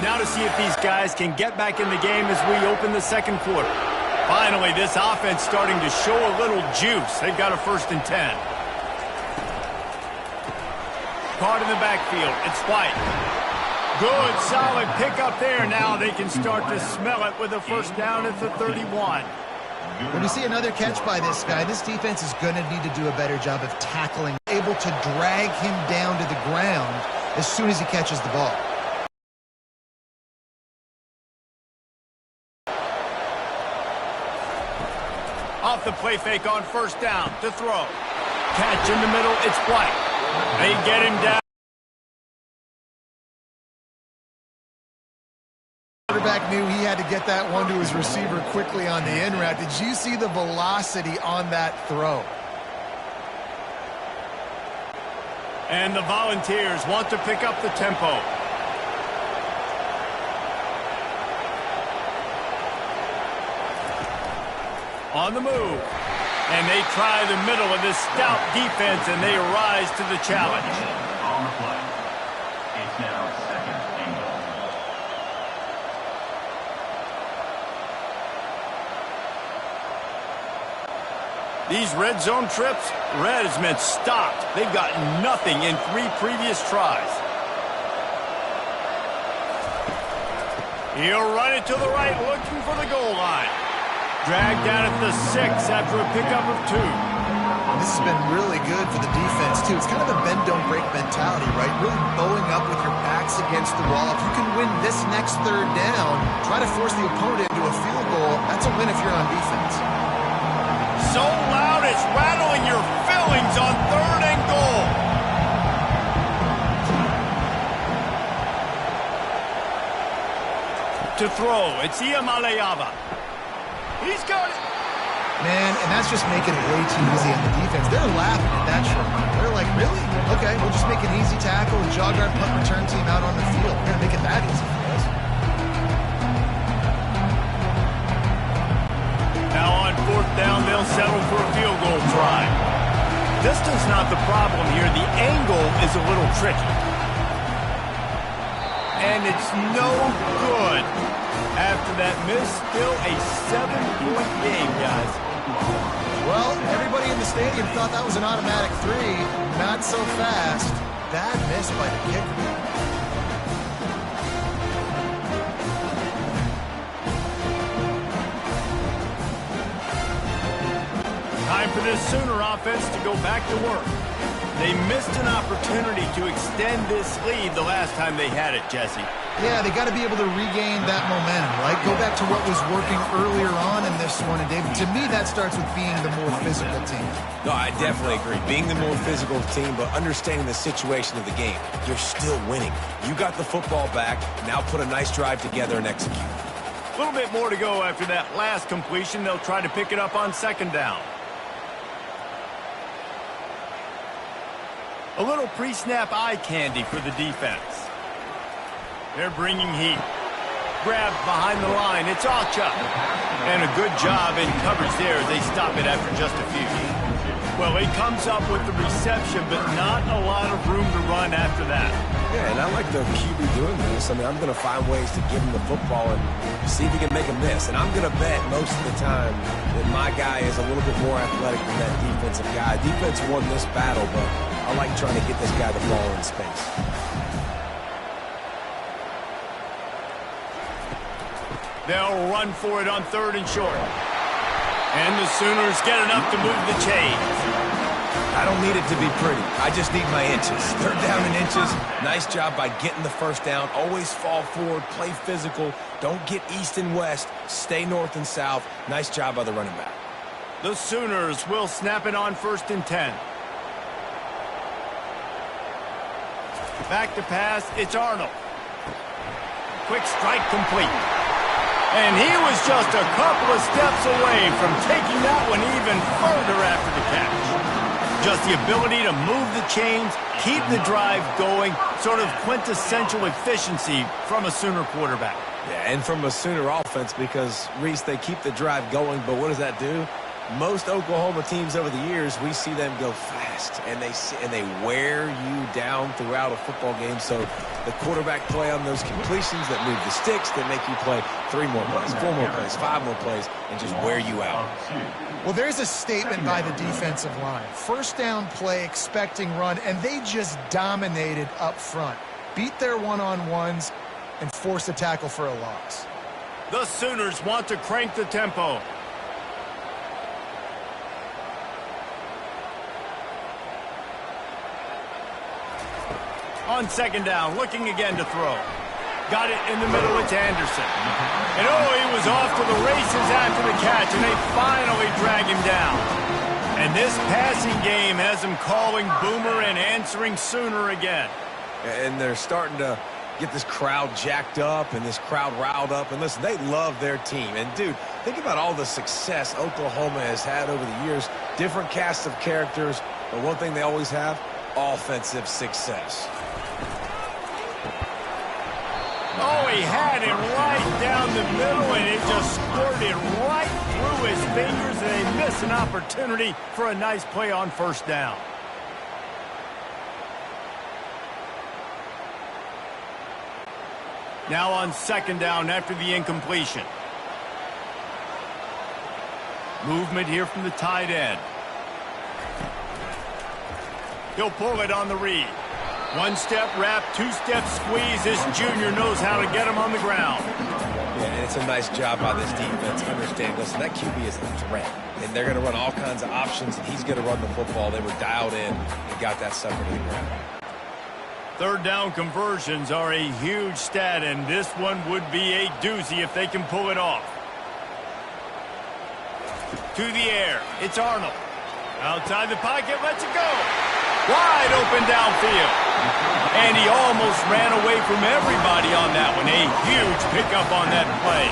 Now to see if these guys can get back in the game as we open the second quarter. Finally, this offense starting to show a little juice. They've got a 1st and 10. Caught in the backfield. It's White. Good, solid pickup there. Now they can start to smell it with a first down at the 31. When we see another catch by this guy, this defense is going to need to do a better job of tackling, able to drag him down to the ground as soon as he catches the ball. Off the play fake on first down to throw. Catch in the middle, it's White. They get him down. Quarterback knew he had to get that one to his receiver quickly on the in route. Did you see the velocity on that throw? And the Volunteers want to pick up the tempo. On the move. And they try the middle of this stout defense, and they rise to the challenge. On the play. It's now second and goal. These red zone trips, red has meant stopped. They've got nothing in 3 previous tries. He'll run it to the right, looking for the goal line. Dragged down at the 6 after a pickup of 2. This has been really good for the defense, too. It's kind of a bend-don't-break mentality, right? Really bowing up with your backs against the wall. If you can win this next third down, try to force the opponent into a field goal. That's a win if you're on defense. So loud it's rattling your fillings on 3rd and goal. To throw, it's Iamaleava. He's got it. Man, and that's just making it way too easy on the defense. They're laughing at that shot. They're like, really? Okay, we'll just make an easy tackle and jog our punt return team out on the field. We're going to make it that easy for us. Now on 4th down, they'll settle for a field goal try. Distance not the problem here. The angle is a little tricky. And it's no good. After that miss, still a 7-point game, guys. Well, everybody in the stadium thought that was an automatic 3. Not so fast. Bad miss by the kicker. Time for this Sooner offense to go back to work. They missed an opportunity to extend this lead the last time they had it, Jesse. Yeah, they got to be able to regain that momentum, right? Go back to what was working earlier on in this one. And, David, to me, that starts with being the more physical team. No, I definitely agree. Being the more physical team, but understanding the situation of the game. You're still winning. You got the football back. Now put a nice drive together and execute. A little bit more to go after that last completion. They'll try to pick it up on 2nd down. A little pre-snap eye candy for the defense. They're bringing heat. Grabbed behind the line. It's Ocha. And a good job in coverage there as they stop it after just a few. Well, he comes up with the reception, but not a lot of room to run after that. Yeah, and I like the QB doing this. I mean, I'm going to find ways to give him the football and see if he can make a miss. And I'm going to bet most of the time that my guy is a little bit more athletic than that defensive guy. Defense won this battle, but I like trying to get this guy the ball in space. They'll run for it on 3rd and short. And the Sooners get enough to move the chains. I don't need it to be pretty. I just need my inches. 3rd down in inches. Nice job by getting the 1st down. Always fall forward, play physical. Don't get east and west. Stay north and south. Nice job by the running back. The Sooners will snap it on 1st and 10. Back to pass, it's Arnold. Quick strike complete. And he was just a couple of steps away from taking that one even further after the catch. Just the ability to move the chains, keep the drive going, sort of quintessential efficiency from a Sooner quarterback. Yeah, and from a Sooner offense because, Reese, they keep the drive going, but what does that do? Most Oklahoma teams over the years, we see them go fast, and they wear you down throughout a football game. So the quarterback play on those completions that move the sticks, that make you play 3 more plays, 4 more plays, 5 more plays, and just wear you out. Well, there's a statement by the defensive line. 1st down play, expecting run, and they just dominated up front. Beat their one-on-ones and force a tackle for a loss. The Sooners want to crank the tempo. On 2nd down, looking again to throw. Got it in the middle, it's Anderson. And he was off to the races after the catch, and they finally drag him down. And this passing game has him calling Boomer and answering Sooner again. And they're starting to get this crowd jacked up and this crowd riled up. And listen, they love their team. And, dude, think about all the success Oklahoma has had over the years. Different casts of characters, but one thing they always have, offensive success. Oh, he had it right down the middle, and it just squirted right through his fingers, and they miss an opportunity for a nice play on first down. Now on second down after the incompletion. Movement here from the tight end. He'll pull it on the read. One-step wrap, two-step squeeze. This junior knows how to get him on the ground. Yeah, and it's a nice job by this defense. Understand, listen, that QB is a threat. And they're going to run all kinds of options, and he's going to run the football. They were dialed in and got that sucker to the ground. Third down conversions are a huge stat, and this one would be a doozy if they can pull it off. To the air, it's Arnold. Outside the pocket, lets it go. Wide open downfield. And he almost ran away from everybody on that one. A huge pickup on that play.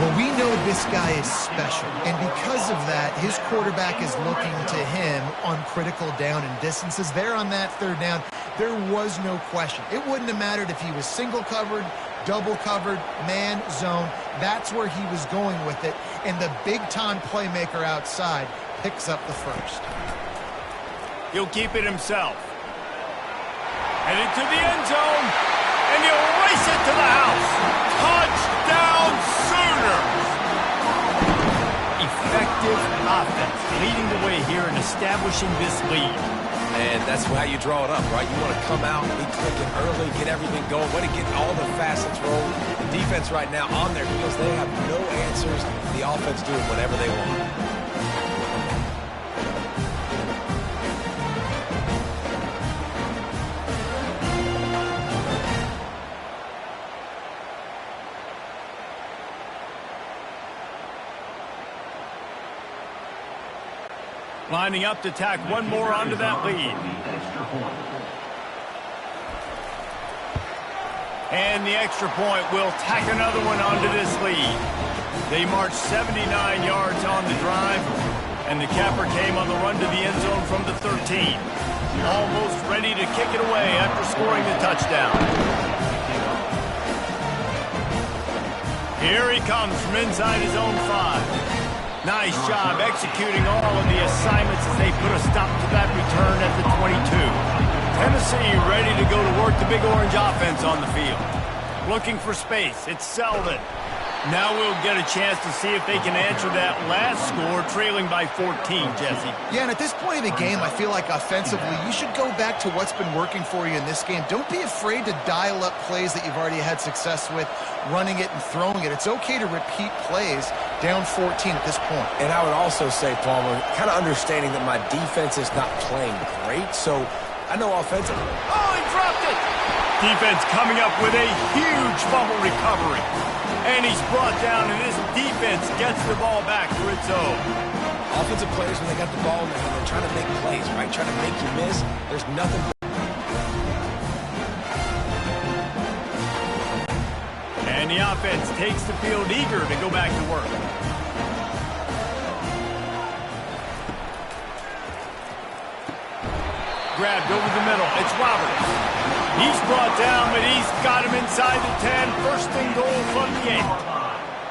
Well, we know this guy is special, and because of that, his quarterback is looking to him on critical down and distances. There on that third down, there was no question. It wouldn't have mattered if he was single covered, double covered, man, zone. That's where he was going with it, and the big-time playmaker outside picks up the first. He'll keep it himself. Headed to the end zone, and he'll race it to the house. Touchdown Sooners! Effective offense, leading the way here and establishing this lead. And that's how you draw it up, right? You want to come out, be clicking early, get everything going, way to get all the facets rolling. The defense right now on their heels, they have no answers. The offense doing whatever they want. Lining up to tack one more onto that lead. And the extra point will tack another one onto this lead. They marched 79 yards on the drive, and the capper came on the run to the end zone from the 13. Almost ready to kick it away after scoring the touchdown. Here he comes from inside his own 5. Nice job executing all of the assignments as they put a stop to that return at the 22. Tennessee ready to go to work the Big Orange offense on the field. Looking for space. It's Selden. Now we'll get a chance to see if they can answer that last score, trailing by 14, Jesse. Yeah, and at this point in the game, I feel like offensively, you should go back to what's been working for you in this game. Don't be afraid to dial up plays that you've already had success with, running it and throwing it. It's okay to repeat plays down 14 at this point. And I would also say, Palmer, kind of understanding that my defense is not playing great, so I know offensively. Oh, he dropped it! Defense coming up with a huge fumble recovery. And he's brought down, and this defense gets the ball back for its own. Offensive players, when they got the ball in their hand, they're trying to make plays, right? Trying to make you miss. There's nothing. And the offense takes the field eager to go back to work. Grabbed over the middle. It's Roberts. He's brought down, but he's got him inside the 10. First and goal from the 8.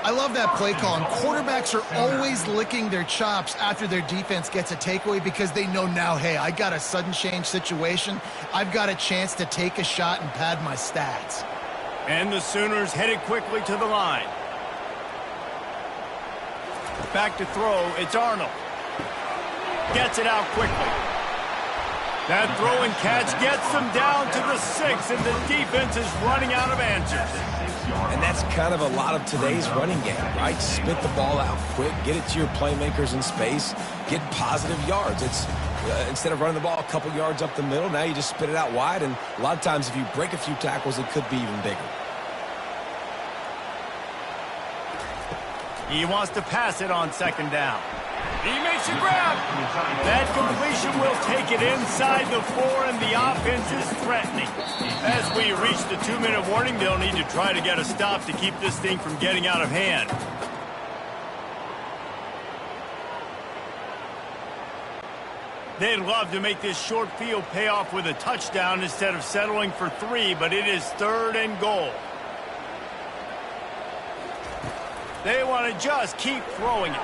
I love that play call, and quarterbacks are always licking their chops after their defense gets a takeaway because they know now, hey, I got a sudden change situation. I've got a chance to take a shot and pad my stats. And the Sooners headed quickly to the line. Back to throw, it's Arnold. Gets it out quickly. That throw and catch gets them down to the 6, and the defense is running out of answers. And that's kind of a lot of today's running game, right? Spit the ball out quick, get it to your playmakers in space, get positive yards. It's instead of running the ball a couple yards up the middle, now you just spit it out wide, and a lot of times if you break a few tackles, it could be even bigger. He wants to pass it on second down. He makes a grab. That completion will take it inside the 4, and the offense is threatening. As we reach the 2-minute warning, they'll need to try to get a stop to keep this thing from getting out of hand. They'd love to make this short field pay off with a touchdown instead of settling for 3, but it is 3rd and goal. They want to just keep throwing it.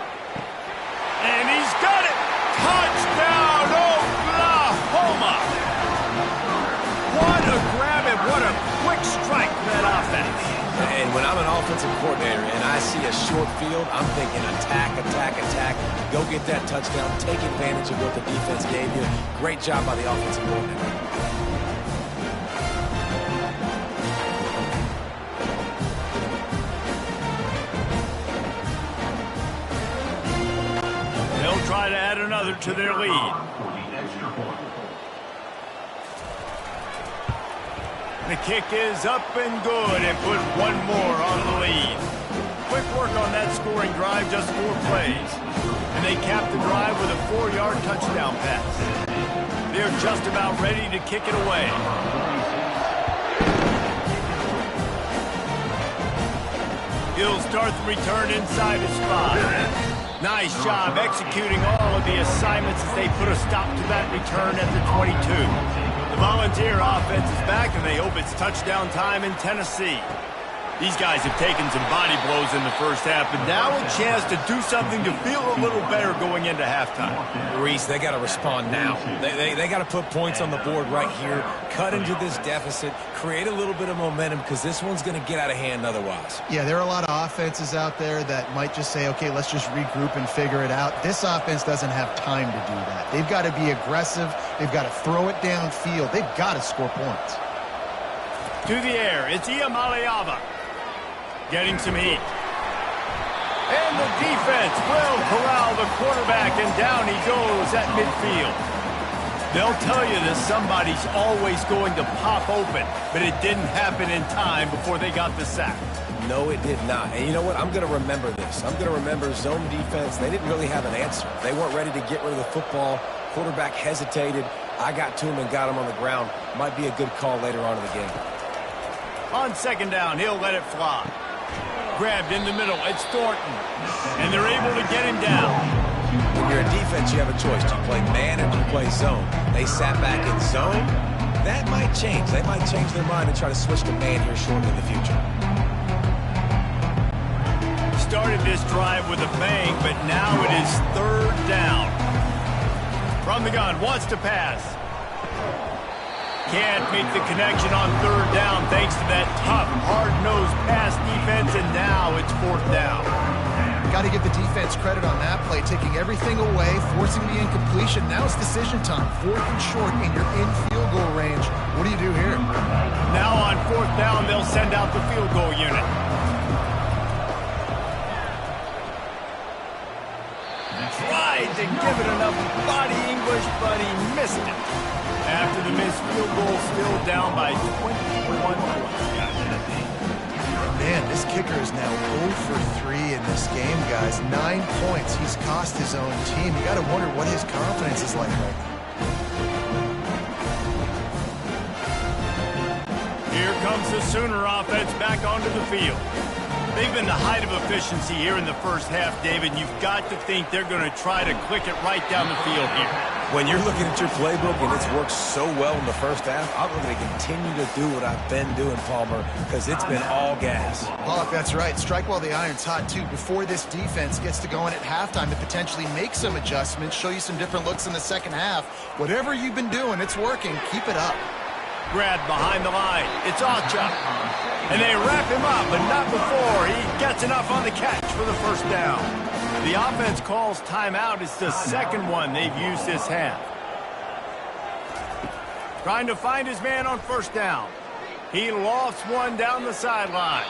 And he's got it! Touchdown, Oklahoma! What a grab and what a quick strike for that offense. And when I'm an offensive coordinator and I see a short field, I'm thinking attack, attack, attack. Go get that touchdown. Take advantage of what the defense gave you. Great job by the offensive coordinator. They'll try to add another to their lead. The kick is up and good and put one more on the lead. Quick work on that scoring drive, just 4 plays. And they cap the drive with a 4-yard touchdown pass. They're just about ready to kick it away. He'll start the return inside his 5. Nice job executing all of the assignments as they put a stop to that return at the 22. The Volunteer offense is back, and they hope it's touchdown time in Tennessee. These guys have taken some body blows in the first half, but now a chance to do something to feel a little better going into halftime. Reese, they got to respond now. They got to put points on the board right here, cut into this deficit, create a little bit of momentum, because this one's going to get out of hand otherwise. Yeah, there are a lot of offenses out there that might just say, okay, let's just regroup and figure it out. This offense doesn't have time to do that. They've got to be aggressive. They've got to throw it downfield. They've got to score points. To the air, it's Iamaleava. Getting some heat. And the defense will corral the quarterback, and down he goes at midfield. They'll tell you that somebody's always going to pop open, but it didn't happen in time before they got the sack. No, it did not. And you know what? I'm going to remember this. I'm going to remember zone defense. They didn't really have an answer. They weren't ready to get rid of the football. Quarterback hesitated. I got to him and got him on the ground. Might be a good call later on in the game. On 2nd down, he'll let it fly. Grabbed in the middle, it's Thornton. And they're able to get him down. When you're a defense, you have a choice. Do you play man or do you play zone? They sat back in zone. That might change. They might change their mind and try to switch to man here shortly in the future. Started this drive with a bang, but now it is 3rd down. From the gun, wants to pass. Can't make the connection on 3rd down thanks to that tough, hard-nosed pass defense, and now it's 4th down. Got to give the defense credit on that play, taking everything away, forcing the incompletion. Now it's decision time. 4th and short, and you're in field goal range. What do you do here? Now on 4th down, they'll send out the field goal unit. Tried to give it enough body English, but he missed it. After the missed field goal, still down by 21 points. Man, this kicker is now 0 for 3 in this game, guys. 9 points. He's cost his own team. You got to wonder what his confidence is like right now. Here comes the Sooner offense back onto the field. They've been the height of efficiency here in the first half, David. You've got to think they're going to try to click it right down the field here. When you're looking at your playbook and it's worked so well in the first half, I'm going to continue to do what I've been doing, Palmer, because it's been all gas. Pollock, that's right. Strike while the iron's hot, too. Before this defense gets to going at halftime to potentially make some adjustments, show you some different looks in the second half. Whatever you've been doing, it's working. Keep it up. Grabbed behind the line. It's Ocha. And they wrap him up, but not before he gets enough on the catch for the 1st down. The offense calls timeout. It's the 2nd one they've used this half. Trying to find his man on 1st down. He lofts one down the sideline.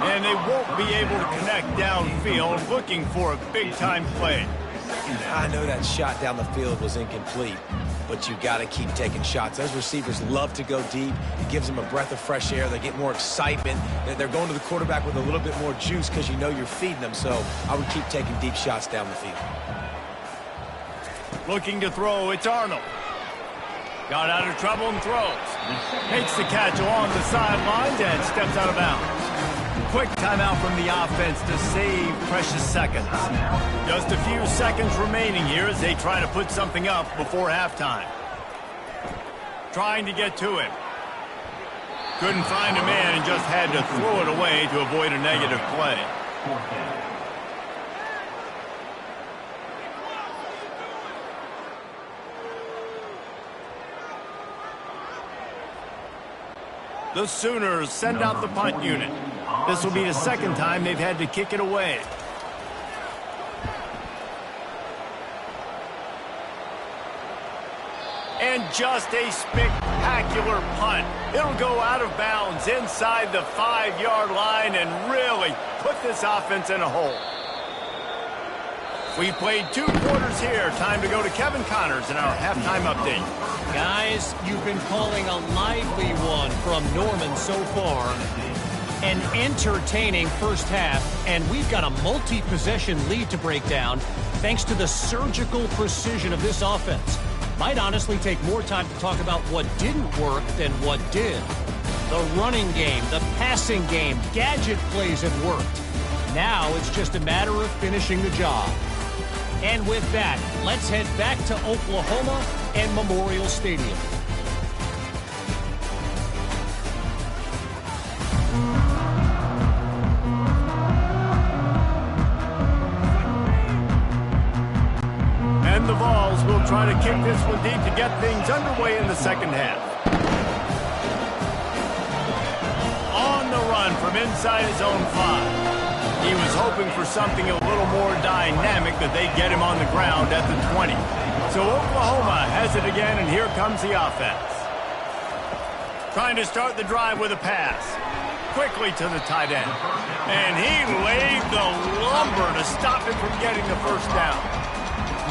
And they won't be able to connect downfield, looking for a big-time play. I know that shot down the field was incomplete, but you got to keep taking shots. Those receivers love to go deep. It gives them a breath of fresh air. They get more excitement. They're going to the quarterback with a little bit more juice because you know you're feeding them. So I would keep taking deep shots down the field. Looking to throw, it's Arnold. Got out of trouble and throws. Makes the catch along the sidelines and steps out of bounds. Quick timeout from the offense to save precious seconds. Just a few seconds remaining here as they try to put something up before halftime. Trying to get to him. Couldn't find a man and just had to throw it away to avoid a negative play. The Sooners send out the punt unit. This will be the second time they've had to kick it away. And just a spectacular punt. It'll go out of bounds inside the 5-yard line and really put this offense in a hole. We played 2 quarters here. Time to go to Kevin Connors in our halftime update. Guys, you've been calling a lively one from Norman so far. An entertaining first half, and we've got a multi-possession lead to break down thanks to the surgical precision of this offense. Might honestly take more time to talk about what didn't work than what did. The running game, the passing game, gadget plays have worked. Now it's just a matter of finishing the job. And with that, let's head back to Oklahoma and Memorial Stadium. And the Vols will try to kick this one deep to get things underway in the second half. On the run from inside his own 5. He was hoping for something a little more dynamic, that they get him on the ground at the 20. So Oklahoma has it again, and here comes the offense. Trying to start the drive with a pass. Quickly to the tight end. And he laid the lumber to stop him from getting the first down.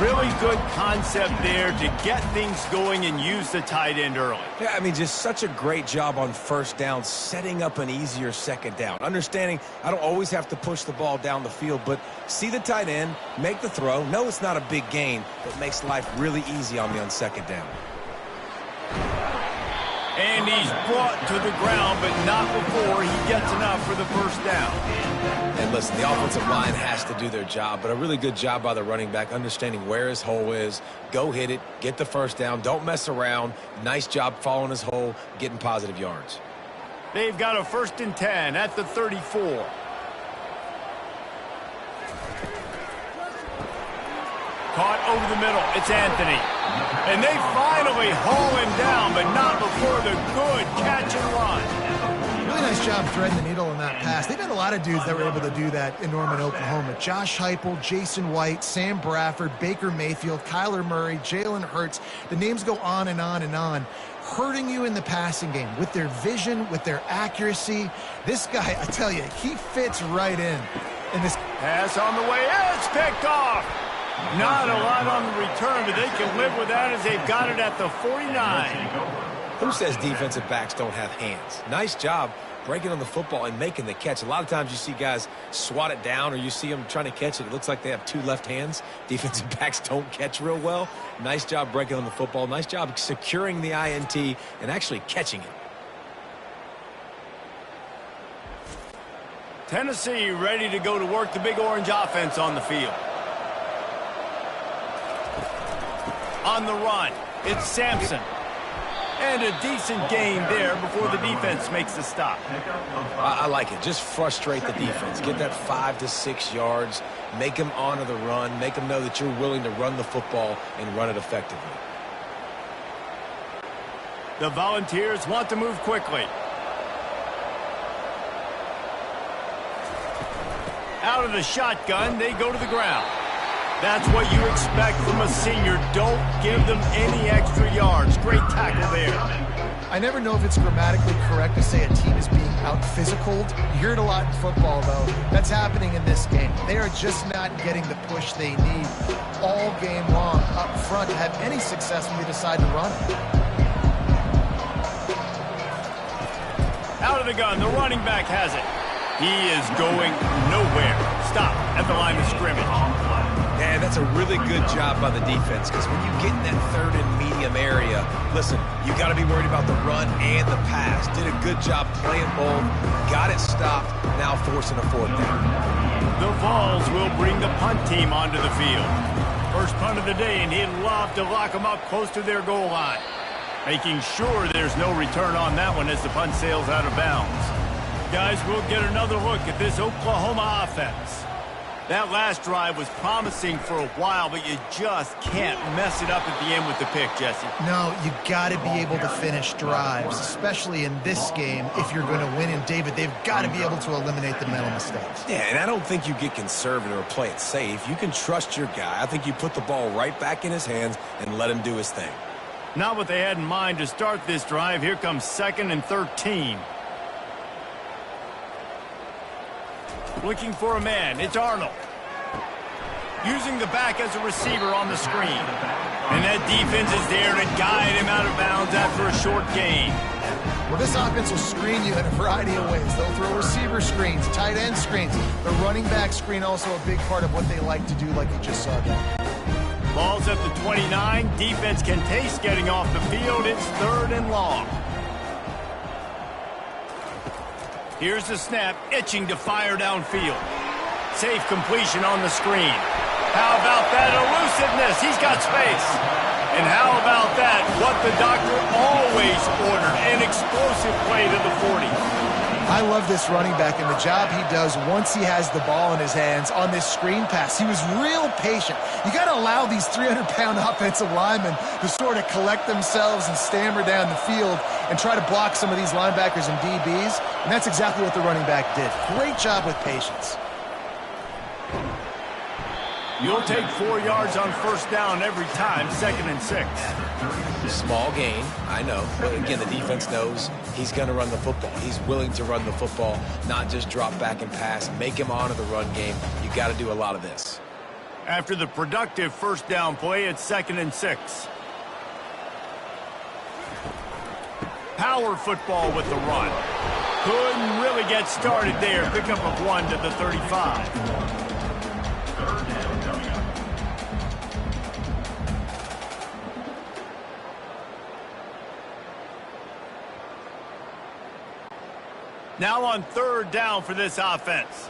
Really good concept there to get things going and use the tight end early. Yeah, I mean, just such a great job on first down, setting up an easier second down. Understanding I don't always have to push the ball down the field, but see the tight end, make the throw. No, it's not a big gain, but makes life really easy on me on second down. And he's brought to the ground, but not before he gets enough for the first down. And listen, the offensive line has to do their job, but a really good job by the running back, understanding where his hole is. Go hit it, get the first down, don't mess around. Nice job following his hole, getting positive yards. They've got a 1st and 10 at the 34. Caught over the middle. It's Anthony. And they finally haul him down, but not before the good catch and run. Really nice job threading the needle on that pass. They've had a lot of dudes that were able to do that in Norman, Oklahoma. Josh Heupel, Jason White, Sam Bradford, Baker Mayfield, Kyler Murray, Jalen Hurts. The names go on and on and on. Hurting you in the passing game with their vision, with their accuracy. This guy, I tell you, he fits right in. And this pass on the way. It's picked off. Not a lot on the return, but they can live with that as they've got it at the 49. Who says defensive backs don't have hands? Nice job breaking on the football and making the catch. A lot of times you see guys swat it down, or you see them trying to catch it. It looks like they have 2 left hands. Defensive backs don't catch real well. Nice job breaking on the football. Nice job securing the INT and actually catching it. Tennessee ready to go to work the Big Orange offense on the field. On the run, it's Sampson. And a decent gain there before the defense makes the stop. I like it. Just frustrate the defense. Get that 5 to 6 yards. Make them honor the run. Make them know that you're willing to run the football and run it effectively. The Volunteers want to move quickly. Out of the shotgun, they go to the ground. That's what you expect from a senior. Don't give them any extra yards. Great tackle there. I never know if it's grammatically correct to say a team is being out-physicaled. You hear it a lot in football, though. That's happening in this game. They are just not getting the push they need all game long up front to have any success when they decide to run. Out of the gun, the running back has it. He is going nowhere. Stop at the line of scrimmage. And that's a really good job by the defense, because when you get in that third and medium area, listen, you got to be worried about the run and the pass. Did a good job playing both, got it stopped, now forcing a fourth down. The Vols will bring the punt team onto the field. First punt of the day, and he'd love to lock them up close to their goal line. Making sure there's no return on that one as the punt sails out of bounds. Guys, we'll get another look at this Oklahoma offense. That last drive was promising for a while, but you just can't mess it up at the end with the pick, Jesse. No, you got to be able to finish drives, especially in this game if you're going to win. And, David, they've got to be able to eliminate the mental mistakes. Yeah, and I don't think you get conservative or play it safe. You can trust your guy. I think you put the ball right back in his hands and let him do his thing. Not what they had in mind to start this drive. Here comes 2nd and 13. Looking for a man. It's Arnold. Using the back as a receiver on the screen. And that defense is there to guide him out of bounds after a short gain. Well, this offense will screen you in a variety of ways. They'll throw receiver screens, tight end screens. The running back screen also a big part of what they like to do, like you just saw there. Ball's at the 29. Defense can taste getting off the field. It's 3rd and long. Here's the snap, itching to fire downfield. Safe completion on the screen. How about that elusiveness? He's got space. And how about that, what the doctor always ordered, an explosive play to the 40. I love this running back and the job he does once he has the ball in his hands on this screen pass. He was real patient. You got to allow these 300-pound offensive linemen to sort of collect themselves and stammer down the field and try to block some of these linebackers and DBs, and that's exactly what the running back did. Great job with patience. You'll take 4 yards on first down every time, 2nd and 6. Small gain, I know. But again, the defense knows he's going to run the football. He's willing to run the football, not just drop back and pass, make him honor the run game. You got to do a lot of this. After the productive first down play, it's 2nd and 6. Power football with the run. Couldn't really get started there. Pickup of 1 to the 35. Now on 3rd down for this offense.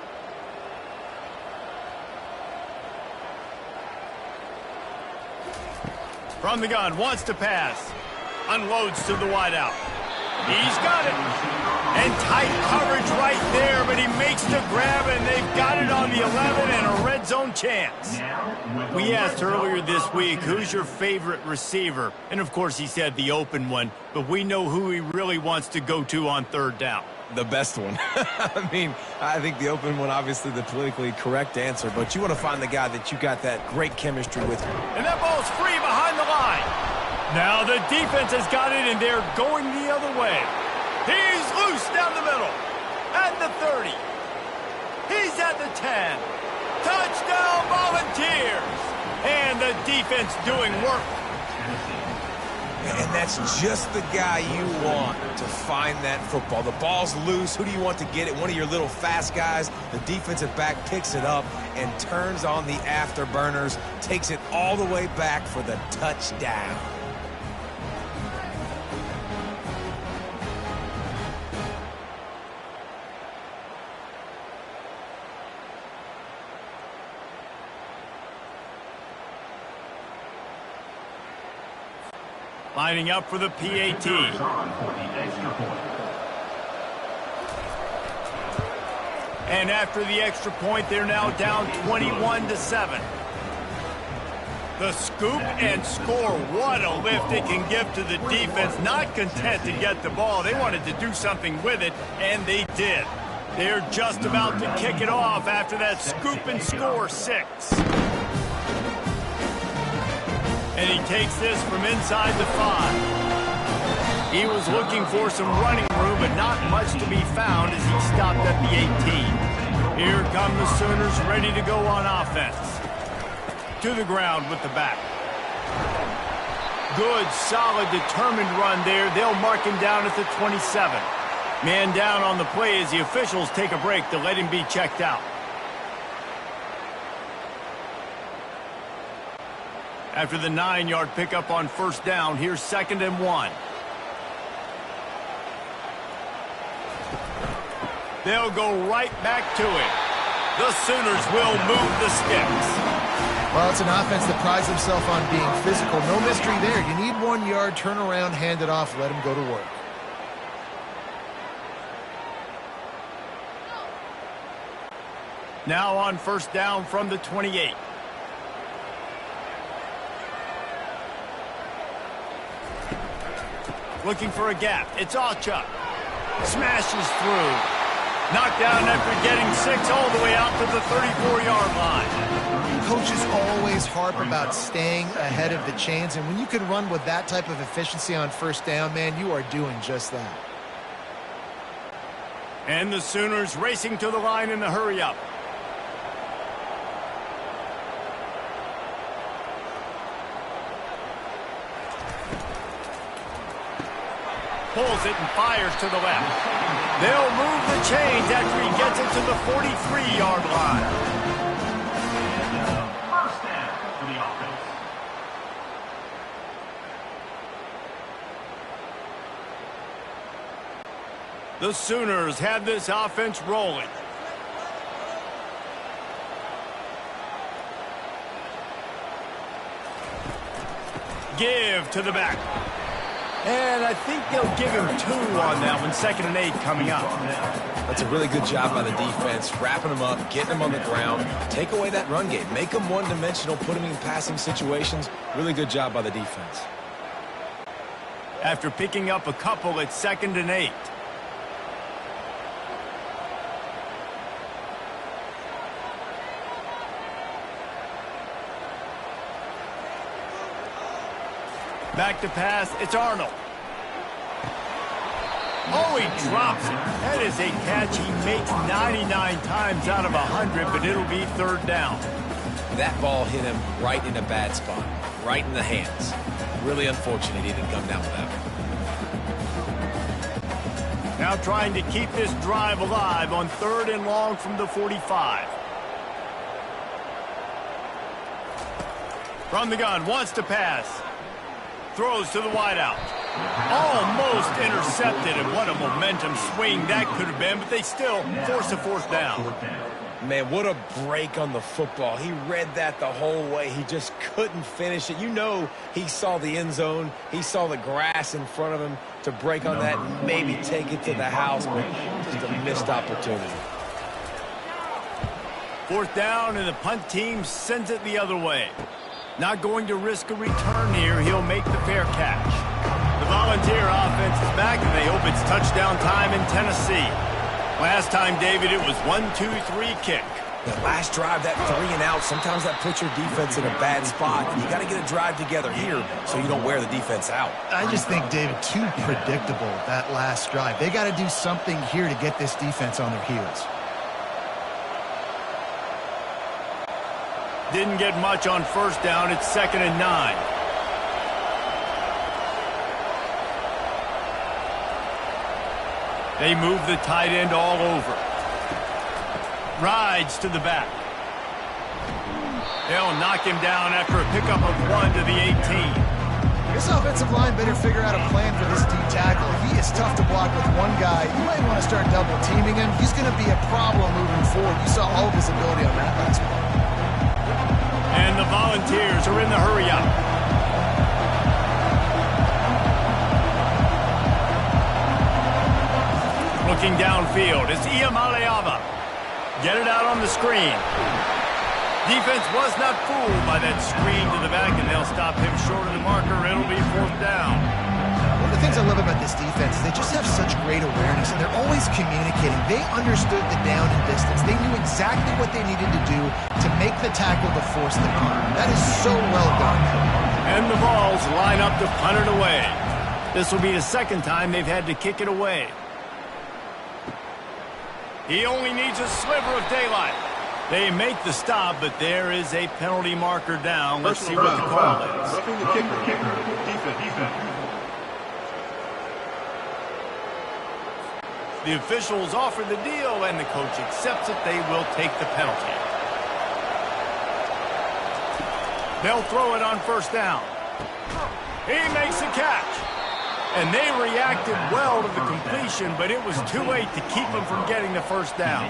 From the gun, wants to pass. Unloads to the wideout. He's got it. And tight coverage right there, but he makes the grab, and they've got it on the 11 and a red zone chance. We asked earlier this week, who's your favorite receiver? And, of course, he said the open one, but we know who he really wants to go to on 3rd down. The best one. I mean, I think the open one, obviously the politically correct answer, but you want to find the guy that you got that great chemistry with. And that ball's free behind the line. Now the defense has got it, and they're going the other way. He's loose down the middle. At the 30. He's at the 10. Touchdown, Volunteers. And the defense doing work. And that's just the guy you want to find that football. The ball's loose. Who do you want to get it? One of your little fast guys. The defensive back picks it up and turns on the afterburners, takes it all the way back for the touchdown. Lining up for the PAT. And after the extra point, they're now down 21-7. The scoop and score. What a lift it can give to the defense. Not content to get the ball. They wanted to do something with it, and they did. They're just about to kick it off after that scoop and score 6. And he takes this from inside the 5. He was looking for some running room, but not much to be found as he stopped at the 18. Here come the Sooners ready to go on offense. To the ground with the back. Good, solid, determined run there. They'll mark him down at the 27. Man down on the play as the officials take a break to let him be checked out. After the 9-yard pickup on first down, here's 2nd and 1. They'll go right back to it. The Sooners will move the sticks. Well, it's an offense that prides himself on being physical. No mystery there. You need 1 yard, turn around, hand it off, let him go to work. Now on first down from the 28. Looking for a gap. It's Acha. Smashes through. Knocked down after getting 6 all the way out to the 34-yard line. Coaches always harp about staying ahead of the chains, and when you can run with that type of efficiency on first down, man, you are doing just that. And the Sooners racing to the line in the hurry-up. Pulls it and fires to the left. They'll move the chains after he gets it to the 43-yard line. First down for the offense. The Sooners have this offense rolling. Give to the back. And I think they'll give him 2 on that one. 2nd and 8 coming up. That's a really good job by the defense, wrapping them up, getting them on the ground. Take away that run game. Make them one-dimensional, put them in passing situations. Really good job by the defense. After picking up a couple, it's 2nd and 8. Back to pass, it's Arnold. Oh, he drops it. That is a catch he makes 99 times out of 100, but it'll be 3rd down. That ball hit him right in a bad spot, right in the hands. Really unfortunate he didn't come down with that one. Now trying to keep this drive alive on 3rd and long from the 45. From the gun, wants to pass. Throws to the wideout. Almost intercepted, and what a momentum swing that could have been, but they still force a 4th down. Man, what a break on the football. He read that the whole way. He just couldn't finish it. You know he saw the end zone. He saw the grass in front of him to break on that and maybe take it to the house, but just a missed opportunity. 4th down, and the punt team sends it the other way. Not going to risk a return here. He'll make the fair catch. The Volunteer offense is back, and they hope it's touchdown time in Tennessee. Last time, David, it was 1-2-3 kick. The last drive, that 3 and out, sometimes that puts your defense in a bad spot. You got to get a drive together here so you don't wear the defense out. I just think, David, too predictable, that last drive. They got to do something here to get this defense on their heels. Didn't get much on first down. It's 2nd and 9. They move the tight end all over. Rides to the back. They'll knock him down after a pickup of 1 to the 18. This offensive line better figure out a plan for this D tackle. He is tough to block with one guy. You might want to start double teaming him. He's going to be a problem moving forward. You saw all of his ability on that last one. And the Volunteers are in the hurry-up. Looking downfield, it's Iamaleava. Get it out on the screen. Defense was not fooled by that screen to the back, and they'll stop him short of the marker. It'll be 4th down. One of the things I love about this defense is they just have such great awareness, and they're always communicating. They understood the down and distance. They knew exactly what they needed to do to make the tackle to force the punt. That is so well done. And the Vols line up to punt it away. This will be the 2nd time they've had to kick it away. He only needs a sliver of daylight. They make the stop, but there is a penalty marker down. Let's see what the call is. Roughing the kicker. Defense. The officials offer the deal, and the coach accepts it. They will take the penalty. They'll throw it on first down. He makes the catch. And they reacted well to the completion, but it was too late to keep them from getting the first down.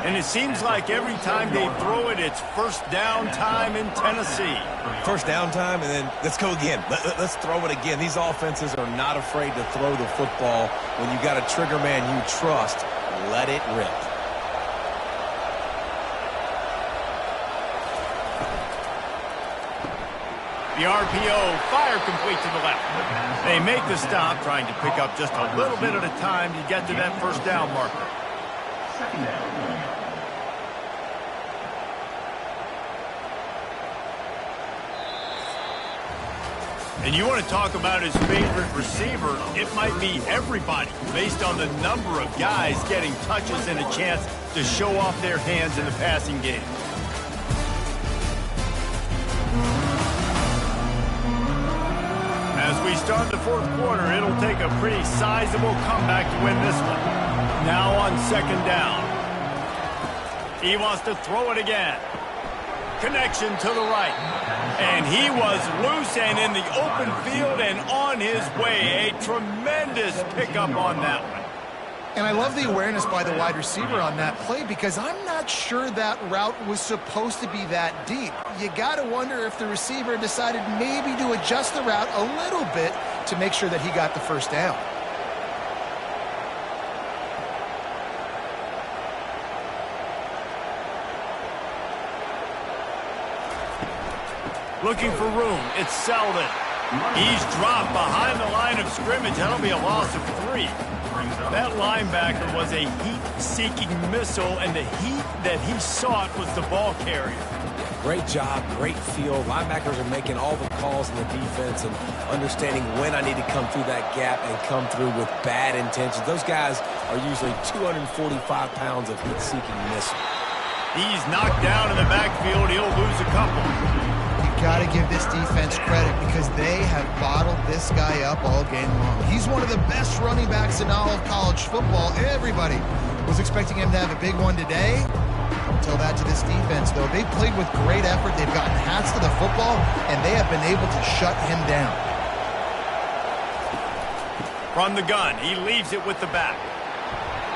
And it seems like every time they throw it, it's first down time in Tennessee. First down time, and then let's go again. Let's throw it again. These offenses are not afraid to throw the football. When you got a trigger man you trust, let it rip. The RPO, fire complete to the left. They make the stop, trying to pick up just a little bit at a time to get to that first down marker. Second down. And you want to talk about his favorite receiver, it might be everybody, based on the number of guys getting touches and a chance to show off their hands in the passing game. As we start the fourth quarter, it'll take a pretty sizable comeback to win this one. Now on second down. He wants to throw it again. Connection to the right. And he was loose and in the open field and on his way. A tremendous pickup on that one. And I love the awareness by the wide receiver on that play because I'm not sure that route was supposed to be that deep. You got to wonder if the receiver decided maybe to adjust the route a little bit to make sure that he got the first down. Looking for room. It's Selden. He's dropped behind the line of scrimmage. That'll be a loss of 3. That linebacker was a heat-seeking missile, and the heat that he sought was the ball carrier. Great job, great feel. Linebackers are making all the calls in the defense and understanding when I need to come through that gap and come through with bad intentions. Those guys are usually 245 pounds of heat-seeking missile. He's knocked down in the backfield. He'll lose a couple. Got to give this defense credit because they have bottled this guy up all game long. He's one of the best running backs in all of college football. Everybody was expecting him to have a big one today. Tell that to this defense, though. They played with great effort. They've gotten hats to the football, and they have been able to shut him down. From the gun, he leaves it with the back.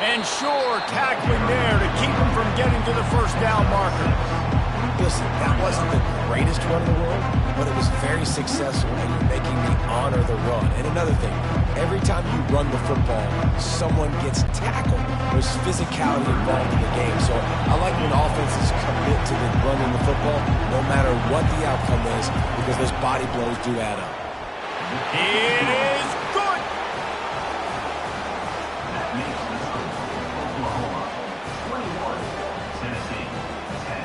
And sure, tackling there to keep him from getting to the first down marker. Listen, that wasn't the greatest run in the world, but it was very successful, and you're making me honor the run. And another thing, every time you run the football, someone gets tackled. There's physicality involved in the game. So I like when offenses commit to the running the football, no matter what the outcome is, because those body blows do add up. It is good. That makes the score. Oklahoma 21, Tennessee 10.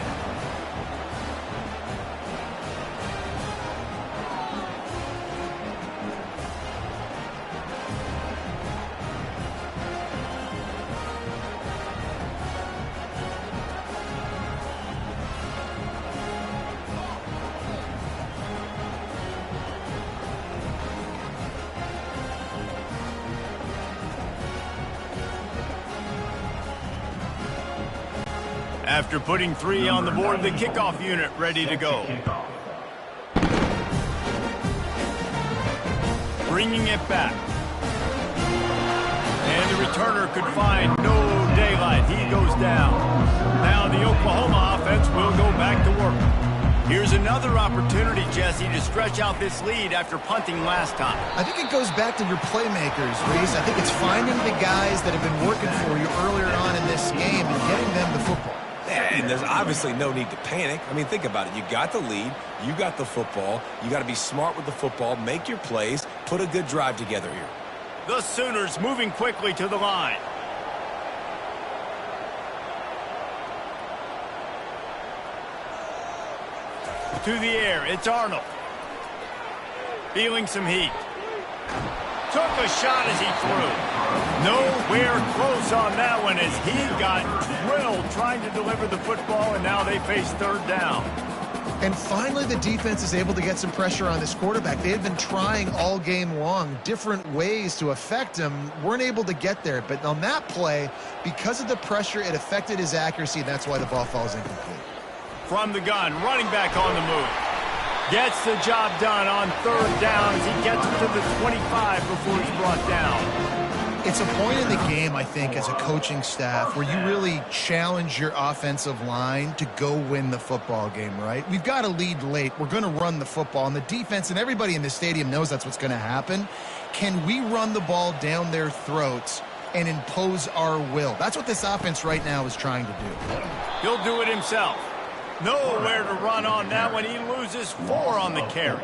After putting 3 on the board, the kickoff unit ready to go. Bringing it back. And the returner could find no daylight. He goes down. Now the Oklahoma offense will go back to work. Here's another opportunity, Jesse, to stretch out this lead after punting last time. I think it goes back to your playmakers, Reese. I think it's finding the guys that have been working for you earlier on in this game and getting them the football. And there's obviously no need to panic. I mean, think about it. You got the lead. You got the football. You got to be smart with the football, make your plays, put a good drive together here. The Sooners moving quickly to the line. To the air, it's Arnold. Feeling some heat. Took a shot as he threw. Nowhere close on that one as he got drilled trying to deliver the football, and now they face third down. And finally, the defense is able to get some pressure on this quarterback. They had been trying all game long different ways to affect him. Weren't able to get there. But on that play, because of the pressure, it affected his accuracy, and that's why the ball falls incomplete. From the gun, running back on the move. Gets the job done on third down as he gets it to the 25 before he's brought down. It's a point in the game, I think, as a coaching staff where you really challenge your offensive line to go win the football game, right? We've got a lead late. We're going to run the football. And the defense and everybody in the stadium knows that's what's going to happen. Can we run the ball down their throats and impose our will? That's what this offense right now is trying to do. He'll do it himself. Nowhere to run on that one. He loses 4 on the carry.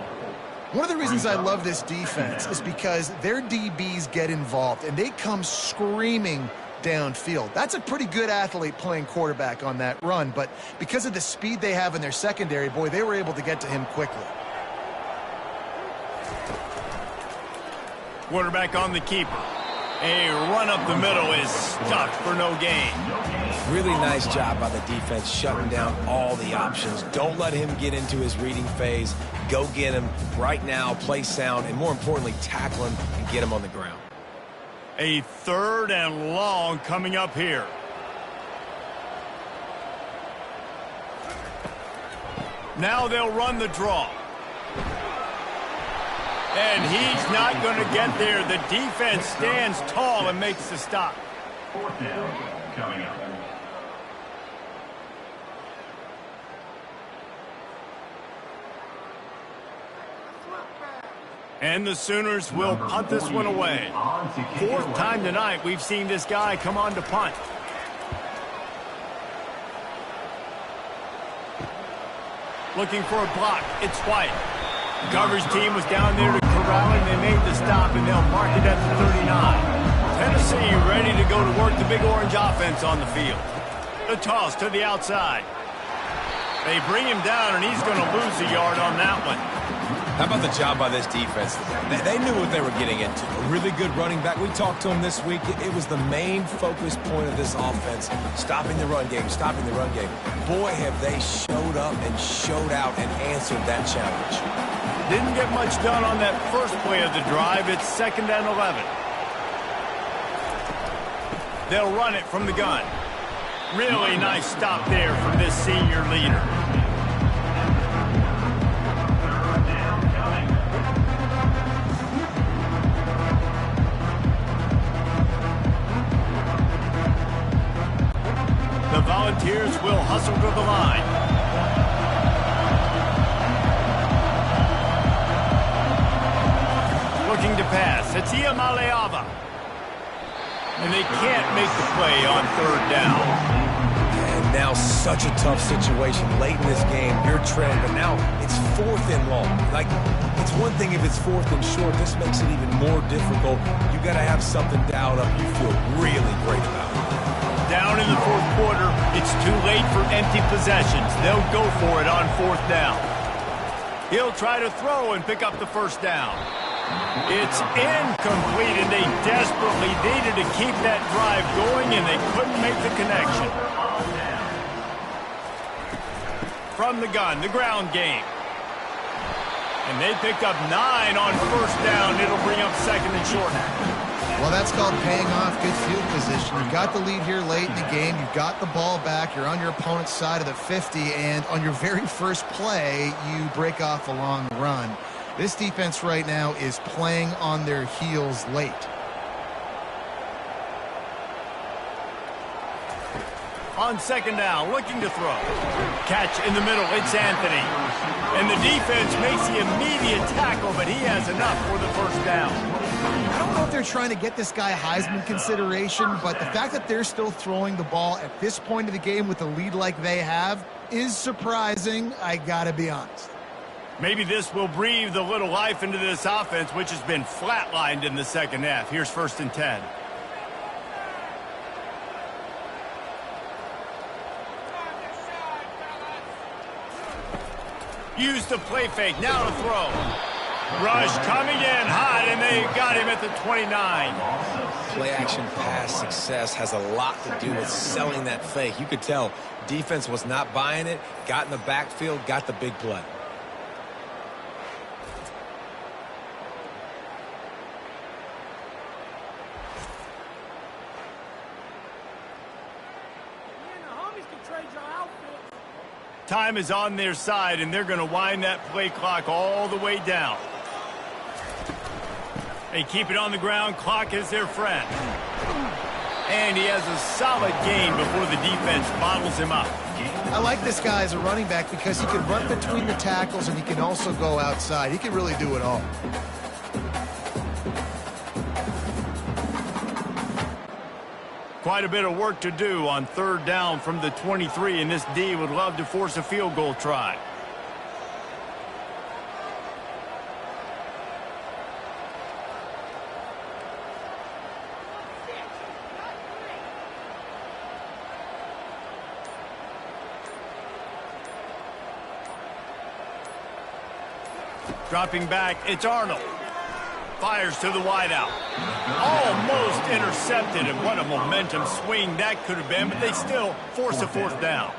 One of the reasons I love this defense is because their DBs get involved, and they come screaming downfield. That's a pretty good athlete playing quarterback on that run, but because of the speed they have in their secondary, boy, they were able to get to him quickly. Quarterback on the keeper. A run up the middle is stuck for no gain. Really nice job by the defense shutting down all the options. Don't let him get into his reading phase. Go get him right now, play sound, and more importantly, tackle him and get him on the ground. A 3rd and long coming up here. Now they'll run the draw. And he's not going to get there. The defense stands tall and makes the stop. 4th down coming up. And the Sooners will punt this one away. 4th time tonight we've seen this guy come on to punt. Looking for a block. It's White. Coverage team was down there to corral him. They made the stop, and they'll mark it at the 39. Tennessee ready to go to work the Big Orange offense on the field. The toss to the outside. They bring him down, and he's going to lose a yard on that one. How about the job by this defense? They knew what they were getting into. A really good running back. We talked to him this week. It was the main focus point of this offense, stopping the run game, stopping the run game. Boy, have they showed up and showed out and answered that challenge. Didn't get much done on that first play of the drive. It's 2nd and 11. They'll run it from the gun. Really nice stop there from this senior leader. The Volunteers will hustle to the line. Looking to pass. It's Iamaleava. And they can't make the play on 3rd down. And now such a tough situation late in this game. You're trailing, but now it's 4th and long. Like, it's one thing if it's 4th and short. This makes it even more difficult. You got to have something dialed up you feel really great about. Down in the 4th quarter, it's too late for empty possessions. They'll go for it on 4th down. He'll try to throw and pick up the 1st down. It's incomplete, and they desperately needed to keep that drive going, and they couldn't make the connection. From the gun, the ground game. And they picked up 9 on 1st down. It'll bring up 2nd and short. Well, that's called paying off good field position. You've got the lead here late in the game. You've got the ball back. You're on your opponent's side of the 50, and on your very first play, you break off a long run. This defense right now is playing on their heels late. On 2nd down, looking to throw. Catch in the middle, it's Anthony. And the defense makes the immediate tackle, but he has enough for the 1st down. I don't know if they're trying to get this guy Heisman consideration, but the fact that they're still throwing the ball at this point of the game with a lead like they have is surprising, I gotta be honest. Maybe this will breathe a little life into this offense, which has been flatlined in the 2nd half. Here's 1st and 10. Use the play fake. Now to throw. Rush coming in hot, and they got him at the 29. Play action pass success has a lot to do with selling that fake. You could tell defense was not buying it, got in the backfield, got the big play. Time is on their side, and they're going to wind that play clock all the way down. They keep it on the ground. Clock is their friend. And he has a solid gain before the defense bottles him up. I like this guy as a running back because he can run between the tackles and he can also go outside. He can really do it all. Quite a bit of work to do on third down from the 23, and this D would love to force a field goal try. Dropping back, it's Arnold. Fires to the wideout. Almost intercepted, and what a momentum swing that could have been, but they still force a fourth down.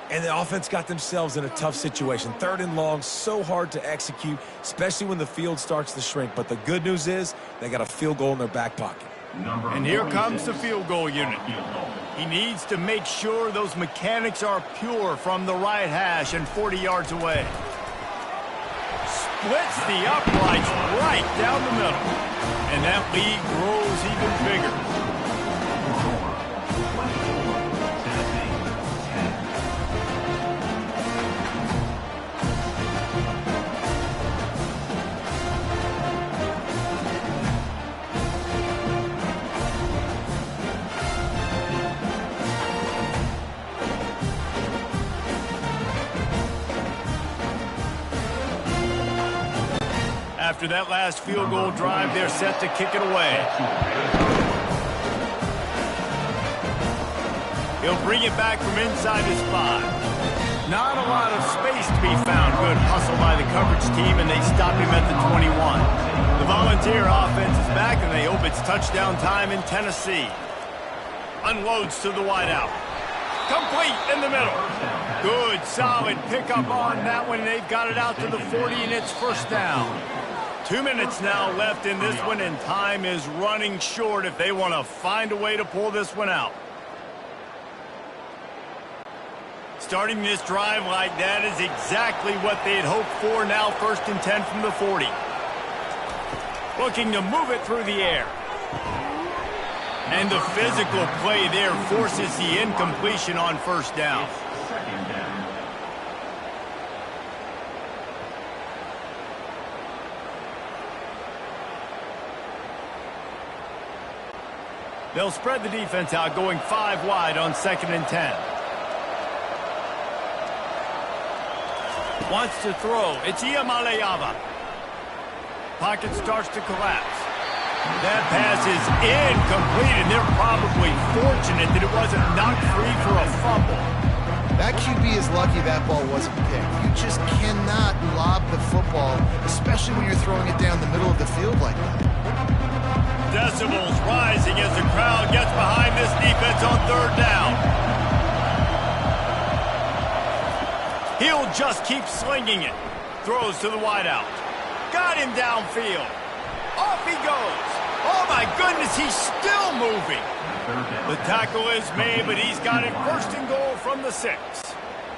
And the offense got themselves in a tough situation. Third and long, so hard to execute, especially when the field starts to shrink. But the good news is they got a field goal in their back pocket. And here comes the field goal unit. He needs to make sure those mechanics are pure from the right hash and 40 yards away. Splits the uprights right down the middle. And that lead grows even bigger. After that last field goal drive, they're set to kick it away. He'll bring it back from inside his 5. Not a lot of space to be found. Good hustle by the coverage team, and they stop him at the 21. The Volunteer offense is back, and they hope it's touchdown time in Tennessee. Unloads to the wideout. Complete in the middle. Good, solid pickup on that one. They've got it out to the 40, and it's first down. 2 minutes now left in this one, and time is running short if they want to find a way to pull this one out. Starting this drive like that is exactly what they'd hoped for. Now 1st and 10 from the 40. Looking to move it through the air. And the physical play there forces the incompletion on first down. Second down. They'll spread the defense out, going 5 wide on 2nd and 10. Wants to throw. It's Iamaleava. Pocket starts to collapse. That pass is incomplete, and they're probably fortunate that it wasn't knocked free for a fumble. That QB is lucky that ball wasn't picked. You just cannot lob the football, especially when you're throwing it down the middle of the field like that. Decibels rising as the crowd gets behind this defense on 3rd down. He'll just keep slinging it. Throws to the wideout. Got him downfield. Off he goes. Oh, my goodness, he's still moving. The tackle is made, but he's got it 1st and goal from the 6.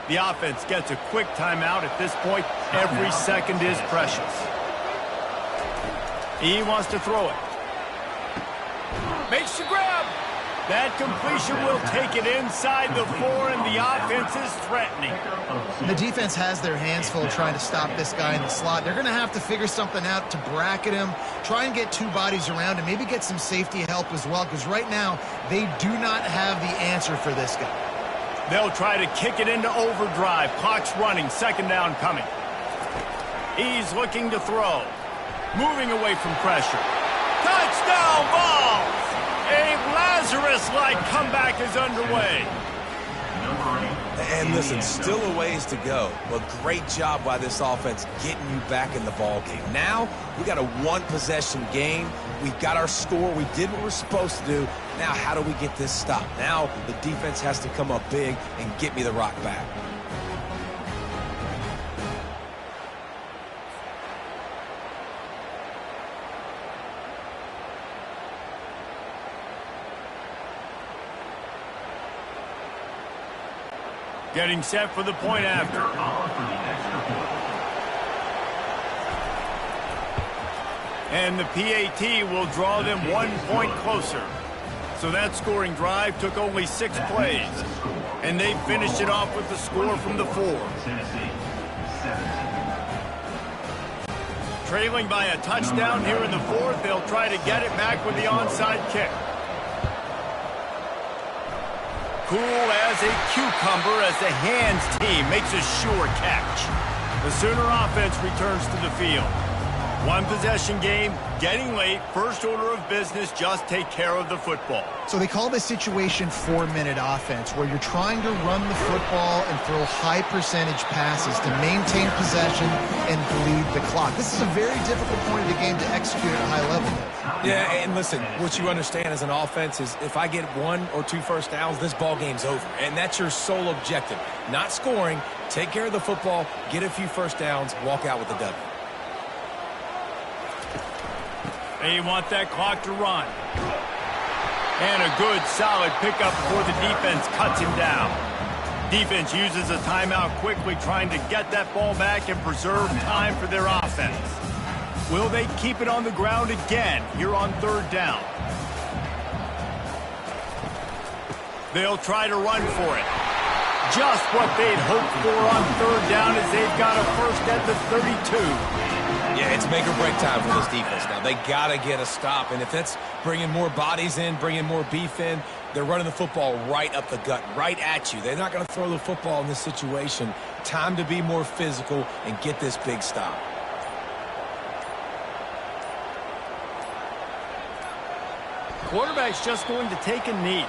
The offense gets a quick timeout at this point. Every second is precious. He wants to throw it. Makes the grab. That completion will take it inside the 4, and the offense is threatening. The defense has their hands full trying to stop this guy in the slot. They're going to have to figure something out to bracket him, try and get 2 bodies around him, maybe get some safety help as well, because right now they do not have the answer for this guy. They'll try to kick it into overdrive. Clock's running. 2nd down coming. He's looking to throw. Moving away from pressure. Touchdown ball! A Lazarus-like comeback is underway. And listen, still a ways to go, but great job by this offense getting you back in the ball game. Now, we got a 1-possession game. We've got our score. We did what we're supposed to do. Now, how do we get this stopped? Now, the defense has to come up big and get me the rock back. Getting set for the point after. On for the extra point. And the PAT will draw them 1 point closer. So that scoring drive took only 6 plays. And they finished it off with the score from the 4. Tennessee, 17. Trailing by a touchdown here in the 4th, they'll try to get it back with the onside kick. Cool as a cucumber as the hands team makes a sure catch. The Sooner offense returns to the field. 1 possession game, getting late, first order of business, just take care of the football. So they call this situation 4-minute offense, where you're trying to run the football and throw high percentage passes to maintain possession and bleed the clock. This is a very difficult point of the game to execute at a high level. Yeah, and listen, what you understand as an offense is if I get 1 or 2 first downs, this ball game's over. And that's your sole objective. Not scoring, take care of the football, get a few first downs, walk out with the W. They want that clock to run. And a good, solid pickup before the defense cuts him down. Defense uses a timeout quickly, trying to get that ball back and preserve time for their offense. Will they keep it on the ground again here on 3rd down? They'll try to run for it. Just what they'd hoped for on 3rd down as they've got a first at the 32. Yeah, it's make or break time for this defense now. They got to get a stop, and if that's bringing more bodies in, bringing more beef in, they're running the football right up the gut, right at you. They're not going to throw the football in this situation. Time to be more physical and get this big stop. Quarterback's just going to take a knee.